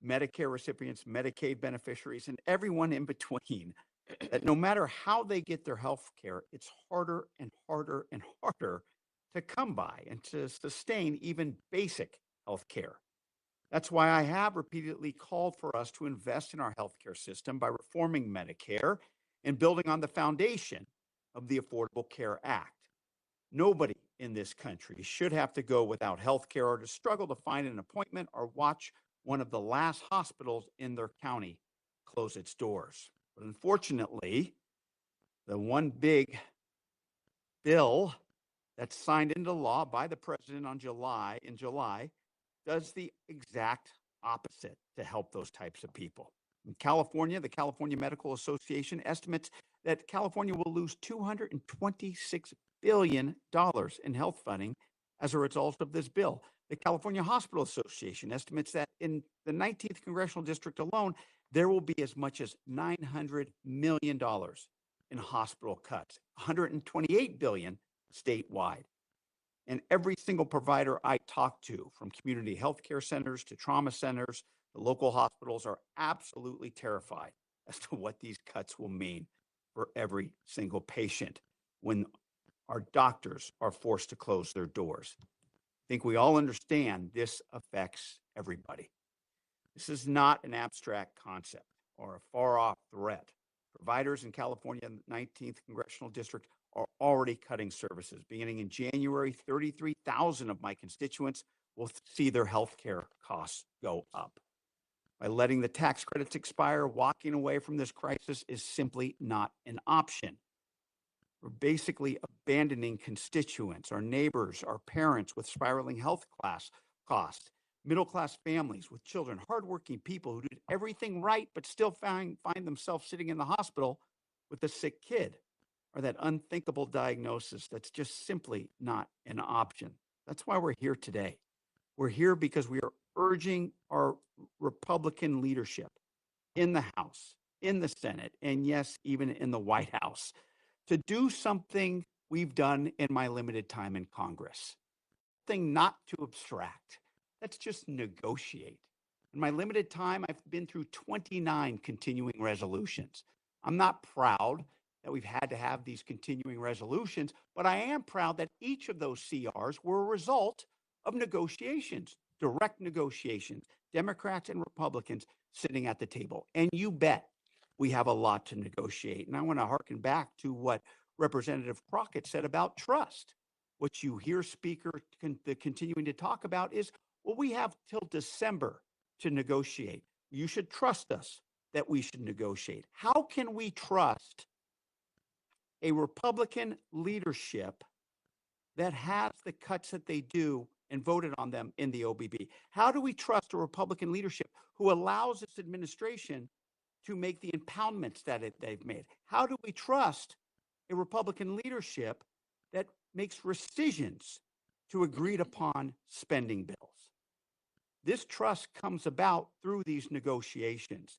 Medicare recipients, Medicaid beneficiaries, and everyone in between, that no matter how they get their health care, it's harder and harder and harder to come by and to sustain even basic health care. That's why I have repeatedly called for us to invest in our healthcare system by reforming Medicare and building on the foundation of the Affordable Care Act. Nobody in this country should have to go without health care or to struggle to find an appointment or watch one of the last hospitals in their county close its doors. But unfortunately, the one big bill that's signed into law by the president in July does the exact opposite to help those types of people. In California, the California Medical Association estimates that California will lose $226 billion in health funding as a result of this bill. The California Hospital Association estimates that in the 19th congressional district alone, there will be as much as $900 million in hospital cuts, $128 billion statewide. And every single provider I talk to, from community health care centers to trauma centers, the local hospitals, are absolutely terrified as to what these cuts will mean for every single patient when our doctors are forced to close their doors. I think we all understand this affects everybody. This is not an abstract concept or a far-off threat. Providers in California 19th Congressional District are already cutting services. Beginning in January, 33,000 of my constituents will see their health care costs go up. By letting the tax credits expire, walking away from this crisis is simply not an option. We're basically abandoning constituents, our neighbors, our parents with spiraling health costs, middle-class families with children, hardworking people who did everything right but still find themselves sitting in the hospital with a sick kid, or that unthinkable diagnosis that's just simply not an option. That's why we're here today. We're here because we are urging our Republican leadership in the House, in the Senate, and yes, even in the White House, to do something we've done in my limited time in Congress. Something not too abstract. Let's just negotiate. In my limited time, I've been through 29 continuing resolutions. I'm not proud that we've had to have these continuing resolutions, but I am proud that each of those CRs were a result of negotiations, direct negotiations, Democrats and Republicans sitting at the table. And you bet we have a lot to negotiate. And I want to harken back to what Representative Crockett said about trust. What you hear Speaker continuing to talk about is, well, we have till December to negotiate. You should trust us that we should negotiate. How can we trust a Republican leadership that has the cuts that they do and voted on them in the OBB? How do we trust a Republican leadership who allows its administration to make the impoundments that they've made? How do we trust a Republican leadership that makes rescissions to agreed upon spending bills? This trust comes about through these negotiations.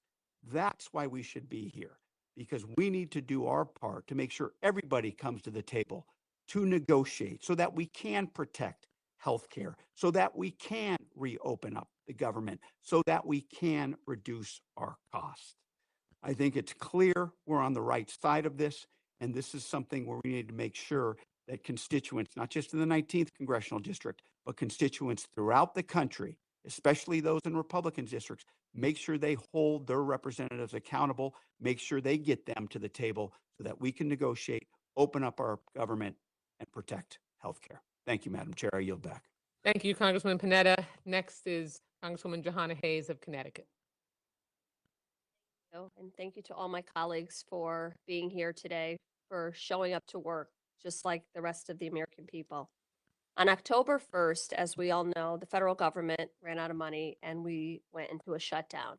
That's why we should be here, because we need to do our part to make sure everybody comes to the table to negotiate so that we can protect healthcare, so that we can reopen up the government, so that we can reduce our costs. I think it's clear we're on the right side of this, and this is something where we need to make sure that constituents, not just in the 19th Congressional District, but constituents throughout the country, especially those in Republican districts, make sure they hold their representatives accountable, make sure they get them to the table so that we can negotiate, open up our government, and protect healthcare. Thank you, Madam Chair. I yield back. Thank you, Congressman Panetta. Next is Congresswoman Johanna Hayes of Connecticut. And thank you to all my colleagues for being here today, for showing up to work, just like the rest of the American people. On October 1st, as we all know, the federal government ran out of money and we went into a shutdown.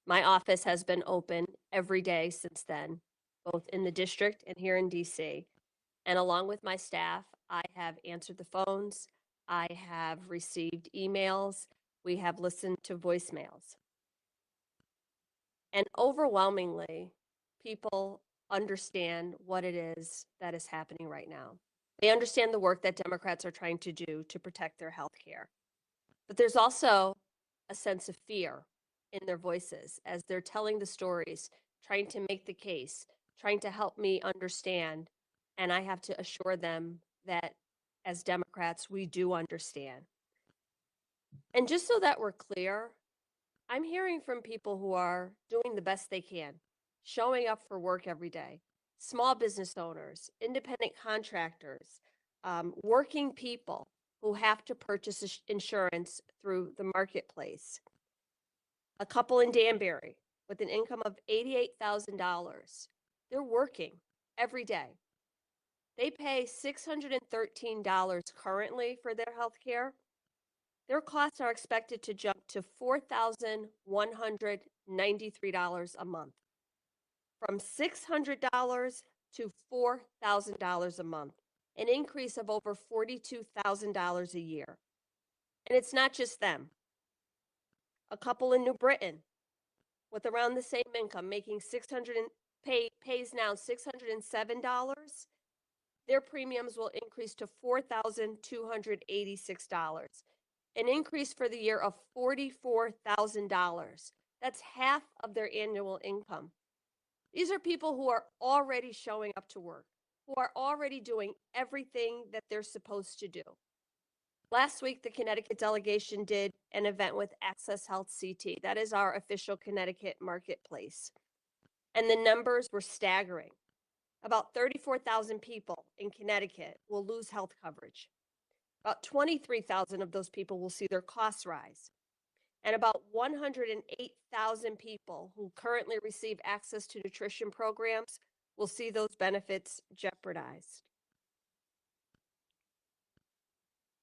My office has been open every day since then, both in the district and here in DC. And along with my staff, I have answered the phones, I have received emails, we have listened to voicemails. And overwhelmingly, people understand what it is that is happening right now. They understand the work that Democrats are trying to do to protect their health care. But there's also a sense of fear in their voices as they're telling the stories, trying to make the case, trying to help me understand. And I have to assure them that as Democrats, we do understand. And just so that we're clear, I'm hearing from people who are doing the best they can, showing up for work every day, small business owners, independent contractors, working people who have to purchase insurance through the marketplace. A couple in Danbury with an income of $88,000. They're working every day. They pay $613 currently for their health care. Their costs are expected to jump to $4,193 a month, from $600 to $4,000 a month. an increase of over $42,000 a year. And it's not just them. A couple in New Britain with around the same income making pays now $607, their premiums will increase to $4,286, an increase for the year of $44,000. That's half of their annual income. These are people who are already showing up to work, who are already doing everything that they're supposed to do. Last week, the Connecticut delegation did an event with Access Health CT. That is our official Connecticut marketplace. And the numbers were staggering. About 34,000 people in Connecticut will lose health coverage. About 23,000 of those people will see their costs rise. And about 108,000 people who currently receive access to nutrition programs will see those benefits jeopardized.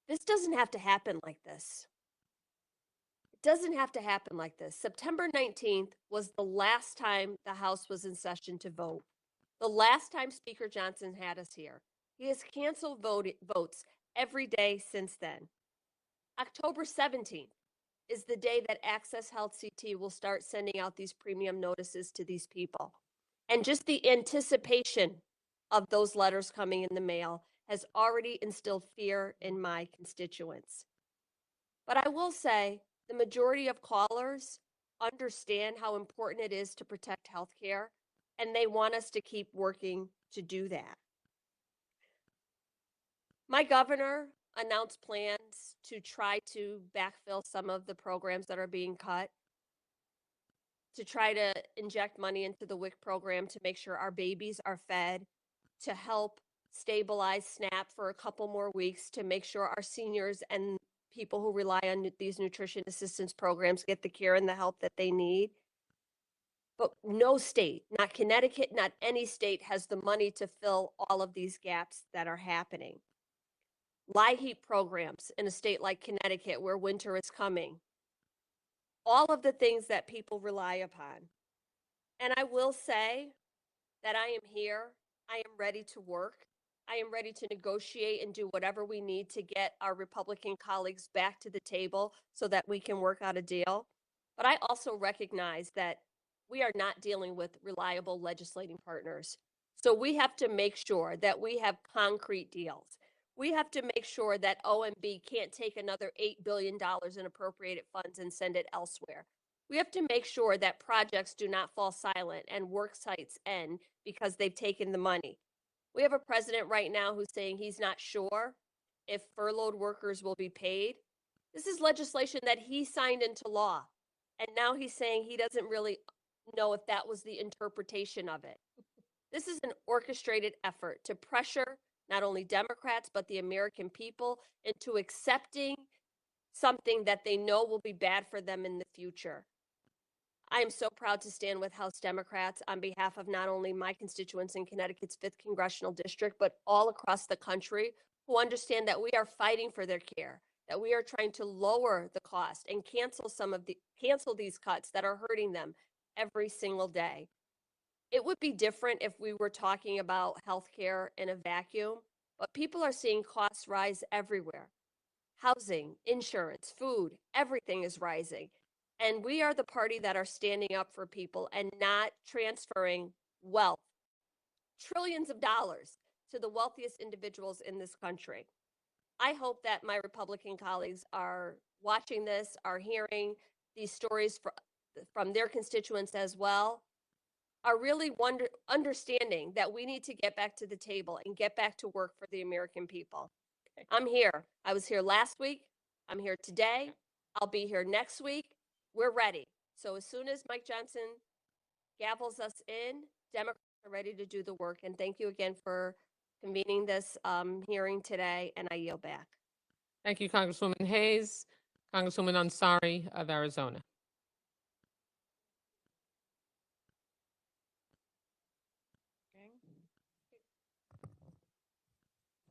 This doesn't have to happen like this. It doesn't have to happen like this. September 19th was the last time the House was in session to vote. The last time Speaker Johnson had us here. He has canceled votes every day since then. October 17th is the day that Access Health CT will start sending out these premium notices to these people. And just the anticipation of those letters coming in the mail has already instilled fear in my constituents. But I will say the majority of callers understand how important it is to protect health care, and they want us to keep working to do that. My governor announced plans to try to backfill some of the programs that are being cut, to try to inject money into the WIC program to make sure our babies are fed, to help stabilize SNAP for a couple more weeks, to make sure our seniors and people who rely on these nutrition assistance programs get the care and the help that they need. But no state, not Connecticut, not any state, has the money to fill all of these gaps that are happening. LIHEAP programs in a state like Connecticut where winter is coming. All of the things that people rely upon. And I will say that I am here. I am ready to work. I am ready to negotiate and do whatever we need to get our Republican colleagues back to the table so that we can work out a deal. But I also recognize that we are not dealing with reliable legislating partners. So we have to make sure that we have concrete deals. We have to make sure that OMB can't take another $8 billion in appropriated funds and send it elsewhere. We have to make sure that projects do not fall silent and work sites end because they've taken the money. We have a president right now who's saying he's not sure if furloughed workers will be paid. This is legislation that he signed into law. And now he's saying he doesn't really know if that was the interpretation of it. This is an orchestrated effort to pressure not only Democrats, but the American people into accepting something that they know will be bad for them in the future. I am so proud to stand with House Democrats on behalf of not only my constituents in Connecticut's 5th Congressional District, but all across the country who understand that we are fighting for their care, that we are trying to lower the cost and cancel these cuts that are hurting them every single day. It would be different if we were talking about healthcare in a vacuum, but people are seeing costs rise everywhere. Housing, insurance, food, everything is rising. And we are the party that are standing up for people and not transferring wealth, trillions of dollars, to the wealthiest individuals in this country. I hope that my Republican colleagues are watching this, are hearing these stories from their constituents as well, are really understanding that we need to get back to the table and get back to work for the American people. I'm here. I was here last week. I'm here today. I'll be here next week. We're ready. So as soon as Mike Johnson gavels us in, Democrats are ready to do the work. And thank you again for convening this hearing today, and I yield back. Thank you, Congresswoman Hayes. Congresswoman Ansari of Arizona.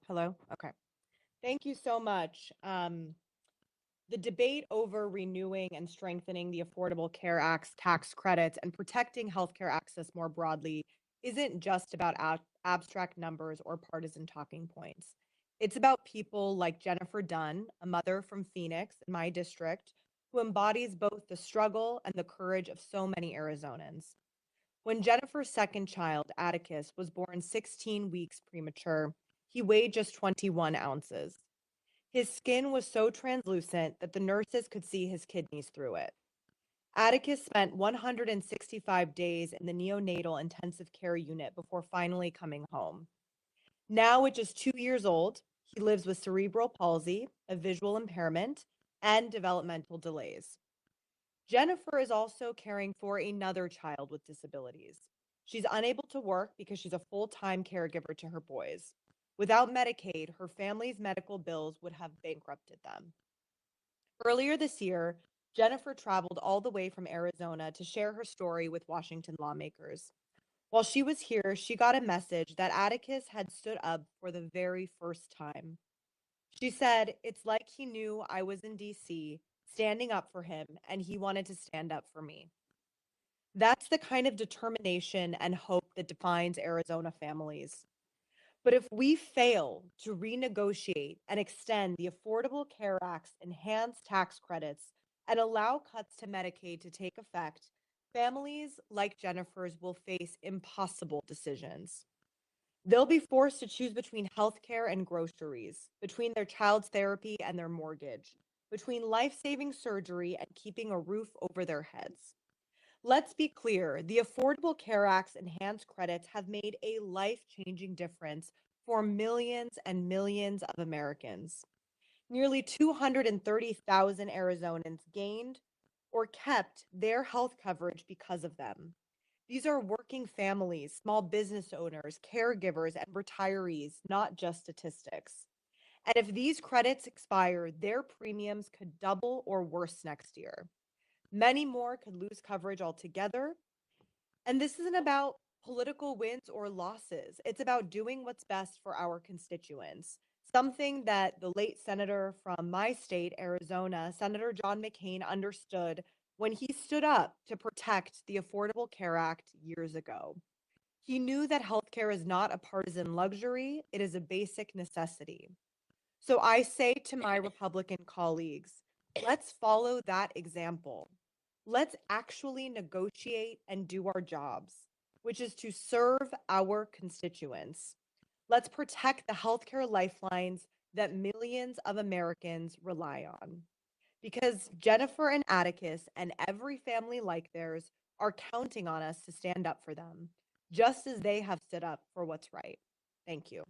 Hello? Okay. Thank you so much. The debate over renewing and strengthening the Affordable Care Act's tax credits and protecting healthcare access more broadly isn't just about abstract numbers or partisan talking points. It's about people like Jennifer Dunn, a mother from Phoenix in my district, who embodies both the struggle and the courage of so many Arizonans. When Jennifer's second child, Atticus, was born 16 weeks premature, he weighed just 21 ounces. His skin was so translucent that the nurses could see his kidneys through it. Atticus spent 165 days in the neonatal intensive care unit before finally coming home. Now, at just 2 years old, he lives with cerebral palsy, a visual impairment, and developmental delays. Jennifer is also caring for another child with disabilities. She's unable to work because she's a full-time caregiver to her boys. Without Medicaid, her family's medical bills would have bankrupted them. Earlier this year, Jennifer traveled all the way from Arizona to share her story with Washington lawmakers. While she was here, she got a message that Atticus had stood up for the very first time. She said, "It's like he knew I was in DC, standing up for him, and he wanted to stand up for me." That's the kind of determination and hope that defines Arizona families. But if we fail to renegotiate and extend the Affordable Care Act's enhanced tax credits and allow cuts to Medicaid to take effect, families like Jennifer's will face impossible decisions. They'll be forced to choose between healthcare and groceries, between their child's therapy and their mortgage, between life-saving surgery and keeping a roof over their heads. Let's be clear, the Affordable Care Act's enhanced credits have made a life-changing difference for millions and millions of Americans. Nearly 230,000 Arizonans gained or kept their health coverage because of them. These are working families, small business owners, caregivers, and retirees, not just statistics. And if these credits expire, their premiums could double or worse next year. Many more could lose coverage altogether. And this isn't about political wins or losses. It's about doing what's best for our constituents. Something that the late senator from my state, Arizona, Senator John McCain, understood when he stood up to protect the Affordable Care Act years ago. He knew that healthcare is not a partisan luxury, it is a basic necessity. So I say to my Republican colleagues, let's follow that example. Let's actually negotiate and do our jobs, which is to serve our constituents. Let's protect the healthcare lifelines that millions of Americans rely on. Because Jennifer and Atticus and every family like theirs are counting on us to stand up for them, just as they have stood up for what's right. Thank you.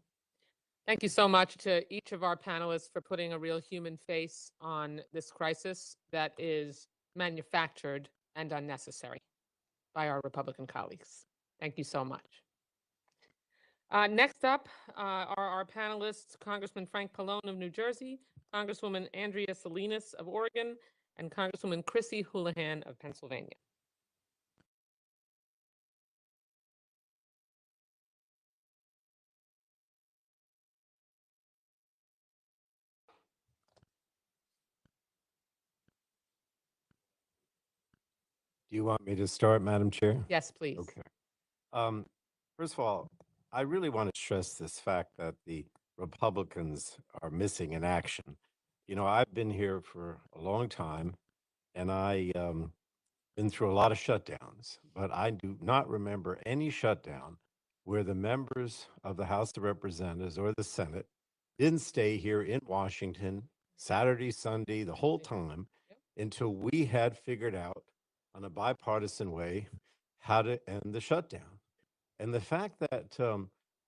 Thank you so much to each of our panelists for putting a real human face on this crisis that is manufactured and unnecessary by our Republican colleagues. Thank you so much. Next up are our panelists, Congressman Frank Pallone of New Jersey, Congresswoman Andrea Salinas of Oregon, and Congresswoman Chrissy Houlihan of Pennsylvania. Do you want me to start, Madam Chair? Yes, please. Okay. First of all, I really want to stress this fact that the Republicans are missing in action. You know, I've been here for a long time, and I been through a lot of shutdowns, but I do not remember any shutdown where the members of the House of Representatives or the Senate didn't stay here in Washington Saturday, Sunday, the whole time until we had figured out on a bipartisan way how to end the shutdown. And the fact that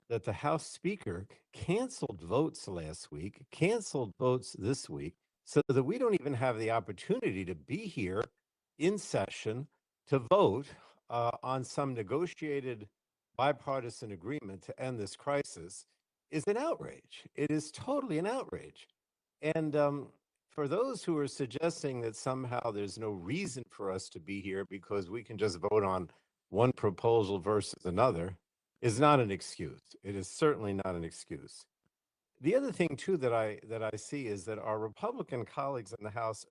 that the House Speaker canceled votes last week, canceled votes this week, so that we don't even have the opportunity to be here in session to vote on some negotiated bipartisan agreement to end this crisis is an outrage. It is totally an outrage. And for those who are suggesting that somehow there's no reason for us to be here because we can just vote on one proposal versus another is not an excuse. It is certainly not an excuse. The other thing too that I see is that our Republican colleagues in the House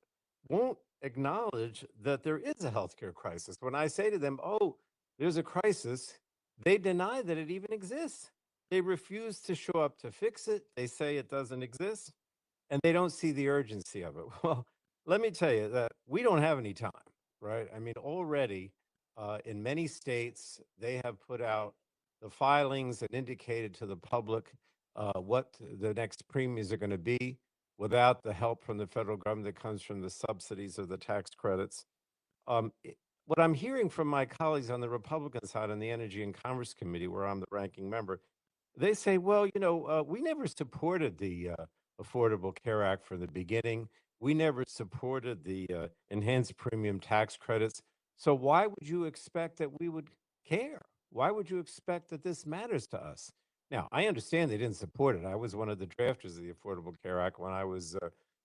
won't acknowledge that there is a healthcare crisis. When I say to them, "Oh, there's a crisis," They deny that it even exists. They refuse to show up to fix it. They say it doesn't exist, and they don't see the urgency of it. Well, let me tell you that we don't have any time, right? I mean, already in many states, they have put out the filings and indicated to the public what the next premiums are going to be without the help from the federal government that comes from the subsidies or the tax credits. What I'm hearing from my colleagues on the Republican side on the Energy and Commerce Committee, where I'm the ranking member, they say, well, we never supported the Affordable Care Act from the beginning. We never supported the enhanced premium tax credits. So why would you expect that we would care? Why would you expect that this matters to us? Now, I understand they didn't support it. I was one of the drafters of the Affordable Care Act when I was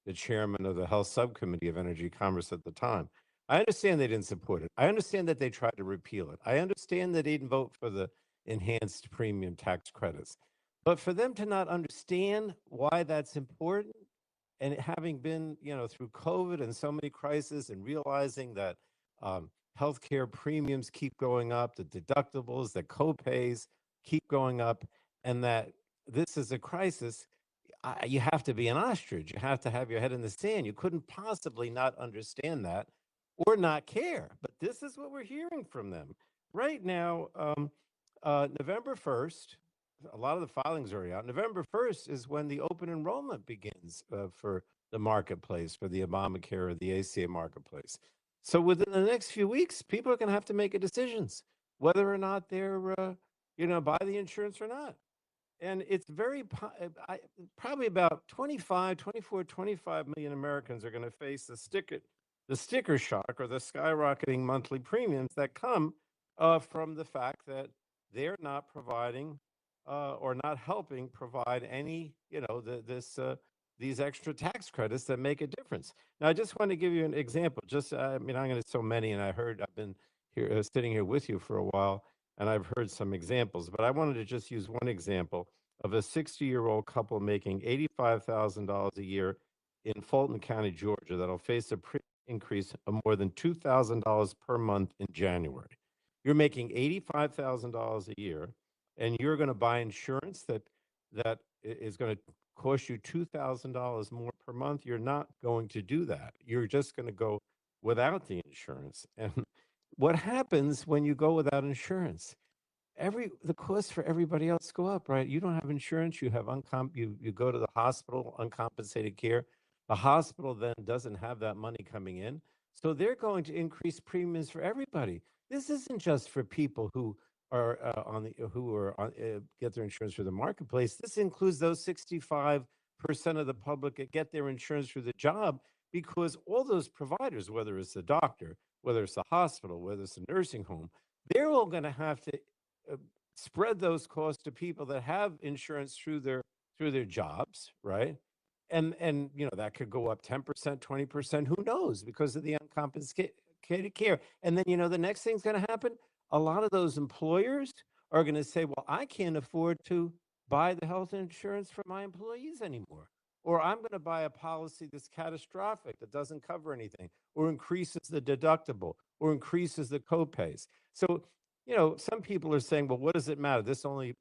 the chairman of the Health Subcommittee of Energy and Commerce at the time. I understand they didn't support it. I understand that they tried to repeal it. I understand they didn't vote for the enhanced premium tax credits. But for them to not understand why that's important, and having been, through COVID and so many crises, and realizing that healthcare premiums keep going up, the deductibles, the copays keep going up, and that this is a crisis, you have to be an ostrich. You have to have your head in the sand. You couldn't possibly not understand that or not care. But this is what we're hearing from them. Right now, November 1st, a lot of the filings are already out. November 1st is when the open enrollment begins for the marketplace, for the Obamacare or the ACA marketplace. So within the next few weeks, people are going to have to make a decisions whether or not they're, buy the insurance or not. And it's probably about 25 million Americans are going to face the sticker shock or the skyrocketing monthly premiums that come from the fact that they're not providing or not helping provide any, these extra tax credits that make a difference. Now, I just want to give you an example. I'm going to so many, and I've been here sitting here with you for a while, and I've heard some examples, but I wanted to just use one example of a 60-year-old couple making $85,000 a year in Fulton County, Georgia, that'll face a increase of more than $2,000 per month in January. You're making $85,000 a year, and you're going to buy insurance that is going to cost you $2,000 more per month. You're not going to do that. You're just going to go without the insurance. And what happens when you go without insurance? The costs for everybody else go up, right? You don't have insurance. You have you go to the hospital, uncompensated care. The hospital then doesn't have that money coming in, so they're going to increase premiums for everybody. This isn't just for people who are get their insurance through the marketplace. This includes those 65% of the public that get their insurance through the job, because all those providers, whether it's the doctor, whether it's the hospital, whether it's a nursing home, they're all going to have to spread those costs to people that have insurance through their jobs, right? And that could go up 10%, 20%, who knows, because of the uncompensated care. And then the next thing's going to happen. A lot of those employers are going to say, well, I can't afford to buy the health insurance for my employees anymore, or I'm going to buy a policy that's catastrophic, that doesn't cover anything, or increases the deductible, or increases the copays. So some people are saying, well, what does it matter? This only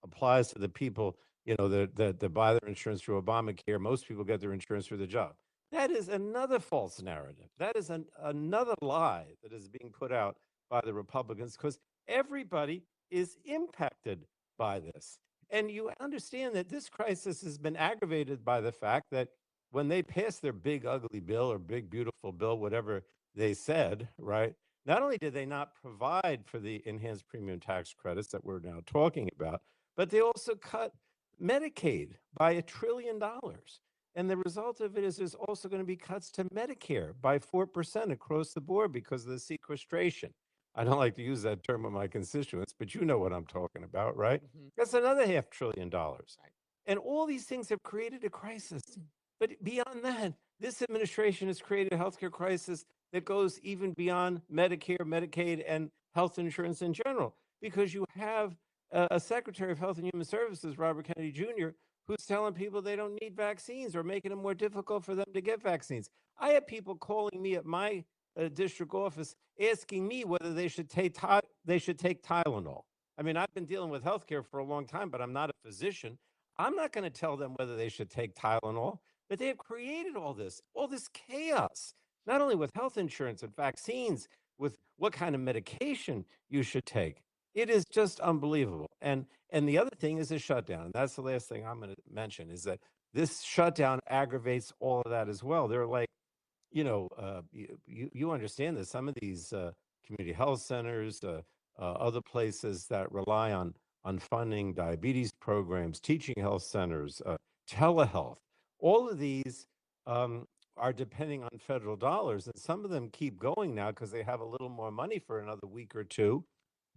applies to the people, that buy their insurance through Obamacare. Most people get their insurance through the job. That is another false narrative. That is another lie that is being put out by the Republicans, because everybody is impacted by this. And you understand that this crisis has been aggravated by the fact that when they passed their big ugly bill or big beautiful bill, whatever they said, right? Not only did they not provide for the enhanced premium tax credits that we're now talking about, but they also cut Medicaid by $1 trillion. And the result of it is there's also going to be cuts to Medicare by 4% across the board because of the sequestration. I don't like to use that term with my constituents, but you know what I'm talking about, right? Mm-hmm. That's another $500 billion. Right. And all these things have created a crisis. But beyond that, this administration has created a healthcare crisis that goes even beyond Medicare, Medicaid, and health insurance in general, because you have a Secretary of Health and Human Services, Robert Kennedy Jr., who's telling people they don't need vaccines or making it more difficult for them to get vaccines. I have people calling me at my district office asking me whether they should take Tylenol. I mean, I've been dealing with healthcare for a long time, but I'm not a physician. I'm not going to tell them whether they should take Tylenol, but they have created all this chaos, not only with health insurance and vaccines, with what kind of medication you should take. It is just unbelievable. And the other thing is a shutdown. And that's the last thing I'm going to mention is that this shutdown aggravates all of that as well. They're like, you understand this. Some of these community health centers, other places that rely on funding diabetes programs, teaching health centers, telehealth, all of these are depending on federal dollars. And some of them keep going now because they have a little more money for another week or two.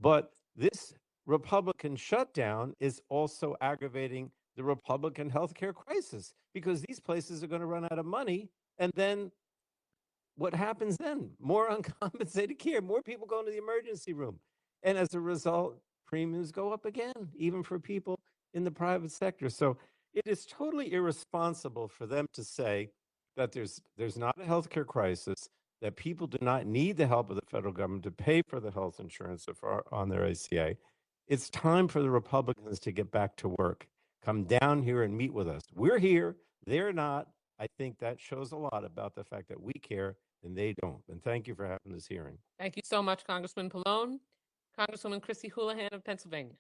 But this Republican shutdown is also aggravating the Republican healthcare crisis because these places are going to run out of money. And then what happens then? More uncompensated care, more people go into the emergency room. And as a result, premiums go up again, even for people in the private sector. So it is totally irresponsible for them to say that there's not a healthcare crisis, that people do not need the help of the federal government to pay for the health insurance on their ACA. It's time for the Republicans to get back to work. Come down here and meet with us. We're here, they're not. I think that shows a lot about the fact that we care and they don't. And thank you for having this hearing. Thank you so much, Congressman Pallone. Congresswoman Chrissy Houlihan of Pennsylvania.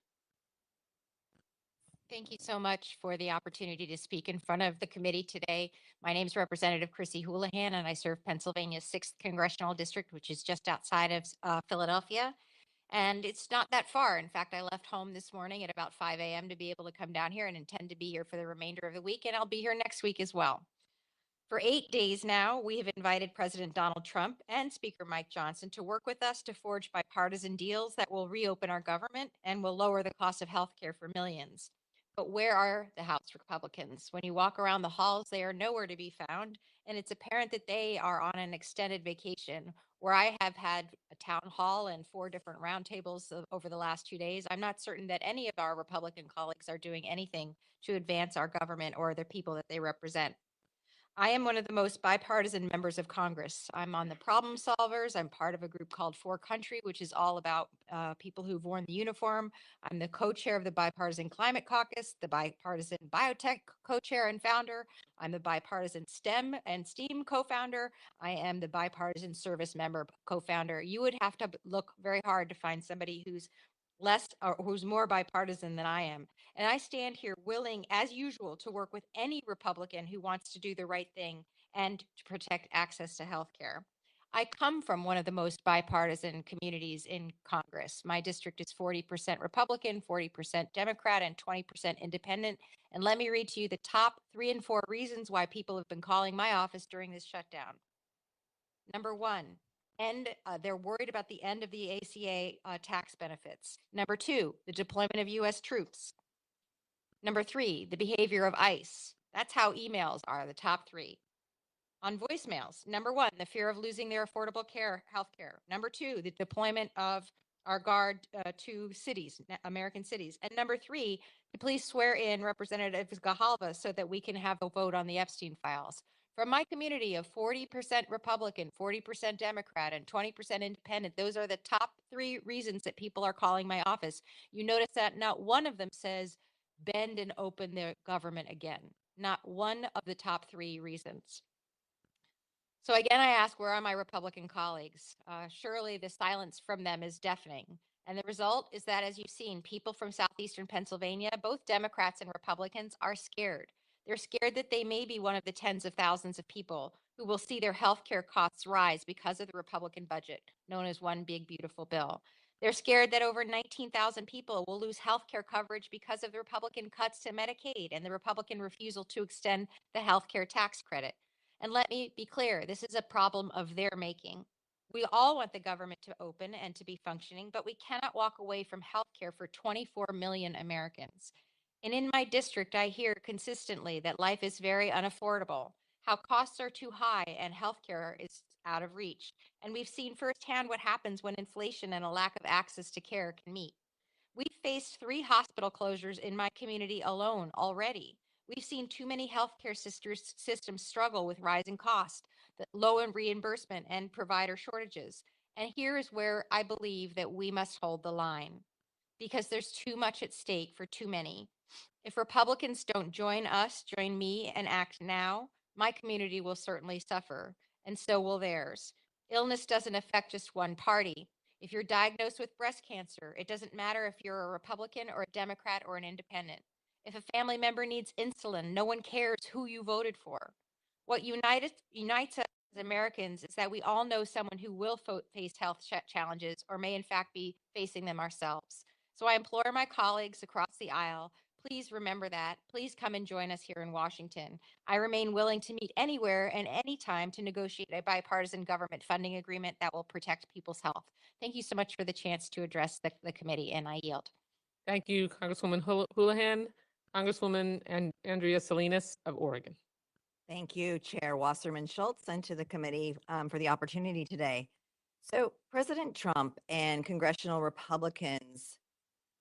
Thank you so much for the opportunity to speak in front of the committee today. My name is Representative Chrissy Houlihan, and I serve Pennsylvania's 6th Congressional District, which is just outside of Philadelphia. And it's not that far. In fact, I left home this morning at about 5 a.m. to be able to come down here and intend to be here for the remainder of the week, and I'll be here next week as well. For 8 days now, we have invited President Donald Trump and Speaker Mike Johnson to work with us to forge bipartisan deals that will reopen our government and will lower the cost of health care for millions. But where are the House Republicans? When you walk around the halls, they are nowhere to be found, and it's apparent that they are on an extended vacation. Where I have had a town hall and 4 different roundtables over the last 2 days, I'm not certain that any of our Republican colleagues are doing anything to advance our government or the people that they represent. I am one of the most bipartisan members of Congress. I'm on the Problem Solvers. I'm part of a group called For Country, which is all about people who've worn the uniform. I'm the co-chair of the Bipartisan Climate Caucus, the Bipartisan Biotech co-chair and founder. I'm the Bipartisan STEM and STEAM co-founder. I am the Bipartisan Service Member co-founder. You would have to look very hard to find somebody who's less or who's more bipartisan than I am. And I stand here willing, as usual, to work with any Republican who wants to do the right thing and to protect access to health care. I come from one of the most bipartisan communities in Congress. My district is 40% Republican, 40% Democrat, and 20% independent. And let me read to you the top 3 and 4 reasons why people have been calling my office during this shutdown. Number 1, they're worried about the end of the ACA tax benefits. Number 2, the deployment of U.S. troops. Number 3, the behavior of ICE. That's how emails are, the top 3. On voicemails, number 1, the fear of losing their affordable health care. Number 2, the deployment of our Guard to cities, American cities. And number 3, to please swear in Representative Gahalva so that we can have a vote on the Epstein files. From my community of 40% Republican, 40% Democrat, and 20% independent, those are the top 3 reasons that people are calling my office. You notice that not one of them says bend and open the government again. Not one of the top 3 reasons. So again, I ask, where are my Republican colleagues? Surely the silence from them is deafening. And the result is that, as you've seen, people from southeastern Pennsylvania, both Democrats and Republicans, are scared. They're scared that they may be one of the tens of thousands of people who will see their health care costs rise because of the Republican budget, known as One Big Beautiful Bill. They're scared that over 19,000 people will lose health care coverage because of the Republican cuts to Medicaid and the Republican refusal to extend the health care tax credit. And let me be clear, this is a problem of their making. We all want the government to open and to be functioning, but we cannot walk away from health care for 24 million Americans. And in my district, I hear consistently that life is very unaffordable, how costs are too high and healthcare is out of reach. And we've seen firsthand what happens when inflation and a lack of access to care can meet. We've faced 3 hospital closures in my community alone already. We've seen too many healthcare systems struggle with rising costs, low in reimbursement, and provider shortages. And here is where I believe that we must hold the line. because there's too much at stake for too many. If Republicans don't join us, join me, and act now, my community will certainly suffer, and so will theirs. Illness doesn't affect just one party. If you're diagnosed with breast cancer, it doesn't matter if you're a Republican or a Democrat or an independent. If a family member needs insulin, no one cares who you voted for. What unites us as Americans is that we all know someone who will face health challenges or may in fact be facing them ourselves. So I implore my colleagues across the aisle, please remember that. Please come and join us here in Washington. I remain willing to meet anywhere and anytime to negotiate a bipartisan government funding agreement that will protect people's health. Thank you so much for the chance to address the committee, and I yield. Thank you, Congresswoman Houlihan. Congresswoman Andrea Salinas of Oregon. Thank you, Chair Wasserman Schultz, and to the committee for the opportunity today. So President Trump and congressional Republicans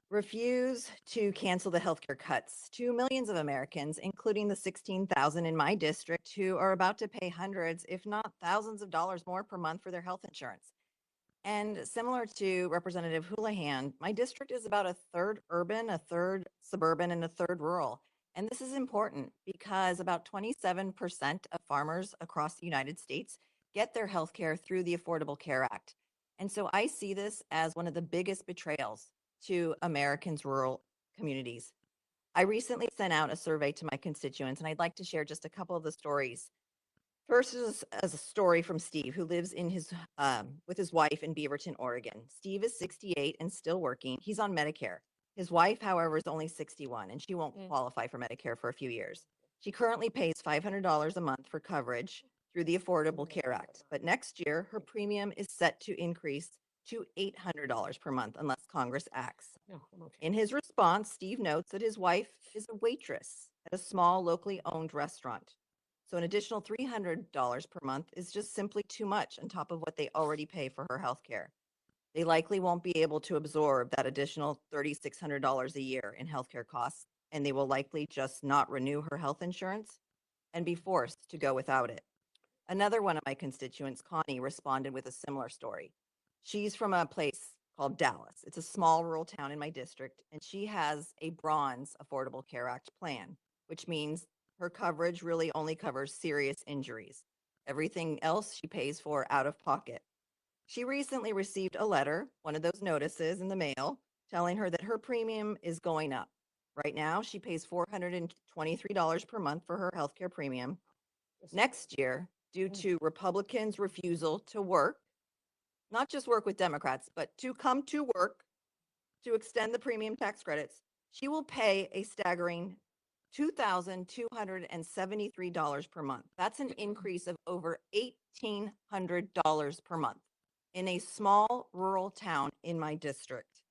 refuse to cancel the healthcare cuts to millions of Americans, including the 16,000 in my district who are about to pay hundreds, if not thousands of dollars more per month for their health insurance. And similar to Representative Houlihan, my district is about a third urban, a third suburban, and a third rural. And this is important because about 27% of farmers across the United States get their health care through the Affordable Care Act. And so I see this as one of the biggest betrayals to Americans' rural communities. I recently sent out a survey to my constituents, and I'd like to share just a couple of the stories. First is a story from Steve, who lives in with his wife in Beaverton, Oregon. Steve is 68 and still working. He's on Medicare. His wife, however, is only 61, and she won't qualify for Medicare for a few years. She currently pays $500 a month for coverage through the Affordable Care Act. But next year, her premium is set to increase to $800 per month unless Congress acts. In his response, Steve notes that his wife is a waitress at a small, locally owned restaurant. So an additional $300 per month is just simply too much on top of what they already pay for her health care. They likely won't be able to absorb that additional $3,600 a year in healthcare costs, and they will likely just not renew her health insurance and be forced to go without it. Another one of my constituents, Connie, responded with a similar story. She's from a place called Dallas. It's a small rural town in my district, and she has a bronze Affordable Care Act plan, which means her coverage really only covers serious injuries. Everything else she pays for out of pocket. She recently received a letter, one of those notices in the mail, telling her that her premium is going up. Right now, she pays $423 per month for her healthcare premium. Next year, due to Republicans' refusal to work, not just work with Democrats, but to come to work to extend the premium tax credits, she will pay a staggering $2,273 per month. That's an increase of over $1,800 per month in a small rural town in my district.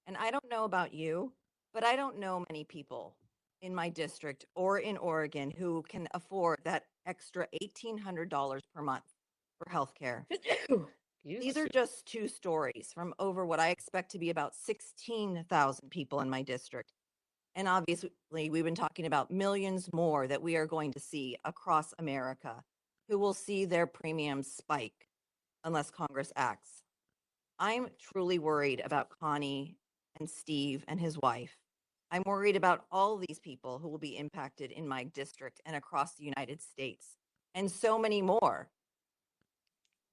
And I don't know about you, but I don't know many people in my district or in Oregon who can afford that extra $1,800 per month for healthcare. These are just two stories from over what I expect to be about 16,000 people in my district. And obviously, we've been talking about millions more that we are going to see across America who will see their premiums spike unless Congress acts. I'm truly worried about Connie and Steve and his wife. I'm worried about all these people who will be impacted in my district and across the United States, and so many more.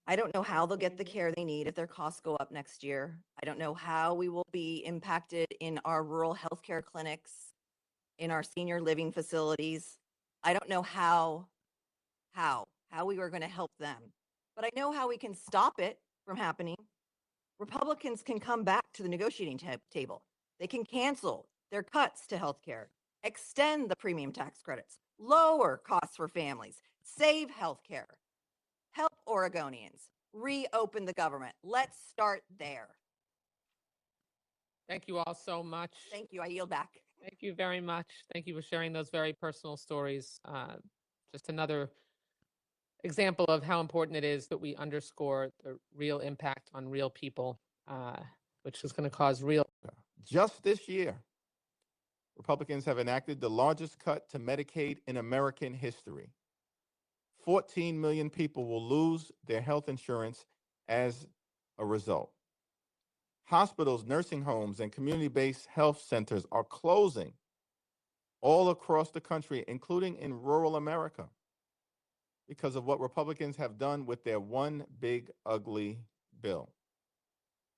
I don't know how they'll get the care they need if their costs go up next year. I don't know how we will be impacted in our rural healthcare clinics, in our senior living facilities. I don't know how we are going to help them. But I know how we can stop it from happening. Republicans can come back to the negotiating table. They can cancel their cuts to healthcare, extend the premium tax credits, lower costs for families, save healthcare. Help Oregonians reopen the government. Let's start there. Thank you all so much. Thank you. I yield back. Thank you very much. Thank you for sharing those very personal stories. Just another example of how important it is that we underscore the real impact on real people, which is going to cause real. Just this year, Republicans have enacted the largest cut to Medicaid in American history. 14 million people will lose their health insurance as a result. Hospitals, nursing homes, and community-based health centers are closing all across the country, including in rural America, because of what Republicans have done with their one big ugly bill.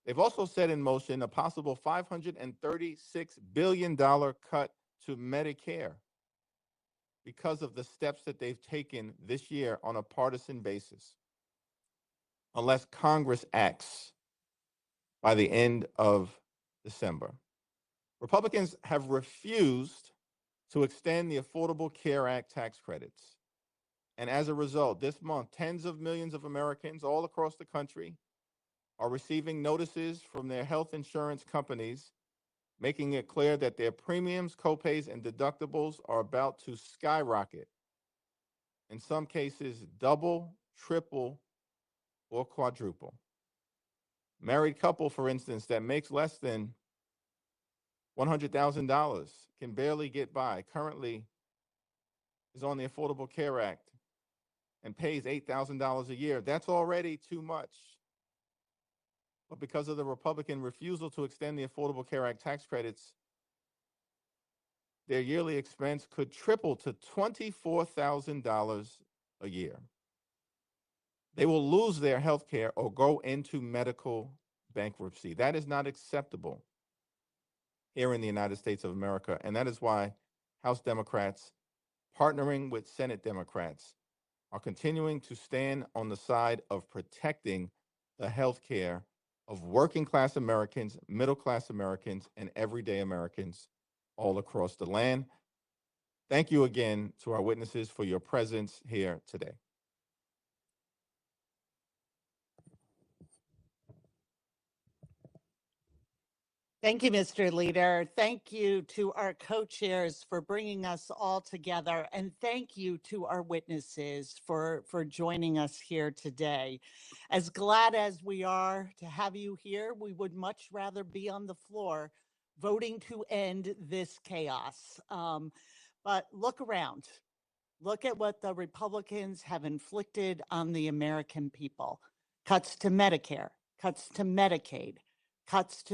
They've also set in motion a possible $536 billion cut to Medicare because of the steps that they've taken this year on a partisan basis. Unless Congress acts by the end of December. Republicans have refused to extend the Affordable Care Act tax credits. And as a result, this month, tens of millions of Americans all across the country are receiving notices from their health insurance companies, making it clear that their premiums, copays, and deductibles are about to skyrocket. In some cases, double, triple, or quadruple. Married couple, for instance, that makes less than $100,000 can barely get by, currently is on the Affordable Care Act and pays $8,000 a year. That's already too much. But because of the Republican refusal to extend the Affordable Care Act tax credits, their yearly expense could triple to $24,000 a year. They will lose their health care or go into medical bankruptcy. That is not acceptable here in the United States of America. And that is why House Democrats, partnering with Senate Democrats, are continuing to stand on the side of protecting the health care of working class Americans, middle class Americans, and everyday Americans all across the land. Thank you again to our witnesses for your presence here today. Thank you, Mr. Leader. Thank you to our co-chairs for bringing us all together. And thank you to our witnesses for joining us here today. As glad as we are to have you here, we would much rather be on the floor voting to end this chaos. But look around. Look at what the Republicans have inflicted on the American people. Cuts to Medicare, cuts to Medicaid, cuts to